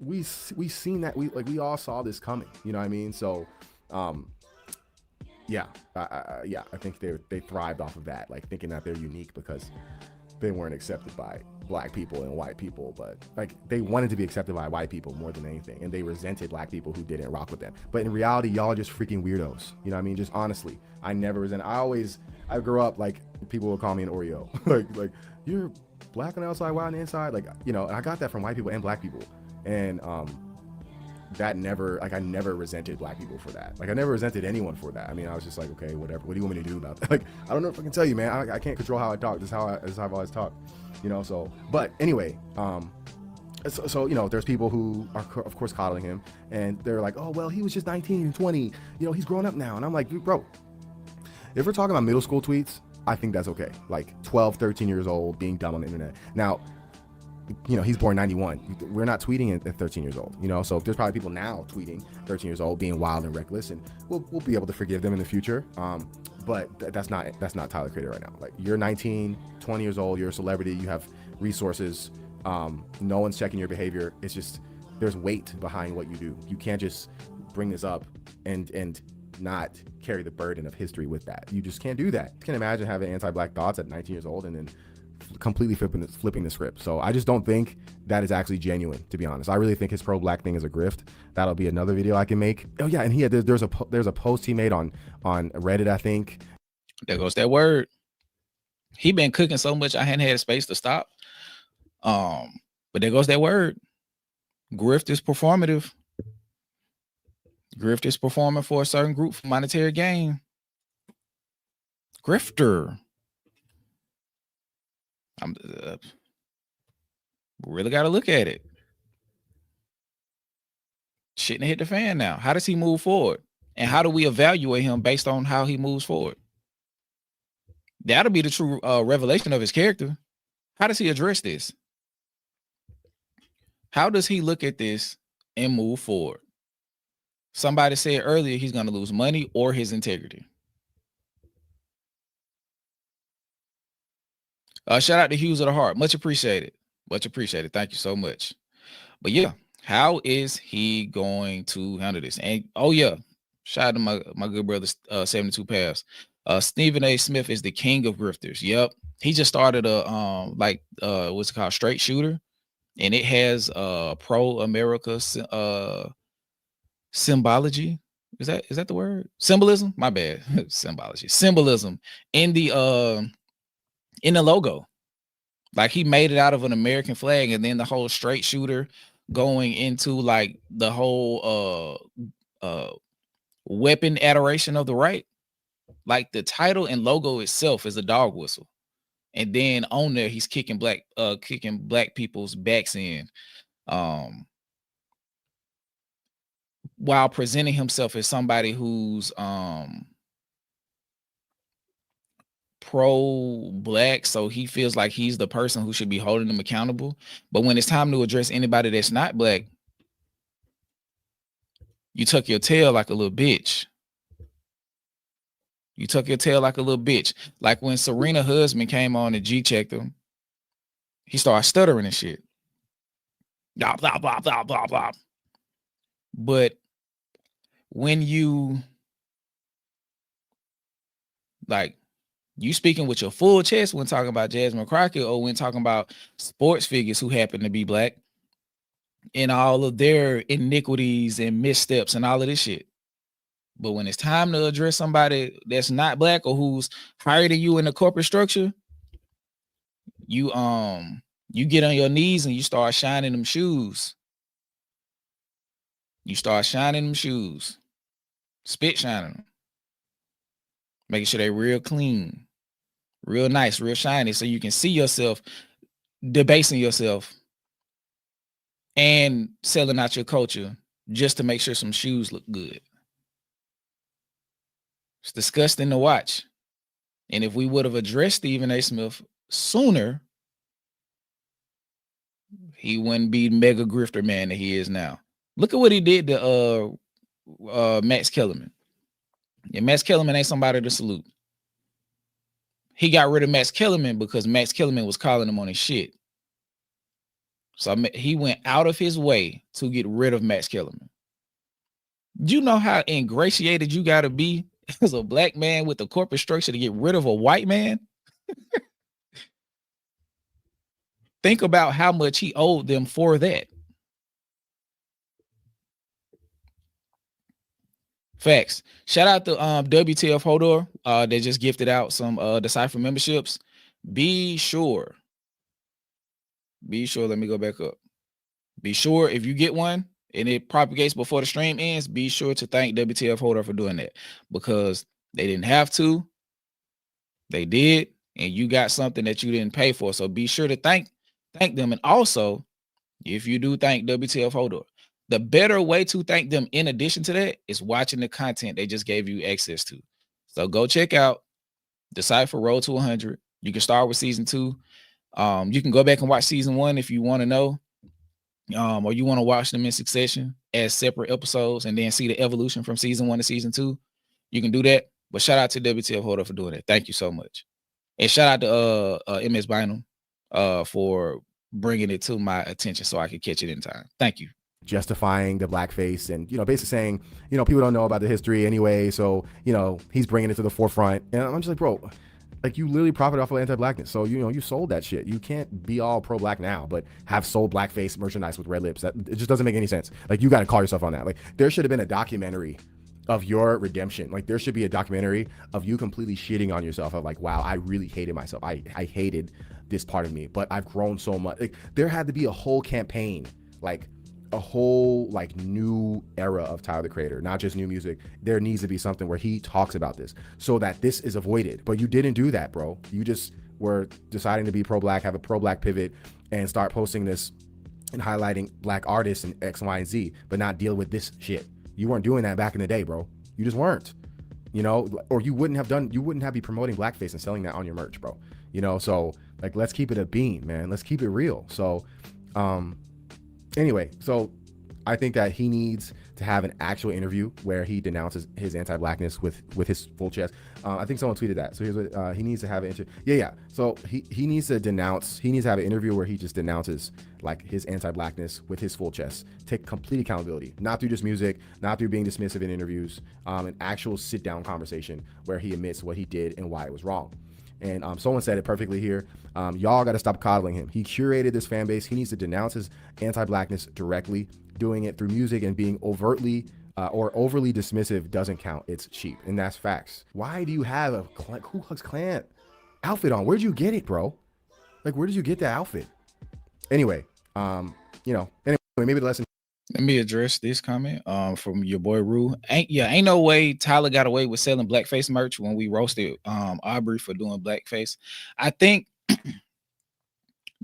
Speaker 11: we seen that, we all saw this coming, you know what I mean? So I think they thrived off of that, like thinking that they're unique because they weren't accepted by black people and white people, but like they wanted to be accepted by white people more than anything, and they resented black people who didn't rock with them. But in reality, y'all are just freaking weirdos, you know what I mean? Just honestly, I never resent. I grew up like people would call me an Oreo, like you're black on the outside, white on the inside, like and I got that from white people and black people. And that never, like, I never resented black people for that. Like, I never resented anyone for that. I mean, I was just like, okay, whatever. What do you want me to do about that? Like, I don't know if I can tell you, man. I can't control how I talk. This is how I've always talked, you know. So, but anyway, so you know, there's people who are, of course, coddling him, and they're like, oh well, he was just 19 and 20. You know, he's grown up now. And I'm like, bro, if we're talking about middle school tweets, I think that's okay. Like 12, 13 years old, being dumb on the internet. Now, you know, he's born 91. We're not tweeting at 13 years old, you know, so there's probably people now tweeting 13 years old, being wild and reckless, and we'll be able to forgive them in the future. But that's not Tyler Creator right now. Like, you're 19, 20 years old, you're a celebrity, you have resources. No one's checking your behavior. It's just, there's weight behind what you do. You can't just bring this up and not carry the burden of history with that. You just can't do that. You can imagine having anti-black thoughts at 19 years old and then completely flipping the script. So I just don't think that is actually genuine, to be honest. I really think his pro-black thing is a grift. That'll be another video I can make. Oh yeah, and there's a post he made on Reddit, I think.
Speaker 1: There goes that word. He been cooking so much I hadn't had space to stop. But there goes that word. Grift is performative. Grift is performing for a certain group for monetary gain. Grifter. I'm really got to look at it. Shit hit the fan now. How does he move forward? And how do we evaluate him based on how he moves forward? That'll be the true revelation of his character. How does he address this? How does he look at this and move forward? Somebody said earlier he's going to lose money or his integrity. Shout out to Hughes of the Heart. Much appreciated. Much appreciated. Thank you so much. But yeah, how is he going to handle this? And oh yeah, shout out to my good brother 72 Paths. Stephen A. Smith is the king of grifters. Yep. He just started a what's it called? Straight Shooter. And it has pro-America symbology. Is that the word? Symbolism? My bad. Symbology. Symbolism in the logo. Like, he made it out of an American flag, and then the whole straight shooter going into like the whole weapon adoration of the right. Like, the title and logo itself is a dog whistle. And then on there, he's kicking black people's backs in, while presenting himself as somebody who's pro-black. So he feels like he's the person who should be holding them accountable. But when it's time to address anybody that's not black, you tuck your tail like a little bitch. You tuck your tail like a little bitch. Like when Serena husband came on and G-checked him, he started stuttering and shit. Blah, blah, blah, blah, blah, blah. But when you, like, you speaking with your full chest when talking about Jasmine Crockett, or when talking about sports figures who happen to be black and all of their iniquities and missteps and all of this shit. But when it's time to address somebody that's not black or who's higher than you in the corporate structure, you get on your knees and you start shining them shoes. You start shining them shoes. Spit shining them. Making sure they're real clean, real nice, real shiny, so you can see yourself debasing yourself and selling out your culture just to make sure some shoes look good. It's disgusting to watch. And if we would have addressed Stephen A. Smith sooner, he wouldn't be mega grifter man that he is now. Look at what he did to Max Kellerman. Yeah, Max Kellerman ain't somebody to salute. He got rid of Max Kellerman because Max Kellerman was calling him on his shit. So he went out of his way to get rid of Max Kellerman. Do you know how ingratiated you got to be as a black man with the corporate structure to get rid of a white man? Think about how much he owed them for that. Facts. Shout out to WTF Hodor. They just gifted out some Decipher memberships. Be sure. Let me go back up. Be sure if you get one and it propagates before the stream ends, be sure to thank WTF Holder for doing that, because they didn't have to. They did, and you got something that you didn't pay for. So be sure to thank them. And also, if you do thank WTF Holder, the better way to thank them in addition to that is watching the content they just gave you access to. So go check out Decipher Road to 100. You can start with season 2. You can go back and watch season 1 if you want to know, or you want to watch them in succession as separate episodes and then see the evolution from season 1 to season 2. You can do that. But shout out to WTF Holder for doing it. Thank you so much. And shout out to MS Bynum for bringing it to my attention so I could catch it in time. Thank you.
Speaker 11: Justifying the blackface and, basically saying, people don't know about the history anyway. So, he's bringing it to the forefront. And I'm just like, bro, like, you literally profit off of anti-blackness. So, you sold that shit. You can't be all pro-black now, but have sold blackface merchandise with red lips. It just doesn't make any sense. Like, you got to call yourself on that. Like, there should have been a documentary of your redemption. Like, there should be a documentary of you completely shitting on yourself of like, wow, I really hated myself. I hated this part of me, but I've grown so much. Like, there had to be a whole campaign, like a whole like new era of Tyler the Creator, not just new music. There needs to be something where he talks about this so that this is avoided. But you didn't do that, bro. You just were deciding to be pro-black, have a pro-black pivot, and start posting this and highlighting black artists and X, Y, and Z, but not deal with this shit. You weren't doing that back in the day, bro. You just weren't, or you wouldn't have been promoting blackface and selling that on your merch, bro. So like, let's keep it a bean, man. Let's keep it real. So, anyway, so I think that he needs to have an actual interview where he denounces his anti-blackness with his full chest. I think someone tweeted that. So here's what he needs to have an interview. Yeah. So he needs to have an interview where he just denounces like his anti-blackness with his full chest. Take complete accountability, not through just music, not through being dismissive in interviews, an actual sit-down conversation where he admits what he did and why it was wrong. And someone said it perfectly here. Y'all got to stop coddling him. He curated this fan base. He needs to denounce his anti-blackness directly. Doing it through music and being overtly or overly dismissive doesn't count. It's cheap, and that's facts. Why do you have a Ku Klux Klan outfit on? Where'd you get it, bro? Like, where did you get that outfit? Anyway, maybe the lesson.
Speaker 1: Let me address this comment from your boy Rue. Ain't no way Tyler got away with selling blackface merch when we roasted Aubrey for doing blackface. I think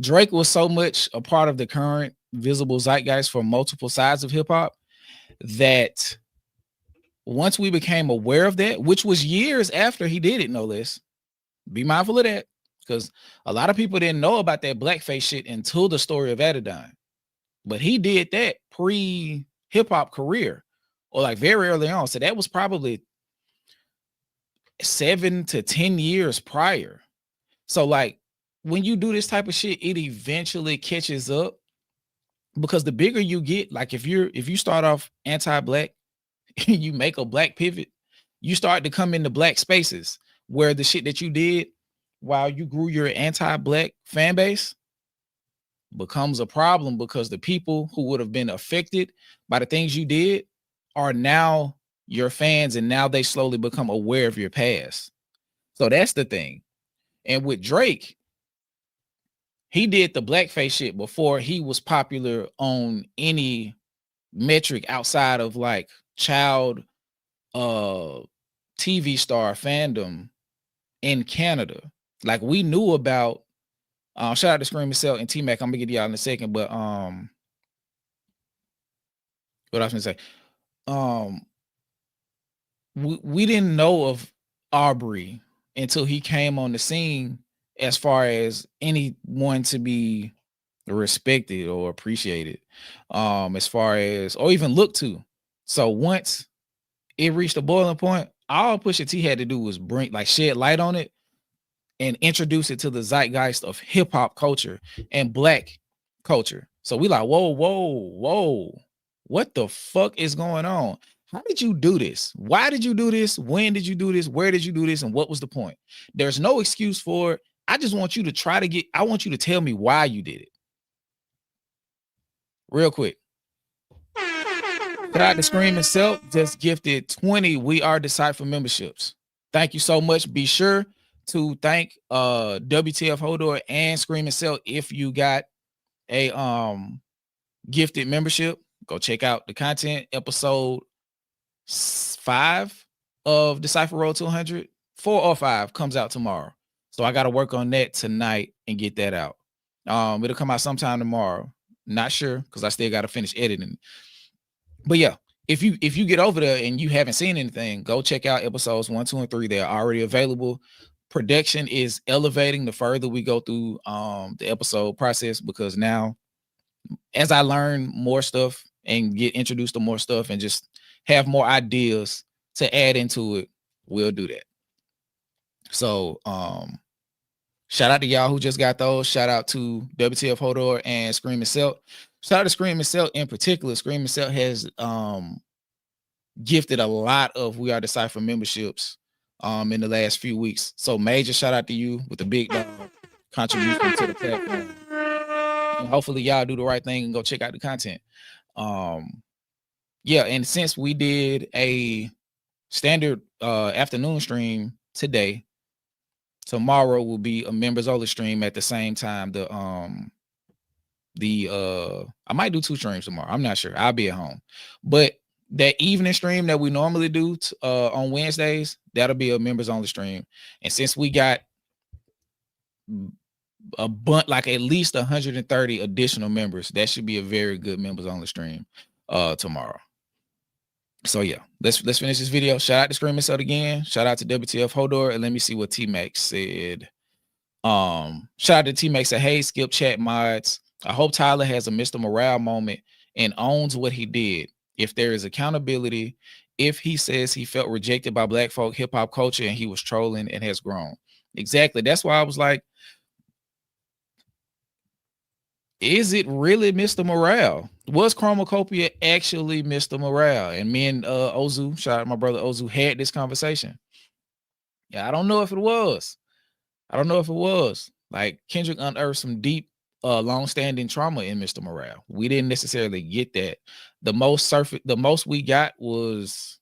Speaker 1: Drake was so much a part of the current visible zeitgeist for multiple sides of hip hop that once we became aware of that, which was years after he did it, no less, be mindful of that, because a lot of people didn't know about that blackface shit until the story of Adidon. But he did that pre hip hop career, or like very early on. So that was probably 7 to 10 years prior. So like, when you do this type of shit, it eventually catches up, because the bigger you get, like if you start off anti-black, you make a black pivot, you start to come into black spaces where the shit that you did while you grew your anti-black fan base becomes a problem, because the people who would have been affected by the things you did are now your fans, and now they slowly become aware of your past. So that's the thing. And with Drake, he did the blackface shit before he was popular on any metric outside of like child TV star fandom in Canada. Like, we knew about shout out to Scream Cell and T-Mac. I'm gonna get y'all in a second, but what I was gonna say, we didn't know of Aubrey until he came on the scene, as far as anyone to be respected or appreciated, as far as, or even looked to. So once it reached a boiling point, all Pusha T had to do was shed light on it and introduce it to the zeitgeist of hip hop culture and black culture. So we like, whoa, what the fuck is going on? How did you do this? Why did you do this? When did you do this? Where did you do this? And what was the point? There's no excuse for it. I just want you to I want you to tell me why you did it. Real quick. Shout out to Scream Itself, just gifted 20 We Are Decipher memberships. Thank you so much. Be sure to thank WTF Hodor and Scream Itself if you got a gifted membership, go check out the content. Episode 5 of Decipher Road to 100, 4 or 5 comes out tomorrow. So I got to work on that tonight and get that out. It'll come out sometime tomorrow. Not sure because I still got to finish editing. But yeah, if you get over there and you haven't seen anything, go check out episodes 1, 2, and 3. They're already available. Production is elevating the further we go through the episode process, because now as I learn more stuff and get introduced to more stuff and just have more ideas to add into it, we'll do that. So shout out to y'all who just got those. Shout out to WTF Hodor and Screaming Celt. Shout out to Screaming Celt in particular. Screaming Celt has gifted a lot of We Are Decipher memberships in the last few weeks. So major shout out to you with the big contribution to the platform. And hopefully y'all do the right thing and go check out the content. Yeah, and since we did a standard afternoon stream today, tomorrow will be a members only stream at the same time. I might do 2 streams tomorrow. I'm not sure. I'll be at home. But that evening stream that we normally do on Wednesdays, that'll be a members only stream. And since we got a bunch, like at least 130 additional members, that should be a very good members only stream tomorrow. So yeah, let's finish this video. Shout out to Screaming Celt again. Shout out to WTF Hodor, and let me see what T-Max said. Shout out to T-Max said, hey, skip chat mods. I hope Tyler has a Mr. Morale moment and owns what he did. If there is accountability, if he says he felt rejected by Black folk hip hop culture and he was trolling and has grown. Exactly. That's why I was like, is it really Mr. Morale? Was Chromacopia actually Mr. Morale? And me and Ozu, shout out to my brother Ozu, had this conversation. Yeah, I don't know if it was. Like, Kendrick unearthed some deep, long-standing trauma in Mr. Morale. We didn't necessarily get that. The most we got was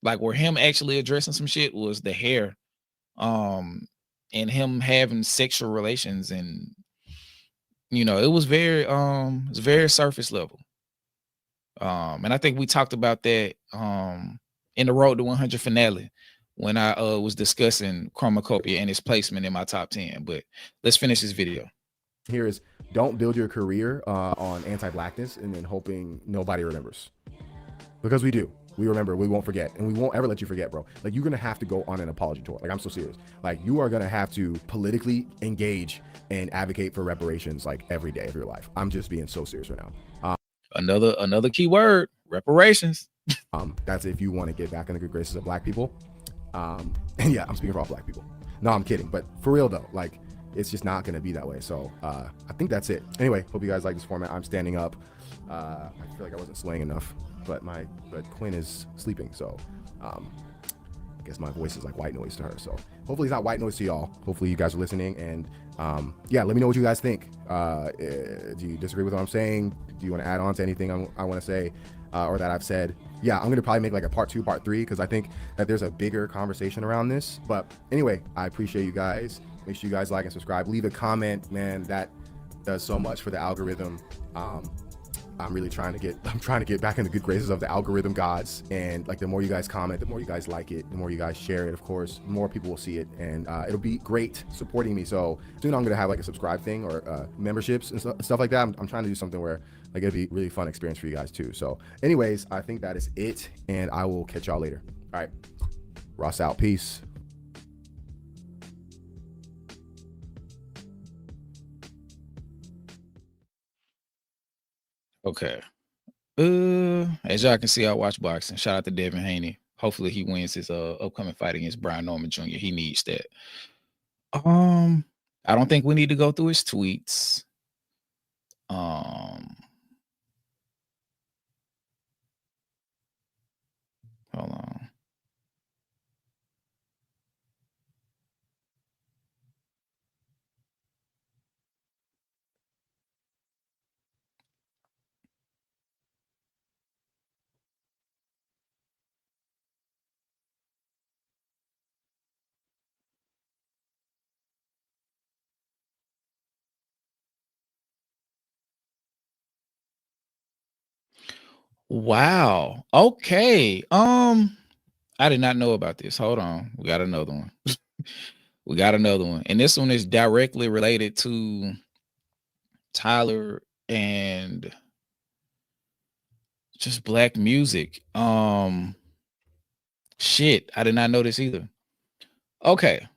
Speaker 1: like where him actually addressing some shit was the hair, and him having sexual relations, and it was very surface level. And I think we talked about that in the Road to 100 finale when I was discussing Chromacopia and its placement in my top 10. But let's finish this video.
Speaker 11: Here is, don't build your career on anti-blackness and then hoping nobody remembers. Because we do. We remember, we won't forget, and we won't ever let you forget, bro. Like, you're gonna have to go on an apology tour. Like, I'm so serious. Like, you are gonna have to politically engage and advocate for reparations like every day of your life. I'm just being so serious right now.
Speaker 1: Another key word, reparations.
Speaker 11: That's if you want to get back in the good graces of Black people. And yeah, I'm speaking for all Black people. No, I'm kidding. But for real though, like, it's just not gonna be that way. So I think that's it. Anyway, hope you guys like this format. I'm standing up. I feel like I wasn't swaying enough, but Quinn is sleeping, so I guess my voice is like white noise to her. So hopefully it's not white noise to y'all. Hopefully you guys are listening, and yeah, let me know what you guys think. Do you disagree with what I'm saying? Do you want to add on to anything I want to say or that I've said? Yeah, I'm gonna probably make like a part 2, part 3, because I think that there's a bigger conversation around this. But anyway, I appreciate you guys. Make sure you guys like and subscribe. Leave a comment, man. That does so much for the algorithm. I'm trying to get back in the good graces of the algorithm gods. And like, the more you guys comment, the more you guys like it, the more you guys share it, of course, the more people will see it, and it'll be great supporting me. So soon I'm gonna have like a subscribe thing or memberships and stuff like that. I'm trying to do something where like it'll be a really fun experience for you guys too. So anyways, I think that is it, and I will catch y'all later. All right, Ross out. Peace.
Speaker 1: Okay. As y'all can see, I watch boxing. Shout out to Devin Haney. Hopefully he wins his upcoming fight against Brian Norman Jr. He needs that. I don't think we need to go through his tweets. Hold on. Wow. Okay. I did not know about this. Hold on. We got another one. We got another one. And this one is directly related to Tyler and just black music. Shit, I did not know this either. Okay.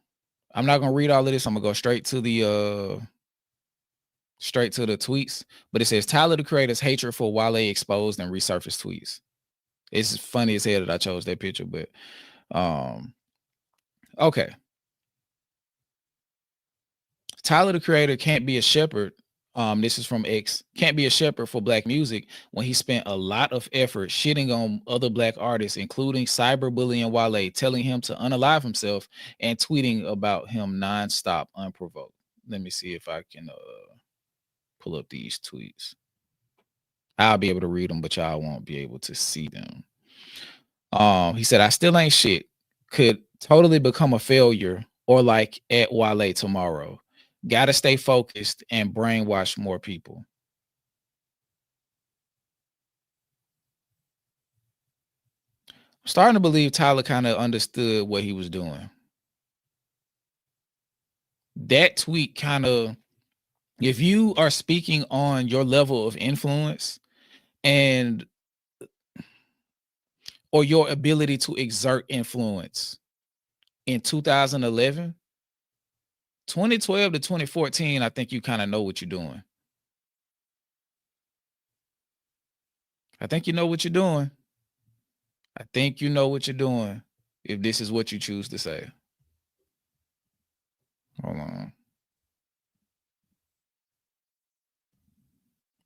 Speaker 1: I'm not gonna read all of this. I'm gonna go straight to the tweets. But it says Tyler the Creator's hatred for Wale exposed and resurfaced tweets. It's funny as hell that I chose that picture, but okay. Tyler the Creator can't be a shepherd. This is from X. Can't be a shepherd for black music when he spent a lot of effort shitting on other black artists, including cyberbullying Wale, telling him to unalive himself and tweeting about him nonstop, unprovoked. Let me see if I can pull up these tweets. I'll be able to read them, but y'all won't be able to see them. He said, I still ain't shit. Could totally become a failure or like at Wale tomorrow. Gotta stay focused and brainwash more people. I'm starting to believe Tyler kind of understood what he was doing. That tweet kind of, if you are speaking on your level of influence and or your ability to exert influence in 2011, 2012 to 2014, I think you kind of know what you're doing. I think you know what you're doing. I think you know what you're doing if this is what you choose to say. Hold on.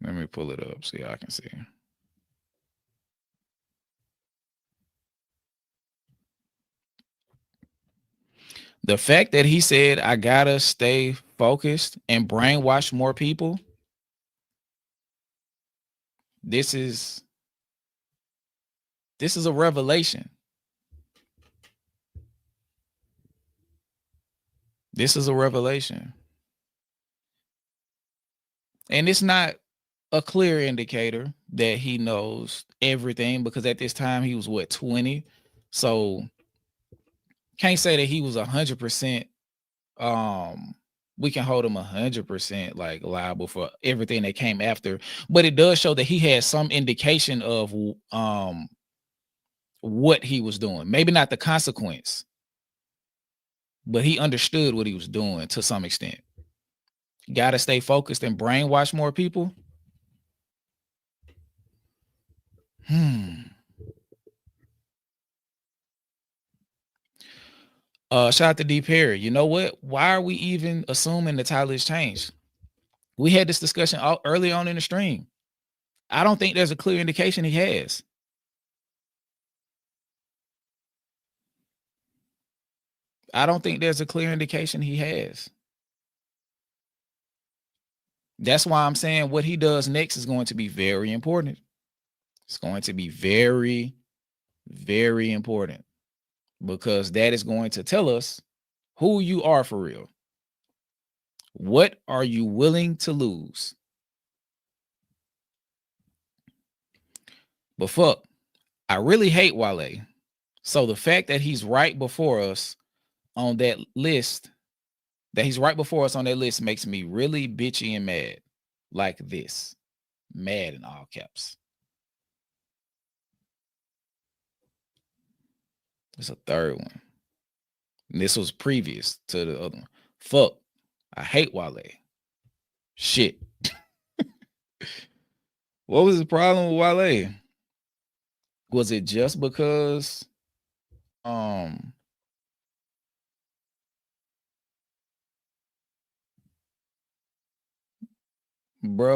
Speaker 1: Let me pull it up so y'all can see. The fact that he said, I gotta stay focused and brainwash more people. This is a revelation. This is a revelation. And it's not a clear indicator that he knows everything, because at this time he was what, 20? So can't say that he was 100%. We can hold him 100% like liable for everything that came after, but it does show that he had some indication of what he was doing. Maybe not the consequence, but he understood what he was doing to some extent. Got to stay focused and brainwash more people. Shout out to D Perry. You know what? Why are we even assuming that Tyler's changed? We had this discussion early on in the stream. I don't think there's a clear indication he has. I don't think there's a clear indication he has. That's why I'm saying what he does next is going to be very important. It's going to be very, very important, because that is going to tell us who you are for real. What are you willing to lose? But fuck, I really hate Wale. So the fact that he's right before us on that list, makes me really bitchy and mad. Like this. Mad in all caps. There's a third one. And this was previous to the other one. Fuck, I hate Wale. Shit. What was the problem with Wale? Was it just because bro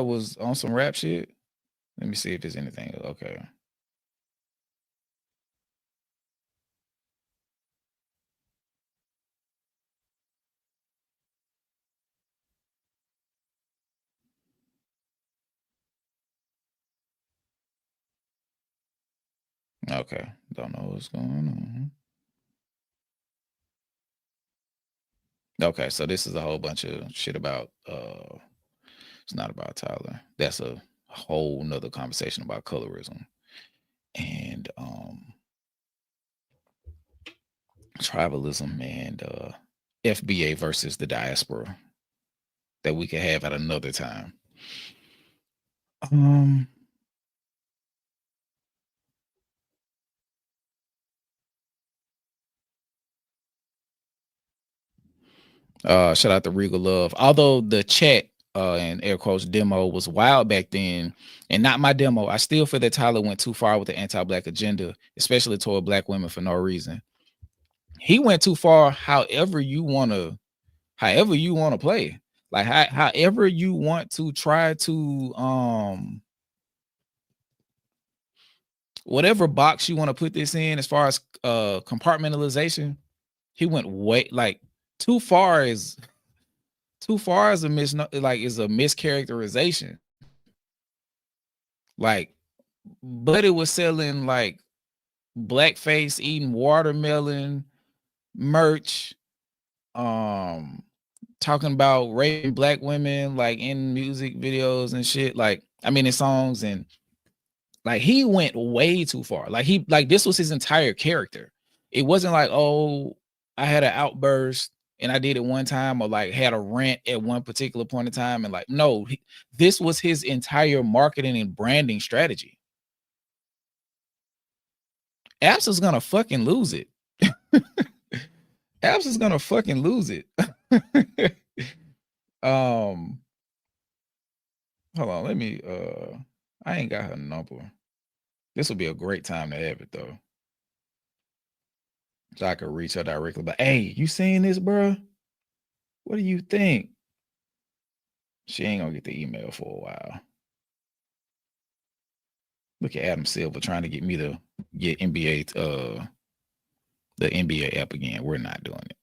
Speaker 1: was on some rap shit? Let me see if there's anything. Okay. Okay. Don't know what's going on. Okay, so this is a whole bunch of shit about it's not about Tyler. That's a whole nother conversation about colorism. and tribalism and FBA versus the diaspora that we could have at another time. Shout out to Regal Love. Although the chat and air quotes demo was wild back then, and not my demo, I still feel that Tyler went too far with the anti-black agenda, especially toward black women for no reason. He went too far. However you want to play, like however you want to try to whatever box you want to put this in as far as compartmentalization. He went way like too far is a mischaracterization. Like, Buddy was selling like blackface eating watermelon merch, talking about raping black women like in music videos and shit, like I mean in songs, and like he went way too far. Like this was his entire character. It wasn't like, oh, I had an outburst and I did it one time, or like had a rant at one particular point in time, and like no, this was his entire marketing and branding strategy. Apps is gonna fucking lose it. Apps is gonna fucking lose it. Hold on, let me I ain't got her number. This would be a great time to have it though. So I could reach her directly. But hey, you seeing this, bro? What do you think? She ain't gonna get the email for a while. Look at Adam Silver trying to get me to get NBA the NBA app again. We're not doing it.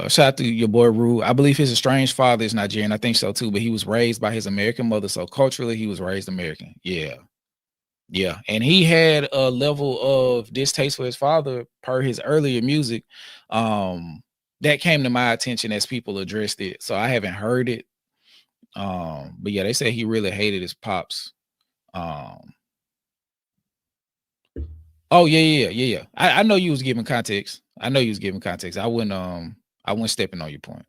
Speaker 1: Shout out to your boy Rue. I believe his estranged father is Nigerian. I think so too, but he was raised by his American mother, so culturally he was raised American. Yeah, and he had a level of distaste for his father per his earlier music that came to my attention as people addressed it, so I haven't heard it. But yeah, they say he really hated his pops. Oh yeah. I know you was giving context. I wouldn't stepping on your point.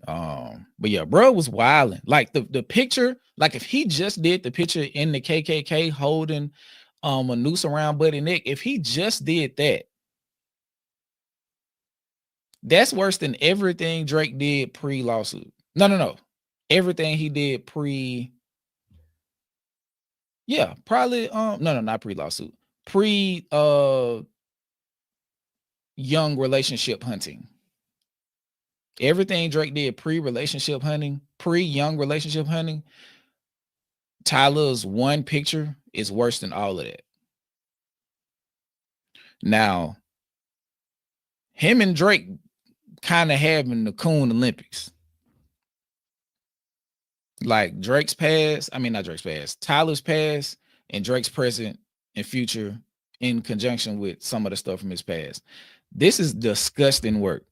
Speaker 1: But yeah, bro was wilding. Like the picture, like if he just did the picture in the KKK holding a noose around Buddy Nick, if he just did that, that's worse than everything Drake did pre-lawsuit. No. Everything he did probably no, not pre-lawsuit. Young relationship hunting. Everything Drake did pre-relationship hunting, pre-young relationship hunting, Tyler's one picture is worse than all of that. Now, him and Drake kind of having the Coon Olympics. Like Tyler's past and Drake's present and future in conjunction with some of the stuff from his past. This is disgusting work.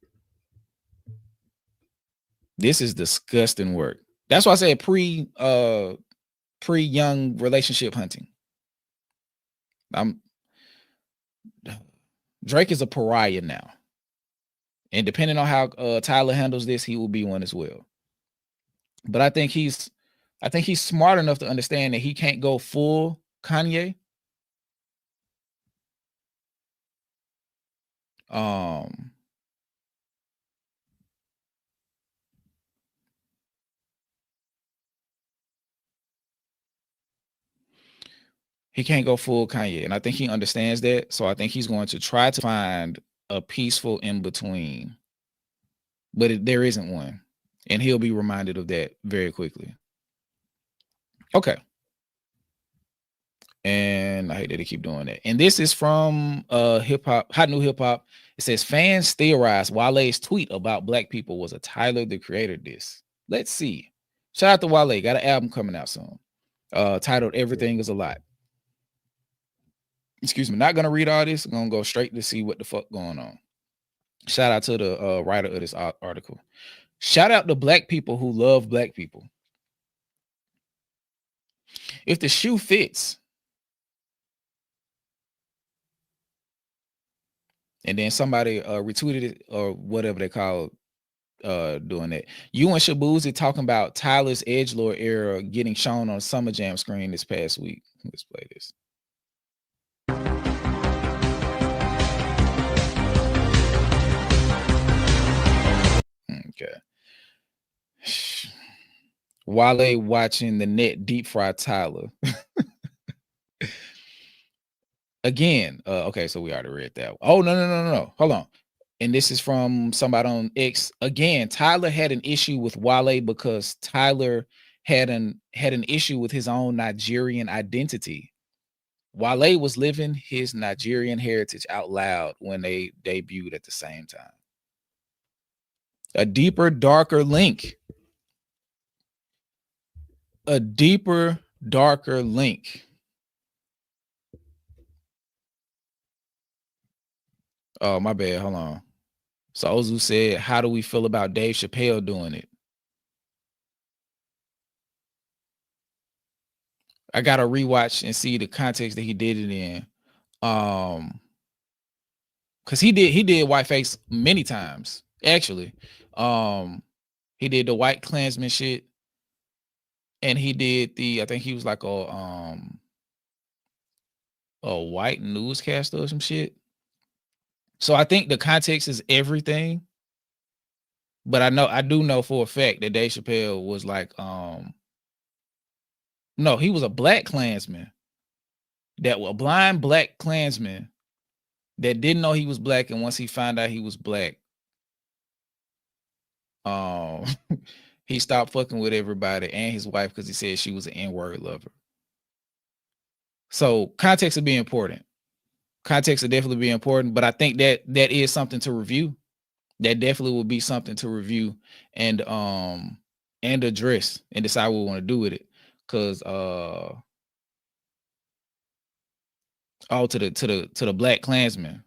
Speaker 1: That's why I said pre-young relationship hunting. Drake is a pariah now. And depending on how Tyler handles this, he will be one as well. But I think he's smart enough to understand that he can't go full Kanye. He can't go full Kanye, and I think he understands that. So I think he's going to try to find a peaceful in between, but there isn't one, and he'll be reminded of that very quickly. Okay. And I hate that they keep doing that. And this is from Hot New Hip Hop. It says fans theorize Wale's tweet about black people was a Tyler the Creator diss. Let's see. Shout out to Wale. Got an album coming out soon. Titled Everything Is a Lot. Excuse me, not gonna read all this. I'm gonna go straight to see what the fuck going on. Shout out to the writer of this article. Shout out to black people who love black people. If the shoe fits, and then somebody retweeted it or whatever they call doing that. You and Shabuzi talking about Tyler's edgelord era getting shown on Summer Jam screen this past week. Let's play this. Okay. Wale watching the net deep fry Tyler. Again, okay, so we already read that. Oh, no. Hold on. And this is from somebody on X. Again, Tyler had an issue with Wale because Tyler had an issue with his own Nigerian identity. Wale was living his Nigerian heritage out loud when they debuted at the same time. A deeper, darker link. A deeper, darker link. Oh, my bad. Hold on. So Ozu said, how do we feel about Dave Chappelle doing it? I gotta rewatch and see the context that he did it in. Because he did whiteface many times, actually. He did the white Klansman shit, and he did I think he was like a white newscaster or some shit. So I think the context is everything. But I do know for a fact that Dave Chappelle was like, no, he was a black Klansman. That was a blind black Klansman that didn't know he was black, and once he found out he was black, he stopped fucking with everybody and his wife because he said she was an N-word lover. So context will be important. Context will definitely be important, but I think that is something to review. That definitely will be something to review and address and decide what we want to do with it. Cause to the black Klansman.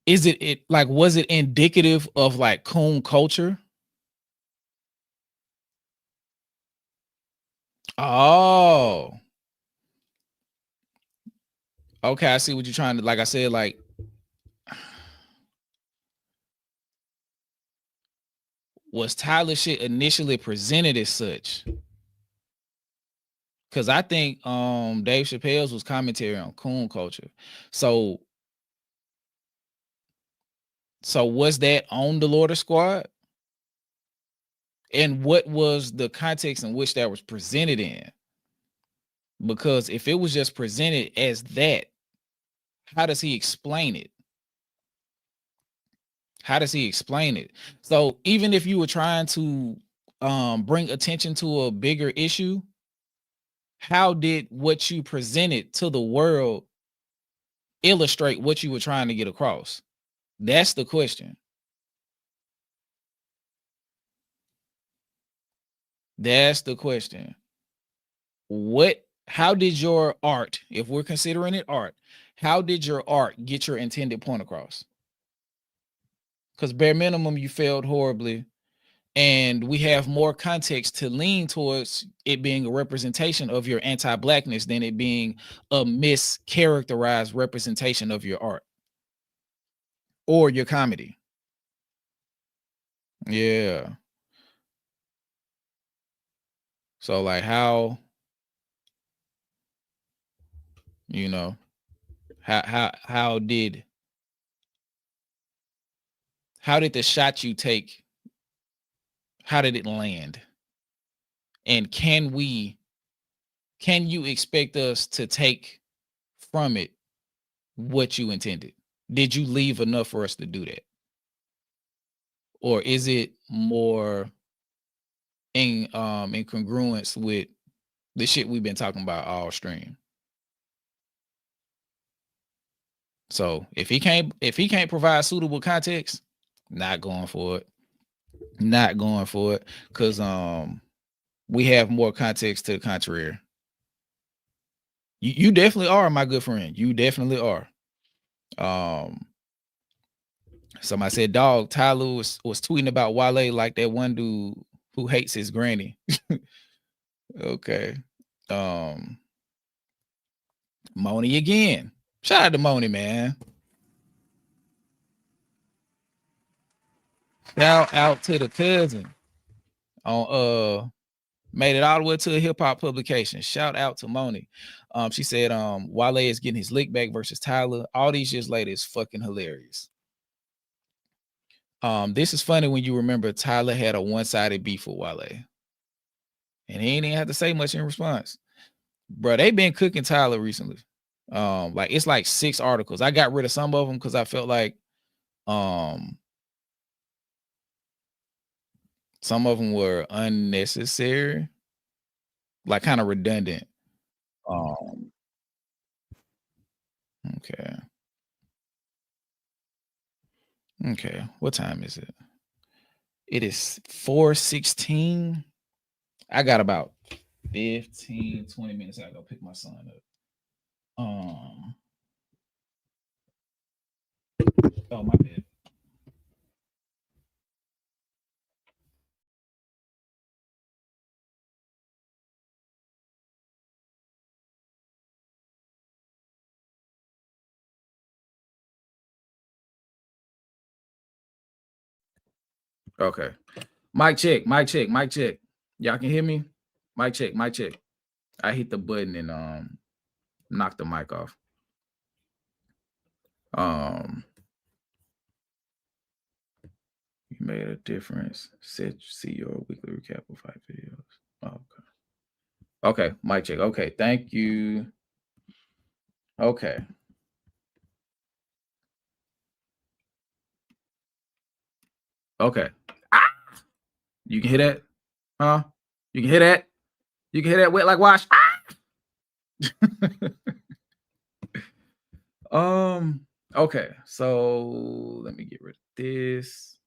Speaker 1: Is it like, was it indicative of like coon culture? Oh, okay. I see what you're trying to, like I said, like, was Tyler shit initially presented as such? Because I think Dave Chappelle's was commentary on coon culture. So was that on the Lorder Squad? And what was the context in which that was presented in? Because if it was just presented as that, how does he explain it? How does he explain it? So even if you were trying to bring attention to a bigger issue, how did what you presented to the world illustrate what you were trying to get across? That's the question. That's the question. How did your art, if we're considering it art, how did your art get your intended point across? Because bare minimum, you failed horribly. And we have more context to lean towards it being a representation of your anti-blackness than it being a mischaracterized representation of your art or your comedy. Yeah. So like how did the shot you take, how did it land? And can you expect us to take from it what you intended? Did you leave enough for us to do that? Or is it more in congruence with the shit we've been talking about all stream? So if he can't provide suitable context, not going for it. Not going for it. Cause we have more context to the contrary. You definitely are, my good friend. You definitely are. Somebody said, dog, Tyler was tweeting about Wale like that one dude who hates his granny. Okay. Moni again. Shout out to Moni, man. Shout out to the cousin on made it all the way to a hip-hop publication. Shout out to Moni. She said Wale is getting his lick back versus Tyler. All these years later is fucking hilarious. This is funny when you remember Tyler had a one-sided beef with Wale. And he ain't even have to say much in response. Bro, they've been cooking Tyler recently. Like it's like 6 articles. I got rid of some of them because I felt like some of them were unnecessary, like kind of redundant. Okay. Okay. What time is it? It is 4:16. I got about 15, 20 minutes. I go pick my son up. Oh, my bad. Okay. Mic check, mic check, mic check. Y'all can hear me? Mic check, mic check. I hit the button and knocked the mic off. You made a difference. See your weekly recap of 5 videos. Oh, okay. Okay, mic check. Okay, thank you. Okay. Okay. Ah! You can hear that? Huh? You can hear that? You can hear that wet like wash? Ah! Okay, so let me get rid of this.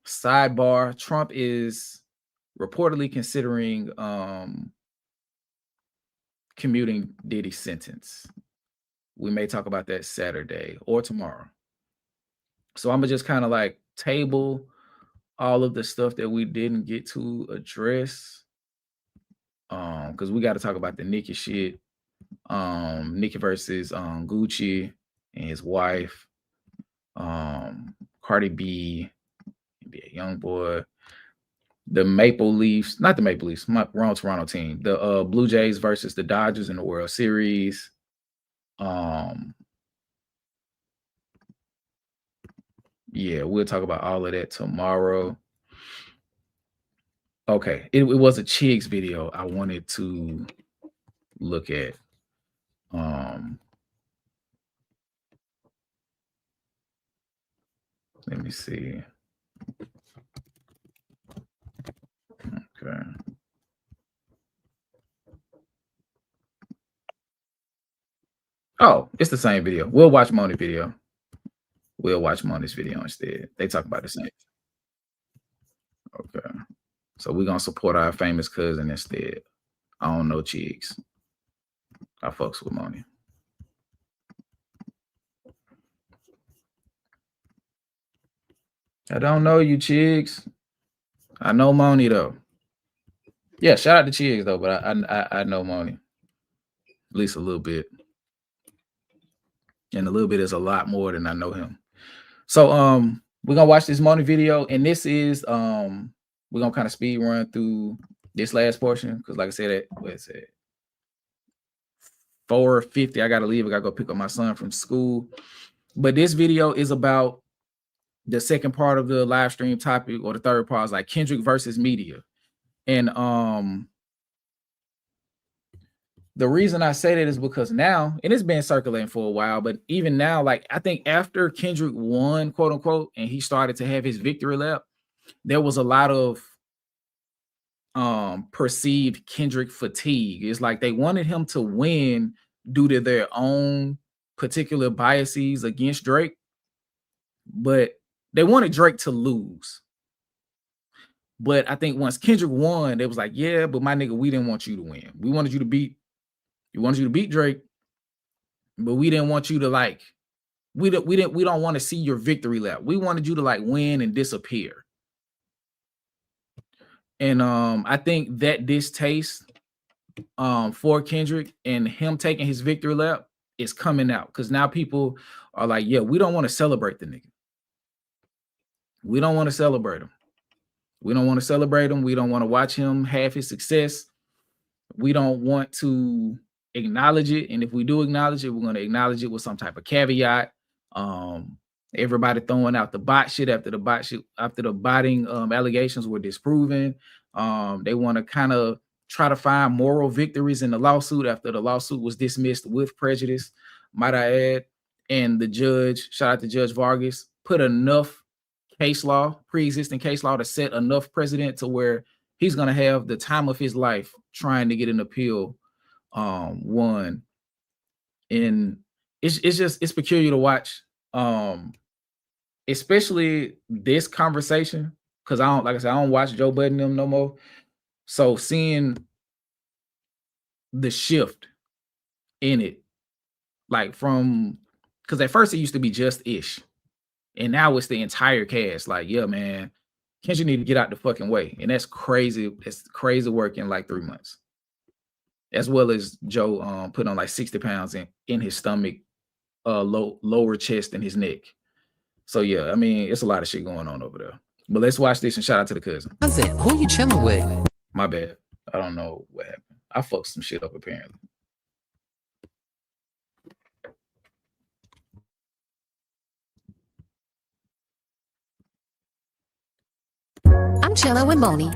Speaker 1: Sidebar, Trump is reportedly considering commuting Diddy's sentence. We may talk about that Saturday or tomorrow. So I'm gonna just kind of like table all of the stuff that we didn't get to address. Because we got to talk about the NICKI shit. NICKI versus Gucci and his wife. Cardi B, NBA YoungBoy. The Maple Leafs, not the Maple Leafs, my wrong Toronto team. The Blue Jays versus the Dodgers in the World Series. Yeah, we'll talk about all of that tomorrow. Okay, it was a Chigs video I wanted to look at. Let me see. Okay. Oh, it's the same video. We'll watch Moni's video. We'll watch Moni's video instead. They talk about the same. Okay. So we're gonna support our famous cousin instead. I don't know Chigs. I fucks with Moni. I don't know you, Chigs. I know Moni though. Yeah, shout out to Chigs though, but I know Moni. At least a little bit. And a little bit is a lot more than I know him. So we're gonna watch this Moni video, and this is we're gonna kind of speed run through this last portion because, like I said, what is it? 4:50. I gotta leave. I gotta go pick up my son from school. But this video is about the second part of the live stream topic, or the third part is like Kendrick versus media. And the reason I say that is because now, and it's been circulating for a while, but even now, like I think after Kendrick won, quote unquote, and he started to have his victory lap, there was a lot of perceived Kendrick fatigue. It's like they wanted him to win due to their own particular biases against Drake, but they wanted Drake to lose. But I think once Kendrick won, it was like, yeah, but my nigga, we didn't want you to win. We wanted you to beat Drake, but we didn't want you to like, we don't want to see your victory lap. We wanted you to like win and disappear. And I think that distaste for Kendrick and him taking his victory lap is coming out, because now people are like, yeah, we don't want to celebrate the nigga. We don't want to celebrate him. We don't want to celebrate him. We don't want to watch him have his success. We don't want to acknowledge it. And if we do acknowledge it, we're going to acknowledge it with some type of caveat. Everybody throwing out the bot shit after the botting allegations were disproven. They want to kind of try to find moral victories in the lawsuit after the lawsuit was dismissed with prejudice, might I add. And the judge, shout out to Judge Vargas, put enough pre-existing case law to set enough precedent to where he's going to have the time of his life trying to get an appeal won. And it's peculiar to watch, especially this conversation, because I don't watch Joe Budden them no more. So seeing the shift in it, like because at first it used to be just Ish, and now it's the entire cast. Like, yeah, man, Kendrick need to get out the fucking way. And that's crazy. It's crazy work in like 3 months. As well as Joe put on like 60 pounds in his stomach, lower chest, and his neck. So yeah, I mean, it's a lot of shit going on over there. But let's watch this and shout out to the cousin.
Speaker 13: Who you chilling with?
Speaker 1: My bad. I don't know what happened. I fucked some shit up apparently.
Speaker 13: I'm chilling with Moni.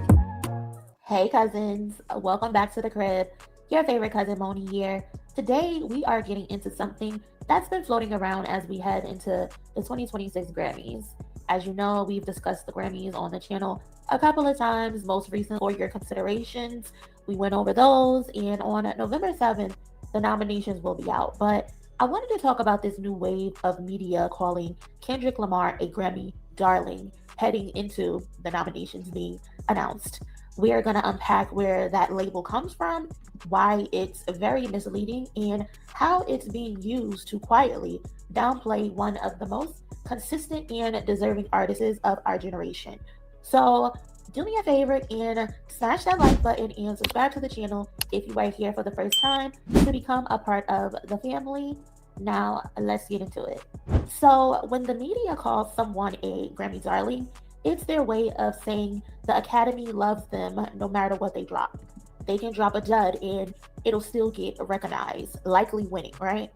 Speaker 14: Hey cousins, welcome back to the crib. Your favorite cousin Moni here. Today we are getting into something that's been floating around as we head into the 2026 Grammys. As you know, we've discussed the Grammys on the channel a couple of times, most recently for your considerations. We went over those, and on November 7th, the nominations will be out. But I wanted to talk about this new wave of media calling Kendrick Lamar a Grammy darling heading into the nominations being announced. We are going to unpack where that label comes from, why it's very misleading, and how it's being used to quietly downplay one of the most consistent and deserving artists of our generation. So do me a favor and smash that like button and subscribe to the channel if you are here for the first time to become a part of the family. Now let's get into it. So when the media calls someone a Grammy darling, it's their way of saying the Academy loves them no matter what they drop. They can drop a dud and it'll still get recognized, likely winning, right?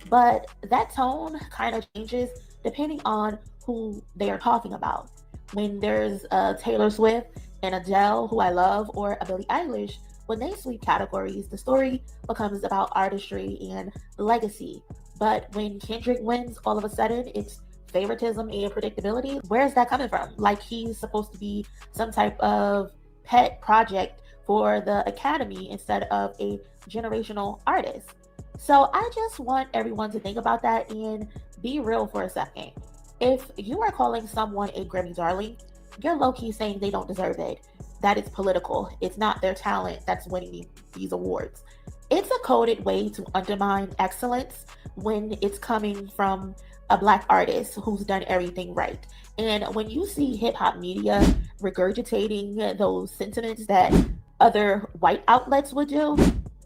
Speaker 14: But that tone kind of changes depending on who they are talking about. When there's a Taylor Swift and Adele, who I love, or a Billie Eilish, when they sweep categories, the story becomes about artistry and legacy. But when Kendrick wins, all of a sudden it's favoritism and predictability. Where's that coming from? Like he's supposed to be some type of pet project for the Academy instead of a generational artist. So I just want everyone to think about that and be real for a second. If you are calling someone a Grammy darling, you're low-key saying they don't deserve it. That is political. It's not their talent that's winning these awards. It's a coded way to undermine excellence when it's coming from a Black artist who's done everything right. And when you see hip-hop media regurgitating those sentiments that other white outlets would do,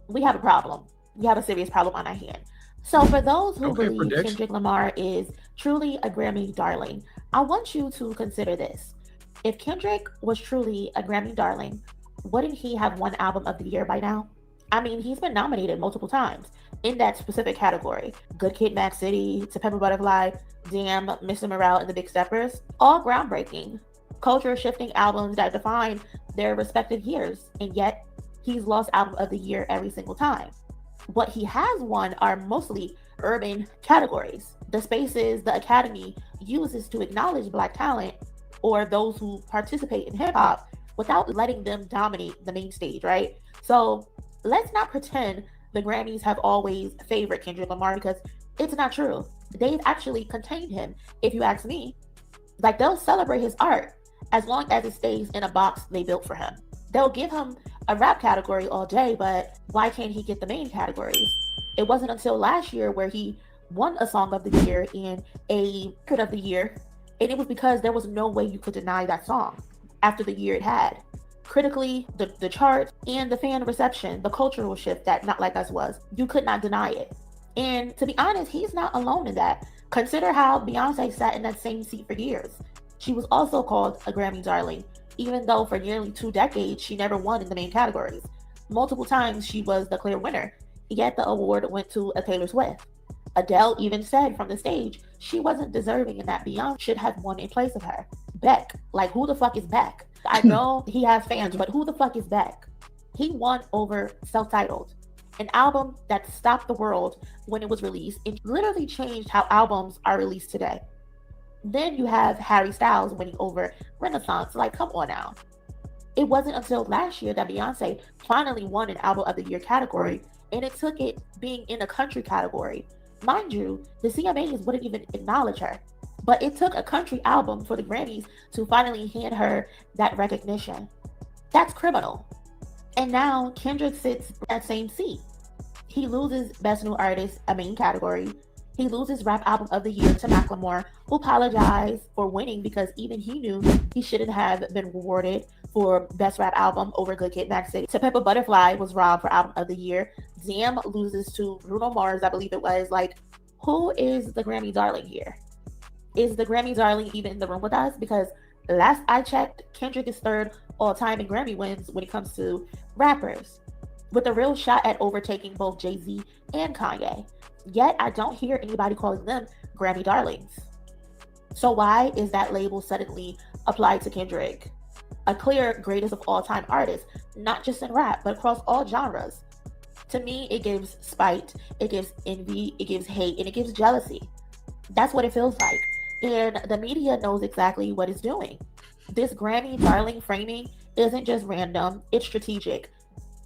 Speaker 14: we have a problem. We have a serious problem on our hand. So for those who believe Kendrick Lamar is truly a Grammy darling, I want you to consider this. If Kendrick was truly a Grammy darling, wouldn't he have won Album of the Year by now? I mean, he's been nominated multiple times in that specific category. Good Kid, Mad City, To Pimp a Butterfly, Damn, Mr. Morale, and The Big Steppers. All groundbreaking, culture-shifting albums that define their respective years. And yet, he's lost Album of the Year every single time. What he has won are mostly urban categories, the spaces the Academy uses to acknowledge Black talent or those who participate in hip-hop without letting them dominate the main stage, right? So let's not pretend the Grammys have always favored Kendrick Lamar, because it's not true. They've actually contained him, if you ask me. Like, they'll celebrate his art, as long as it stays in a box they built for him. They'll give him a rap category all day, but why can't he get the main categories? It wasn't until last year where he won a Song of the Year and a Record of the Year, and it was because there was no way you could deny that song after the year it had. Critically, the chart, and the fan reception, the cultural shift that Not Like Us was, you could not deny it. And to be honest, he's not alone in that. Consider how Beyonce sat in that same seat for years. She was also called a Grammy darling, even though for nearly 2 decades she never won in the main categories. Multiple times she was the clear winner, yet the award went to a Taylor Swift. Adele even said from the stage she wasn't deserving and that Beyonce should have won in place of her. Beck, like who the fuck is Beck? I know he has fans, but who the fuck is Beck? He won over Self-Titled, an album that stopped the world when it was released and literally changed how albums are released today. Then you have Harry Styles winning over Renaissance. Like, come on now. It wasn't until last year that Beyonce finally won an Album of the Year category, and it took it being in a country category. Mind you, the CMAs wouldn't even acknowledge her, but it took a country album for the Grammys to finally hand her that recognition. That's criminal. And now Kendrick sits in that same seat. He loses Best New Artist, a main category. He loses Rap Album of the Year to Macklemore, who apologized for winning because even he knew he shouldn't have been rewarded for Best Rap Album over Good Kid, Mad City. To Pimp a Butterfly was robbed for Album of the Year. Damn loses to Bruno Mars, I believe it was. Like, who is the Grammy darling here? Is the Grammy darling even in the room with us? Because last I checked, Kendrick is third all time in Grammy wins when it comes to rappers, with a real shot at overtaking both Jay-Z and Kanye. Yet I don't hear anybody calling them Grammy darlings. So why is that label suddenly applied to Kendrick? A clear greatest of all time artist, not just in rap, but across all genres. To me, it gives spite, it gives envy, it gives hate, and it gives jealousy. That's what it feels like. And the media knows exactly what it's doing. This Grammy darling framing isn't just random, it's strategic.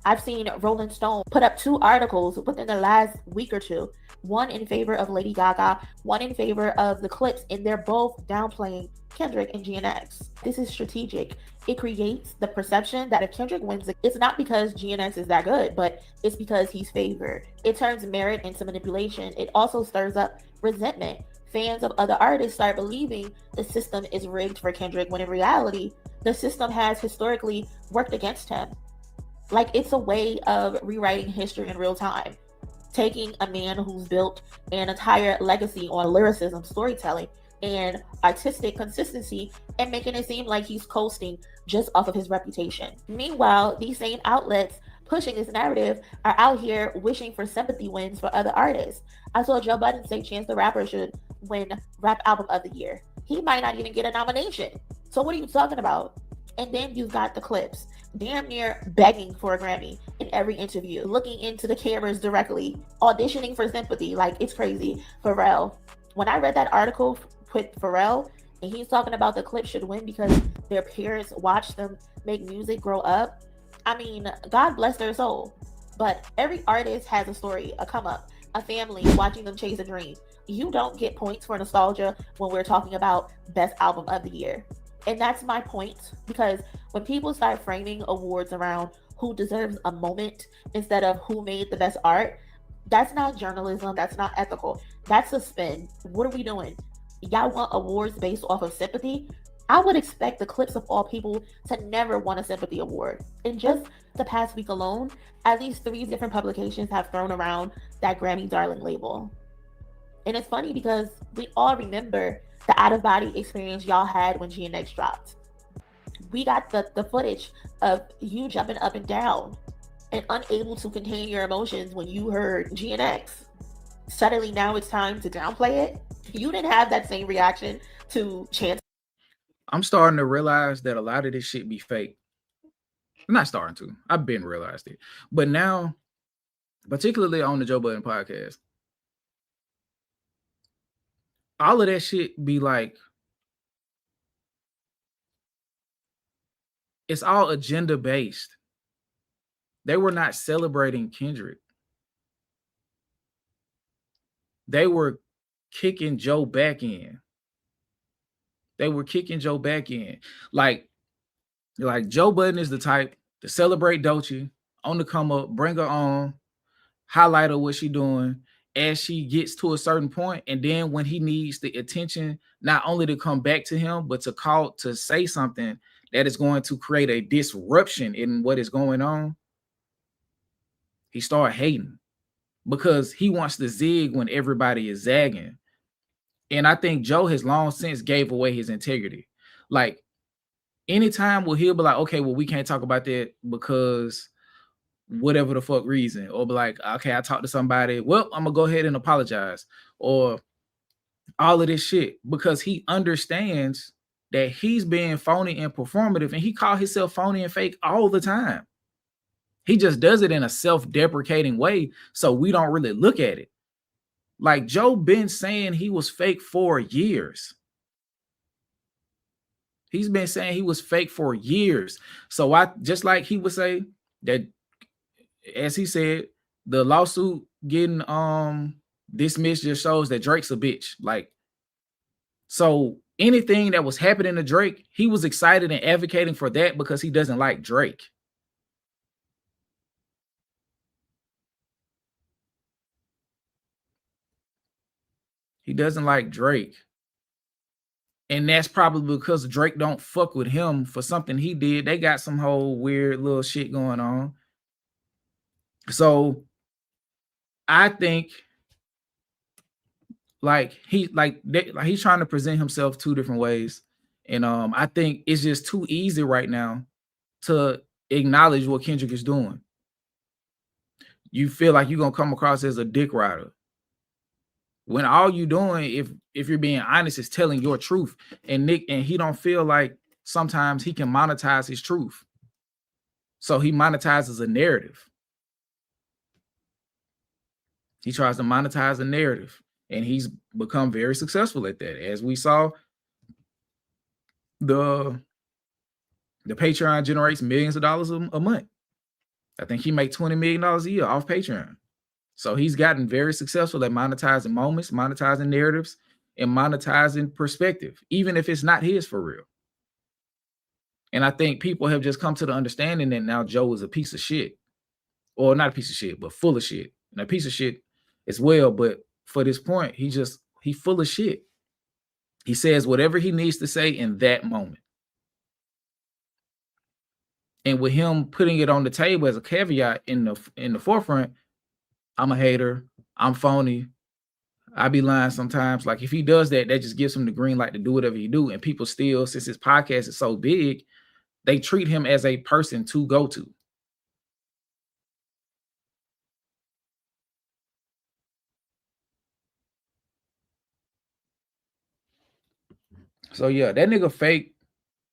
Speaker 14: I've seen Rolling Stone put up 2 articles within the last week or two, one in favor of Lady Gaga, one in favor of the Clips, and they're both downplaying Kendrick and GNX. This is strategic. It creates the perception that if Kendrick wins, it's not because GNX is that good, but it's because he's favored. It turns merit into manipulation. It also stirs up resentment. Fans of other artists start believing the system is rigged for Kendrick, when in reality, the system has historically worked against him. Like, it's a way of rewriting history in real time. Taking a man who's built an entire legacy on lyricism, storytelling, and artistic consistency and making it seem like he's coasting just off of his reputation. Meanwhile, these same outlets pushing this narrative are out here wishing for sympathy wins for other artists. I saw Joe Budden say Chance the Rapper should win Rap Album of the Year. He might not even get a nomination. So what are you talking about? And then you've got the Clips, damn near begging for a Grammy in every interview, looking into the cameras directly, auditioning for sympathy. Like, it's crazy. Pharrell. When I read that article with Pharrell, and he's talking about the Clips should win because their parents watched them make music grow up. I mean, God bless their soul. But every artist has a story, a come up, a family watching them chase a dream. You don't get points for nostalgia when we're talking about Best Album of the Year. And that's my point, because when people start framing awards around who deserves a moment instead of who made the best art, that's not journalism, that's not ethical. That's a spin. What are we doing? Y'all want awards based off of sympathy? I would expect the Clips of all people to never won a sympathy award. In just the past week alone, at least 3 different publications have thrown around that Grammy darling label. And it's funny because we all remember the out-of-body experience y'all had when GNX dropped. We got the footage of you jumping up and down and unable to contain your emotions when you heard GNX. Suddenly now it's time to downplay it. You didn't have that same reaction to Chance.
Speaker 1: I'm starting to realize that a lot of this shit be fake. I'm not starting to. I've been realized it. But now, particularly on the Joe Budden podcast, all of that shit be like, it's all agenda based. They were not celebrating Kendrick. They were kicking Joe back in. They were kicking Joe back in. Like Joe Budden is the type to celebrate Dolce on the come up, bring her on, highlight her what she doing as she gets to a certain point, and then when he needs the attention, not only to come back to him, but to say something that is going to create a disruption in what is going on, he started hating because he wants to zig when everybody is zagging. And I think Joe has long since gave away his integrity. Like, anytime he'll be like, okay, well, we can't talk about that because whatever the fuck reason, or be like, okay, I talked to somebody, well, I'm gonna go ahead and apologize, or all of this shit, because he understands that he's being phony and performative, and he called himself phony and fake all the time. He just does it in a self-deprecating way, so we don't really look at it. Like, Joe been saying he was fake for years. He's been saying he was fake for years. So I just like he would say that, as he said, the lawsuit getting dismissed just shows that Drake's a bitch. Like, so anything that was happening to Drake, he was excited and advocating for that because he doesn't like Drake. He doesn't like Drake. And that's probably because Drake don't fuck with him for something he did. They got some whole weird little shit going on. So I think he's trying to present himself two different ways. And I think it's just too easy right now to acknowledge what Kendrick is doing. You feel like you're gonna come across as a dick rider, when all you doing, if you're being honest, is telling your truth. And he don't feel like sometimes he can monetize his truth. So he monetizes a narrative. He tries to monetize a narrative, and he's become very successful at that. As we saw, the Patreon generates millions of dollars a month. I think he makes $20 million a year off Patreon. So he's gotten very successful at monetizing moments, monetizing narratives, and monetizing perspective, even if it's not his for real. And I think people have just come to the understanding that now Joe is a piece of shit. Or not a piece of shit, but full of shit. And a piece of shit as well, but for this point, he full of shit. He says whatever he needs to say in that moment. And with him putting it on the table as a caveat in the forefront, I'm a hater, I'm phony, I be lying sometimes. Like, if he does that, that just gives him the green light to do whatever he do. And people still, since his podcast is so big, they treat him as a person to go to. So yeah, that nigga fake,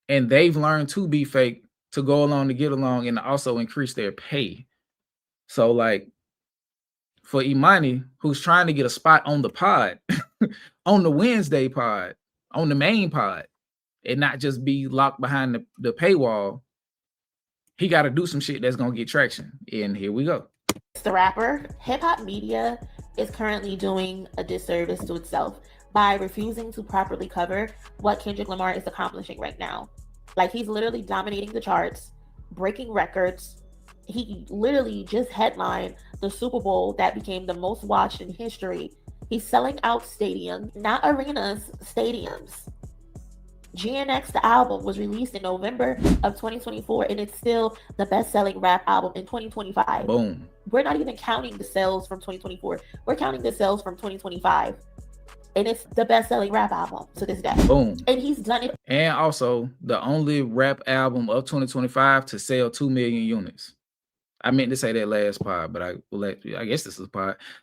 Speaker 1: and they've learned to be fake to go along to get along and also increase their pay. So like, for Imani, who's trying to get a spot on the pod, on the Wednesday pod, on the main pod, and not just be locked behind the paywall, he got to do some shit that's going to get traction. And here we go.
Speaker 14: The rapper, hip-hop media is currently doing a disservice to itself by refusing to properly cover what Kendrick Lamar is accomplishing right now. Like, he's literally dominating the charts, breaking records. He literally just headlined the Super Bowl that became the most watched in history. He's selling out stadiums, not arenas, stadiums. GNX, the album, was released in November of 2024, and it's still the best-selling rap album in 2025.
Speaker 1: Boom.
Speaker 14: We're not even counting the sales from 2024. We're counting the sales from 2025. And it's the best-selling rap album to this day.
Speaker 1: Boom.
Speaker 14: And he's done it.
Speaker 1: And also, the only rap album of 2025 to sell 2 million units. I meant to say that last pod, but I guess this is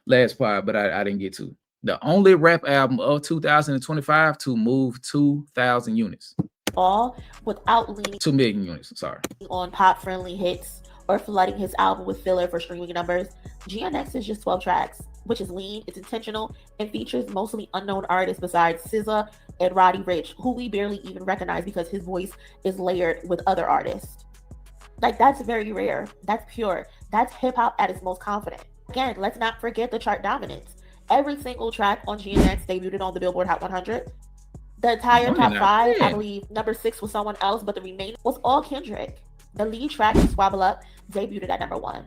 Speaker 1: last pod, but I didn't get to. The only rap album of 2025 to move 2,000 units.
Speaker 14: All without leaning
Speaker 1: 2 million units, sorry.
Speaker 14: On pop-friendly hits or flooding his album with filler for streaming numbers. GNX is just 12 tracks, which is lean, it's intentional, and features mostly unknown artists besides SZA and Roddy Ricch, who we barely even recognize because his voice is layered with other artists. Like, that's very rare. That's pure. That's hip-hop at its most confident. Again, let's not forget the chart dominance. Every single track on GNX debuted on the Billboard Hot 100. The entire
Speaker 1: Money
Speaker 14: top
Speaker 1: not
Speaker 14: 5, I
Speaker 1: bad.
Speaker 14: believe number 6 was someone else, but the remaining was all Kendrick. The lead track, Swabble Up, debuted at number 1.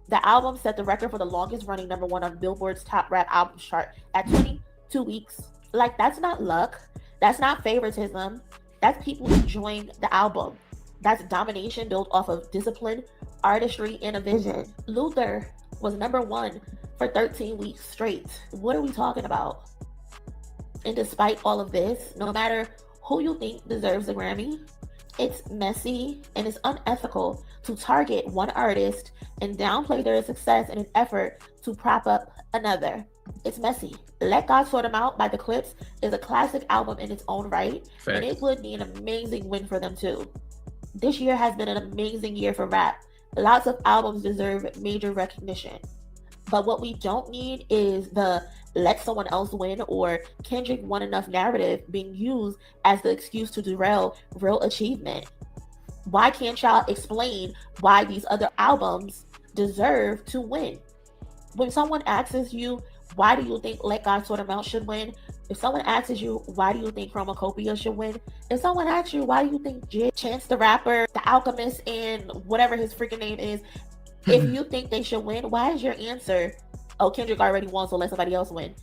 Speaker 14: The album set the record for the longest running number 1 on Billboard's top rap albums chart at 22 weeks. Like, that's not luck. That's not favoritism. That's people enjoying the album. That's domination built off of discipline, artistry, and a vision. Luther was number 1 for 13 weeks straight. What are we talking about? And despite all of this, no matter who you think deserves a Grammy, it's messy and it's unethical to target one artist and downplay their success in an effort to prop up another. It's messy. Let God Sort 'Em Out by The Clips is a classic album in its own right, and it would be an amazing win for them too. This year has been an amazing year for rap. Lots of albums deserve major recognition. But what we don't need is the let someone else win or Kendrick won enough narrative being used as the excuse to derail real achievement. Why can't y'all explain why these other albums deserve to win? When someone asks you, why do you think Let God Sort 'Em Out should win? If someone asks you, why do you think Chromacopia should win? If someone asks you, why do you think Chance the Rapper, The Alchemist, and whatever his freaking name is, if you think they should win, why is your answer, oh, Kendrick already won, so let somebody else win?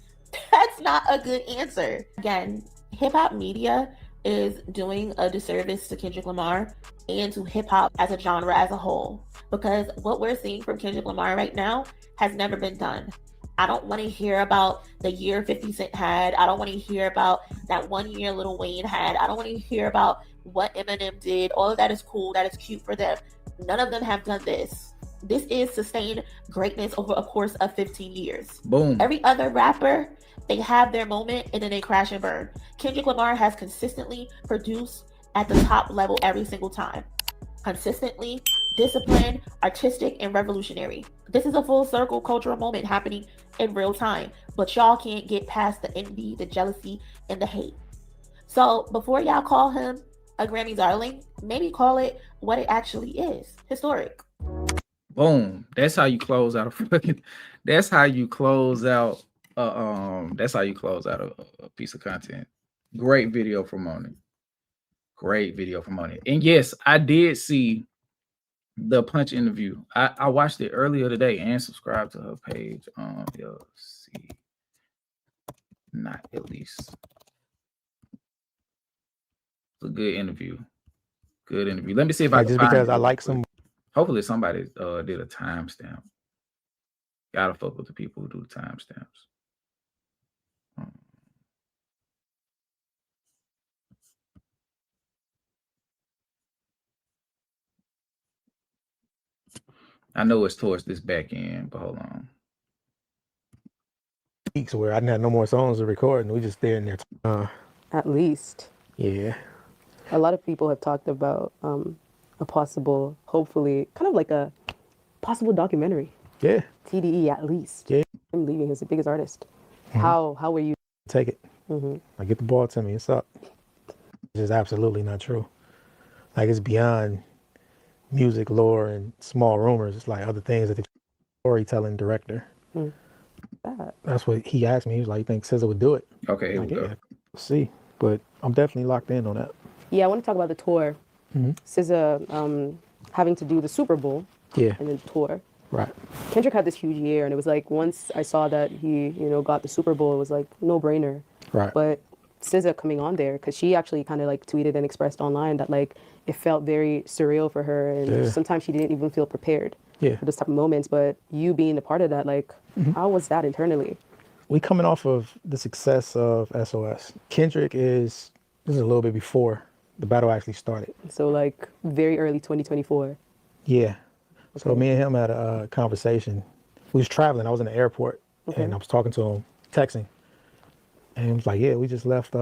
Speaker 14: That's not a good answer. Again, hip-hop media is doing a disservice to Kendrick Lamar and to hip-hop as a genre as a whole, because what we're seeing from Kendrick Lamar right now has never been done. I don't want to hear about the year 50 Cent had. I don't want to hear about that 1 year Lil Wayne had. I don't want to hear about what Eminem did. All of that is cool. That is cute for them. None of them have done this. This is sustained greatness over a course of 15 years.
Speaker 1: Boom.
Speaker 14: Every other rapper, they have their moment and then they crash and burn. Kendrick Lamar has consistently produced at the top level every single time. Consistently, disciplined, artistic, and revolutionary. This is a full circle cultural moment happening in real time, but y'all can't get past the envy, the jealousy, and the hate. So before y'all call him a Grammy darling, maybe call it what it actually is: historic.
Speaker 1: Boom. That's how you close out a fucking. That's how you close out. That's how you close out a piece of content. Great video from Moni. Great video from Moni. And yes, I did see the Punch interview. I watched it earlier today and subscribed to her page on LC. Not at least. It's a good interview. Good interview. Let me see if I can
Speaker 15: just
Speaker 1: find
Speaker 15: because
Speaker 1: it
Speaker 15: I
Speaker 1: real
Speaker 15: like
Speaker 1: quick.
Speaker 15: some.
Speaker 1: Hopefully somebody did a timestamp. Gotta fuck with the people who do the timestamps. I know it's towards this back end, but hold on.
Speaker 15: Weeks where I didn't have no more songs to record, and we just there and there.
Speaker 16: At least.
Speaker 15: Yeah.
Speaker 16: A lot of people have talked about a possible, hopefully, kind of like a possible documentary.
Speaker 15: Yeah.
Speaker 16: TDE at least.
Speaker 15: Yeah.
Speaker 16: I'm leaving. He's the biggest artist.
Speaker 15: Mm-hmm.
Speaker 16: How were you?
Speaker 15: Take it.
Speaker 16: Mm-hmm.
Speaker 15: Like, get the ball to me. It's up. It's just absolutely not true. Like, it's beyond music lore and small rumors. It's like other things that the storytelling director.
Speaker 16: Mm.
Speaker 15: That's what he asked me. He was like, "You think SZA would do it?"
Speaker 1: Okay, here
Speaker 15: like,
Speaker 1: we go.
Speaker 15: We'll see. But I'm definitely locked in on that.
Speaker 16: Yeah, I want to talk about the tour.
Speaker 15: Mm-hmm.
Speaker 16: SZA having to do the Super Bowl.
Speaker 15: Yeah.
Speaker 16: And then the tour.
Speaker 15: Right.
Speaker 16: Kendrick had this huge year, and it was like once I saw that he, got the Super Bowl, it was like no brainer.
Speaker 15: Right.
Speaker 16: But SZA coming on there, because she actually kind of like tweeted and expressed online that like it felt very surreal for her, and sometimes she didn't even feel prepared for those type of moments. But you being a part of that, like, how was that internally?
Speaker 15: We coming off of the success of SOS. Kendrick this is a little bit before the battle actually started.
Speaker 16: So like very early 2024.
Speaker 15: Yeah. Okay. So me and him had a conversation. We was traveling. I was in the airport, and I was talking to him, texting. And he was like, yeah, we just left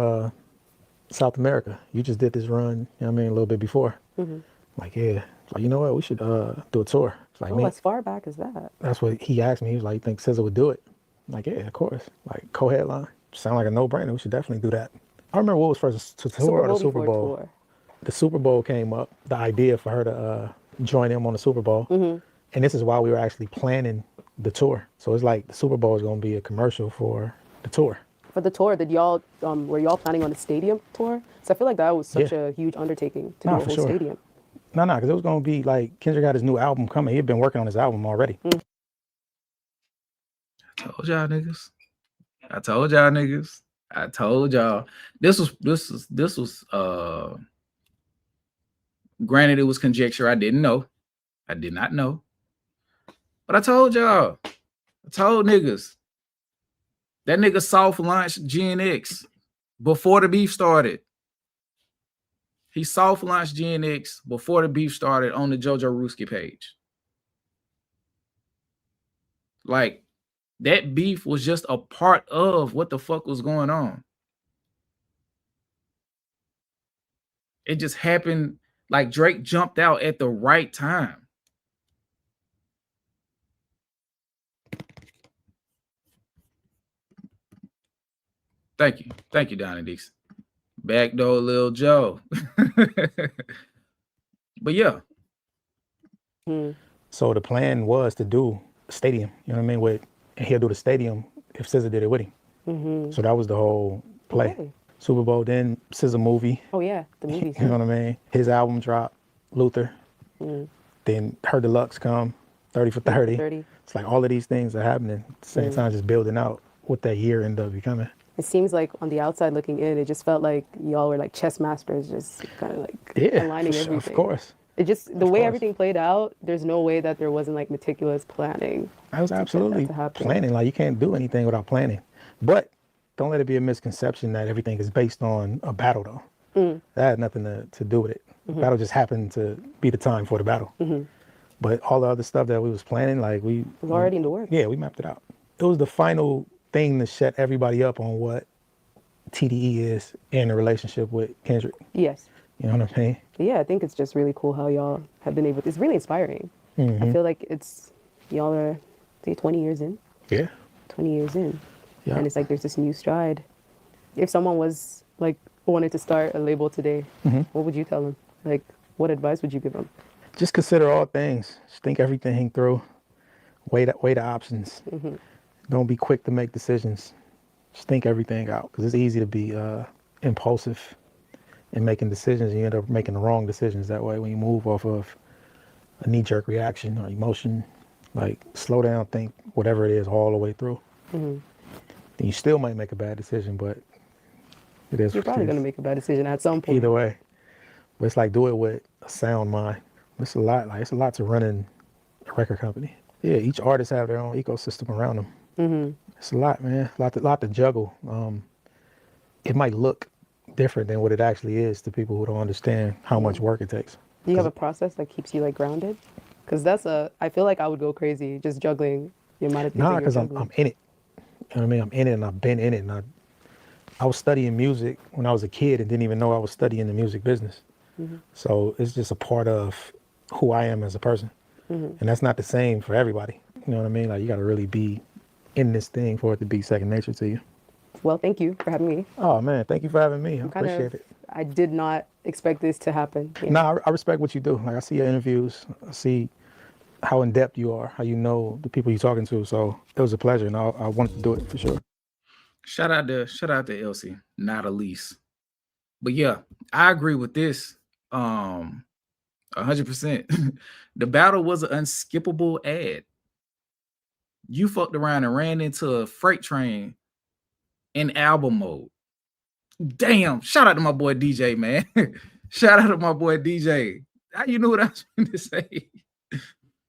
Speaker 15: South America. You just did this run, a little bit before. Mm-hmm. Like, yeah. Like, you know what? We should do a tour. It's like,
Speaker 16: as far back as that?
Speaker 15: That's what he asked me. He was like, you think SZA would do it? I'm like, yeah, of course. Like, co-headline. Sound like a no-brainer. We should definitely do that. I remember what was first, to tour or the Super Bowl. Tour. The Super Bowl came up, the idea for her to join him on the Super Bowl. Mm-hmm. And this is why we were actually planning the tour. So it's like the Super Bowl is going to be a commercial for the tour.
Speaker 16: For the tour, did y'all were y'all planning on a stadium tour? So I feel like that was such a huge undertaking to do a whole stadium.
Speaker 15: No, because it was gonna be like Kendrick got his new album coming. He had been working on his album already.
Speaker 1: I told y'all niggas. I told y'all niggas. I told y'all. This was granted it was conjecture. I didn't know. I did not know. But I told y'all. I told niggas. That nigga soft launched GNX before the beef started. He soft launched GNX before the beef started on the JoJo Ruski page. Like, that beef was just a part of what the fuck was going on. It just happened like Drake jumped out at the right time. Thank you. Thank you, Donnie Dixon. Backdoor Lil Joe. But yeah.
Speaker 15: So the plan was to do a stadium, you know what I mean? And he'll do the stadium if SZA did it with him. So that was the whole play. Okay. Super Bowl, then SZA movie.
Speaker 16: Oh yeah, the movies.
Speaker 15: You know what I mean? His album dropped, Luther. Then Her Deluxe come, 30 for 30. It's like all of these things are happening at the same time, just building out what that year ended up becoming.
Speaker 16: It seems like on the outside looking in, it just felt like y'all were like chess masters, just kind of like aligning everything.
Speaker 15: Of course.
Speaker 16: It just, the way everything played out, there's no way that there wasn't like meticulous planning.
Speaker 15: I was absolutely planning. Like, you can't do anything without planning. But don't let it be a misconception that everything is based on a battle, though. That had nothing to do with it. The battle just happened to be the time for the battle. But all the other stuff that we was planning, like it
Speaker 16: was already in the works.
Speaker 15: Yeah, we mapped it out. It was the final thing to shut everybody up on what TDE is in a relationship with Kendrick.
Speaker 16: Yes.
Speaker 15: You know what I'm saying?
Speaker 16: Yeah, I think it's just really cool how y'all have been able to, it's really inspiring. I feel like y'all are, say, 20 years in.
Speaker 15: Yeah.
Speaker 16: 20 years in.
Speaker 15: Yeah.
Speaker 16: And it's like there's this new stride. If someone was like, wanted to start a label today, what would you tell them? Like, what advice would you give them?
Speaker 15: Just consider all things. Just think everything through. Weigh the options. Don't be quick to make decisions. Just think everything out, because it's easy to be impulsive in making decisions. You end up making the wrong decisions that way when you move off of a knee-jerk reaction or emotion. Like, slow down, think whatever it is all the way through. Then you still might make a bad decision, but it is.
Speaker 16: You're probably going to make a bad decision at some point.
Speaker 15: Either way. But it's like, do it with a sound mind. It's a lot. Like, it's a lot to running a record company. Yeah, each artist have their own ecosystem around them. It's a lot, man. A lot to juggle. It might look different than what it actually is to people who don't understand how much work it takes.
Speaker 16: Do you have a process that keeps you like grounded? Because I feel like I would go crazy just juggling the amount of things.
Speaker 15: Nah, because I'm in it. You know what I mean? I'm in it, and I've been in it. And I was studying music when I was a kid and didn't even know I was studying the music business. So it's just a part of who I am as a person. And that's not the same for everybody. You know what I mean? Like, you got to really be in this thing for it to be second nature to you.
Speaker 16: Well, thank you for having me.
Speaker 15: Oh, man, thank you for having me. I appreciate it.
Speaker 16: I did not expect this to happen. Yeah.
Speaker 15: No, I respect what you do. Like, I see your interviews. I see how in-depth you are, how you know the people you're talking to. So it was a pleasure, and I wanted to do it for sure.
Speaker 1: Shout out to Elsie, not Elise. But yeah, I agree with this. 100%. The battle was an unskippable ad. You fucked around and ran into a freight train in album mode. Damn. Shout out to my boy DJ, man. Shout out to my boy DJ. How you know what I was going to say?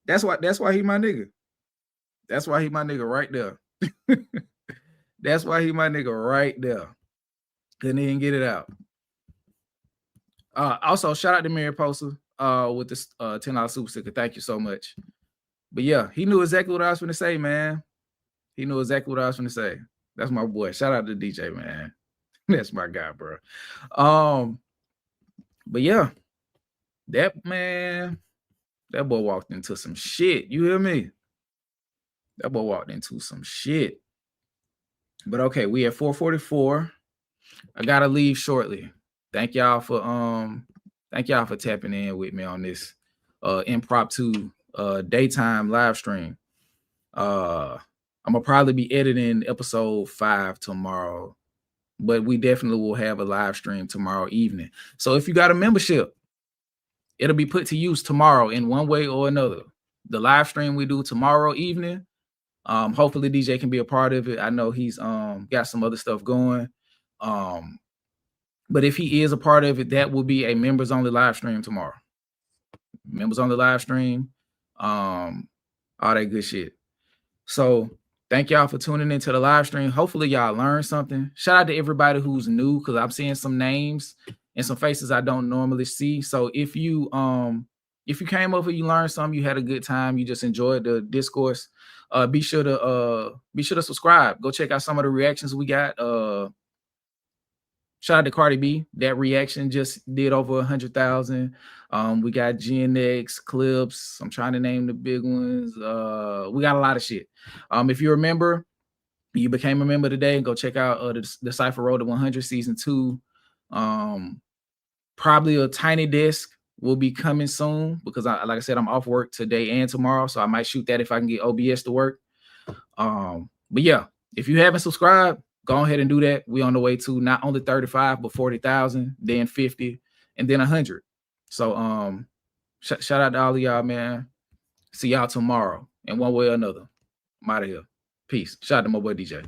Speaker 1: That's why he my nigga. That's why he my nigga right there. That's why he my nigga right there. Couldn't even get it out. Also, shout out to Mary Poster with this $10 super sticker. Thank you so much. But yeah, he knew exactly what I was going to say, man. He knew exactly what I was going to say. That's my boy. Shout out to DJ, man. That's my guy, bro. But yeah, that boy walked into some shit. You hear me? That boy walked into some shit. But okay, we at 4:44. I gotta leave shortly. Thank y'all for tapping in with me on this impromptu daytime live stream. I'm gonna probably be editing episode 5 tomorrow, but we definitely will have a live stream tomorrow evening. So if you got a membership, it'll be put to use tomorrow in one way or another. The live stream we do tomorrow evening, hopefully DJ can be a part of it. I know he's got some other stuff going. But if he is a part of it, that will be a members only live stream tomorrow. Members only live stream, all that good shit. So thank y'all for tuning into the live stream. Hopefully y'all learned something. Shout out to everybody who's new, because I'm seeing some names and some faces I don't normally see. So if you came over, you learned something, you had a good time, you just enjoyed the discourse, be sure to subscribe. Go check out some of the reactions we got. Shout out to Cardi B. That reaction just did over 100,000. We got Gen X clips. I'm trying to name the big ones. We got a lot of shit. If you remember, you became a member today, go check out the Cypher Road to 100 season 2. Probably a tiny disc will be coming soon, because like I said, I'm off work today and tomorrow, so I might shoot that if I can get OBS to work. But yeah, if you haven't subscribed, go ahead and do that. We on the way to not only 35, but 40,000, then 50, and then 100. So shout out to all of y'all, man. See y'all tomorrow in one way or another. I'm out of here. Peace. Shout out to my boy DJ.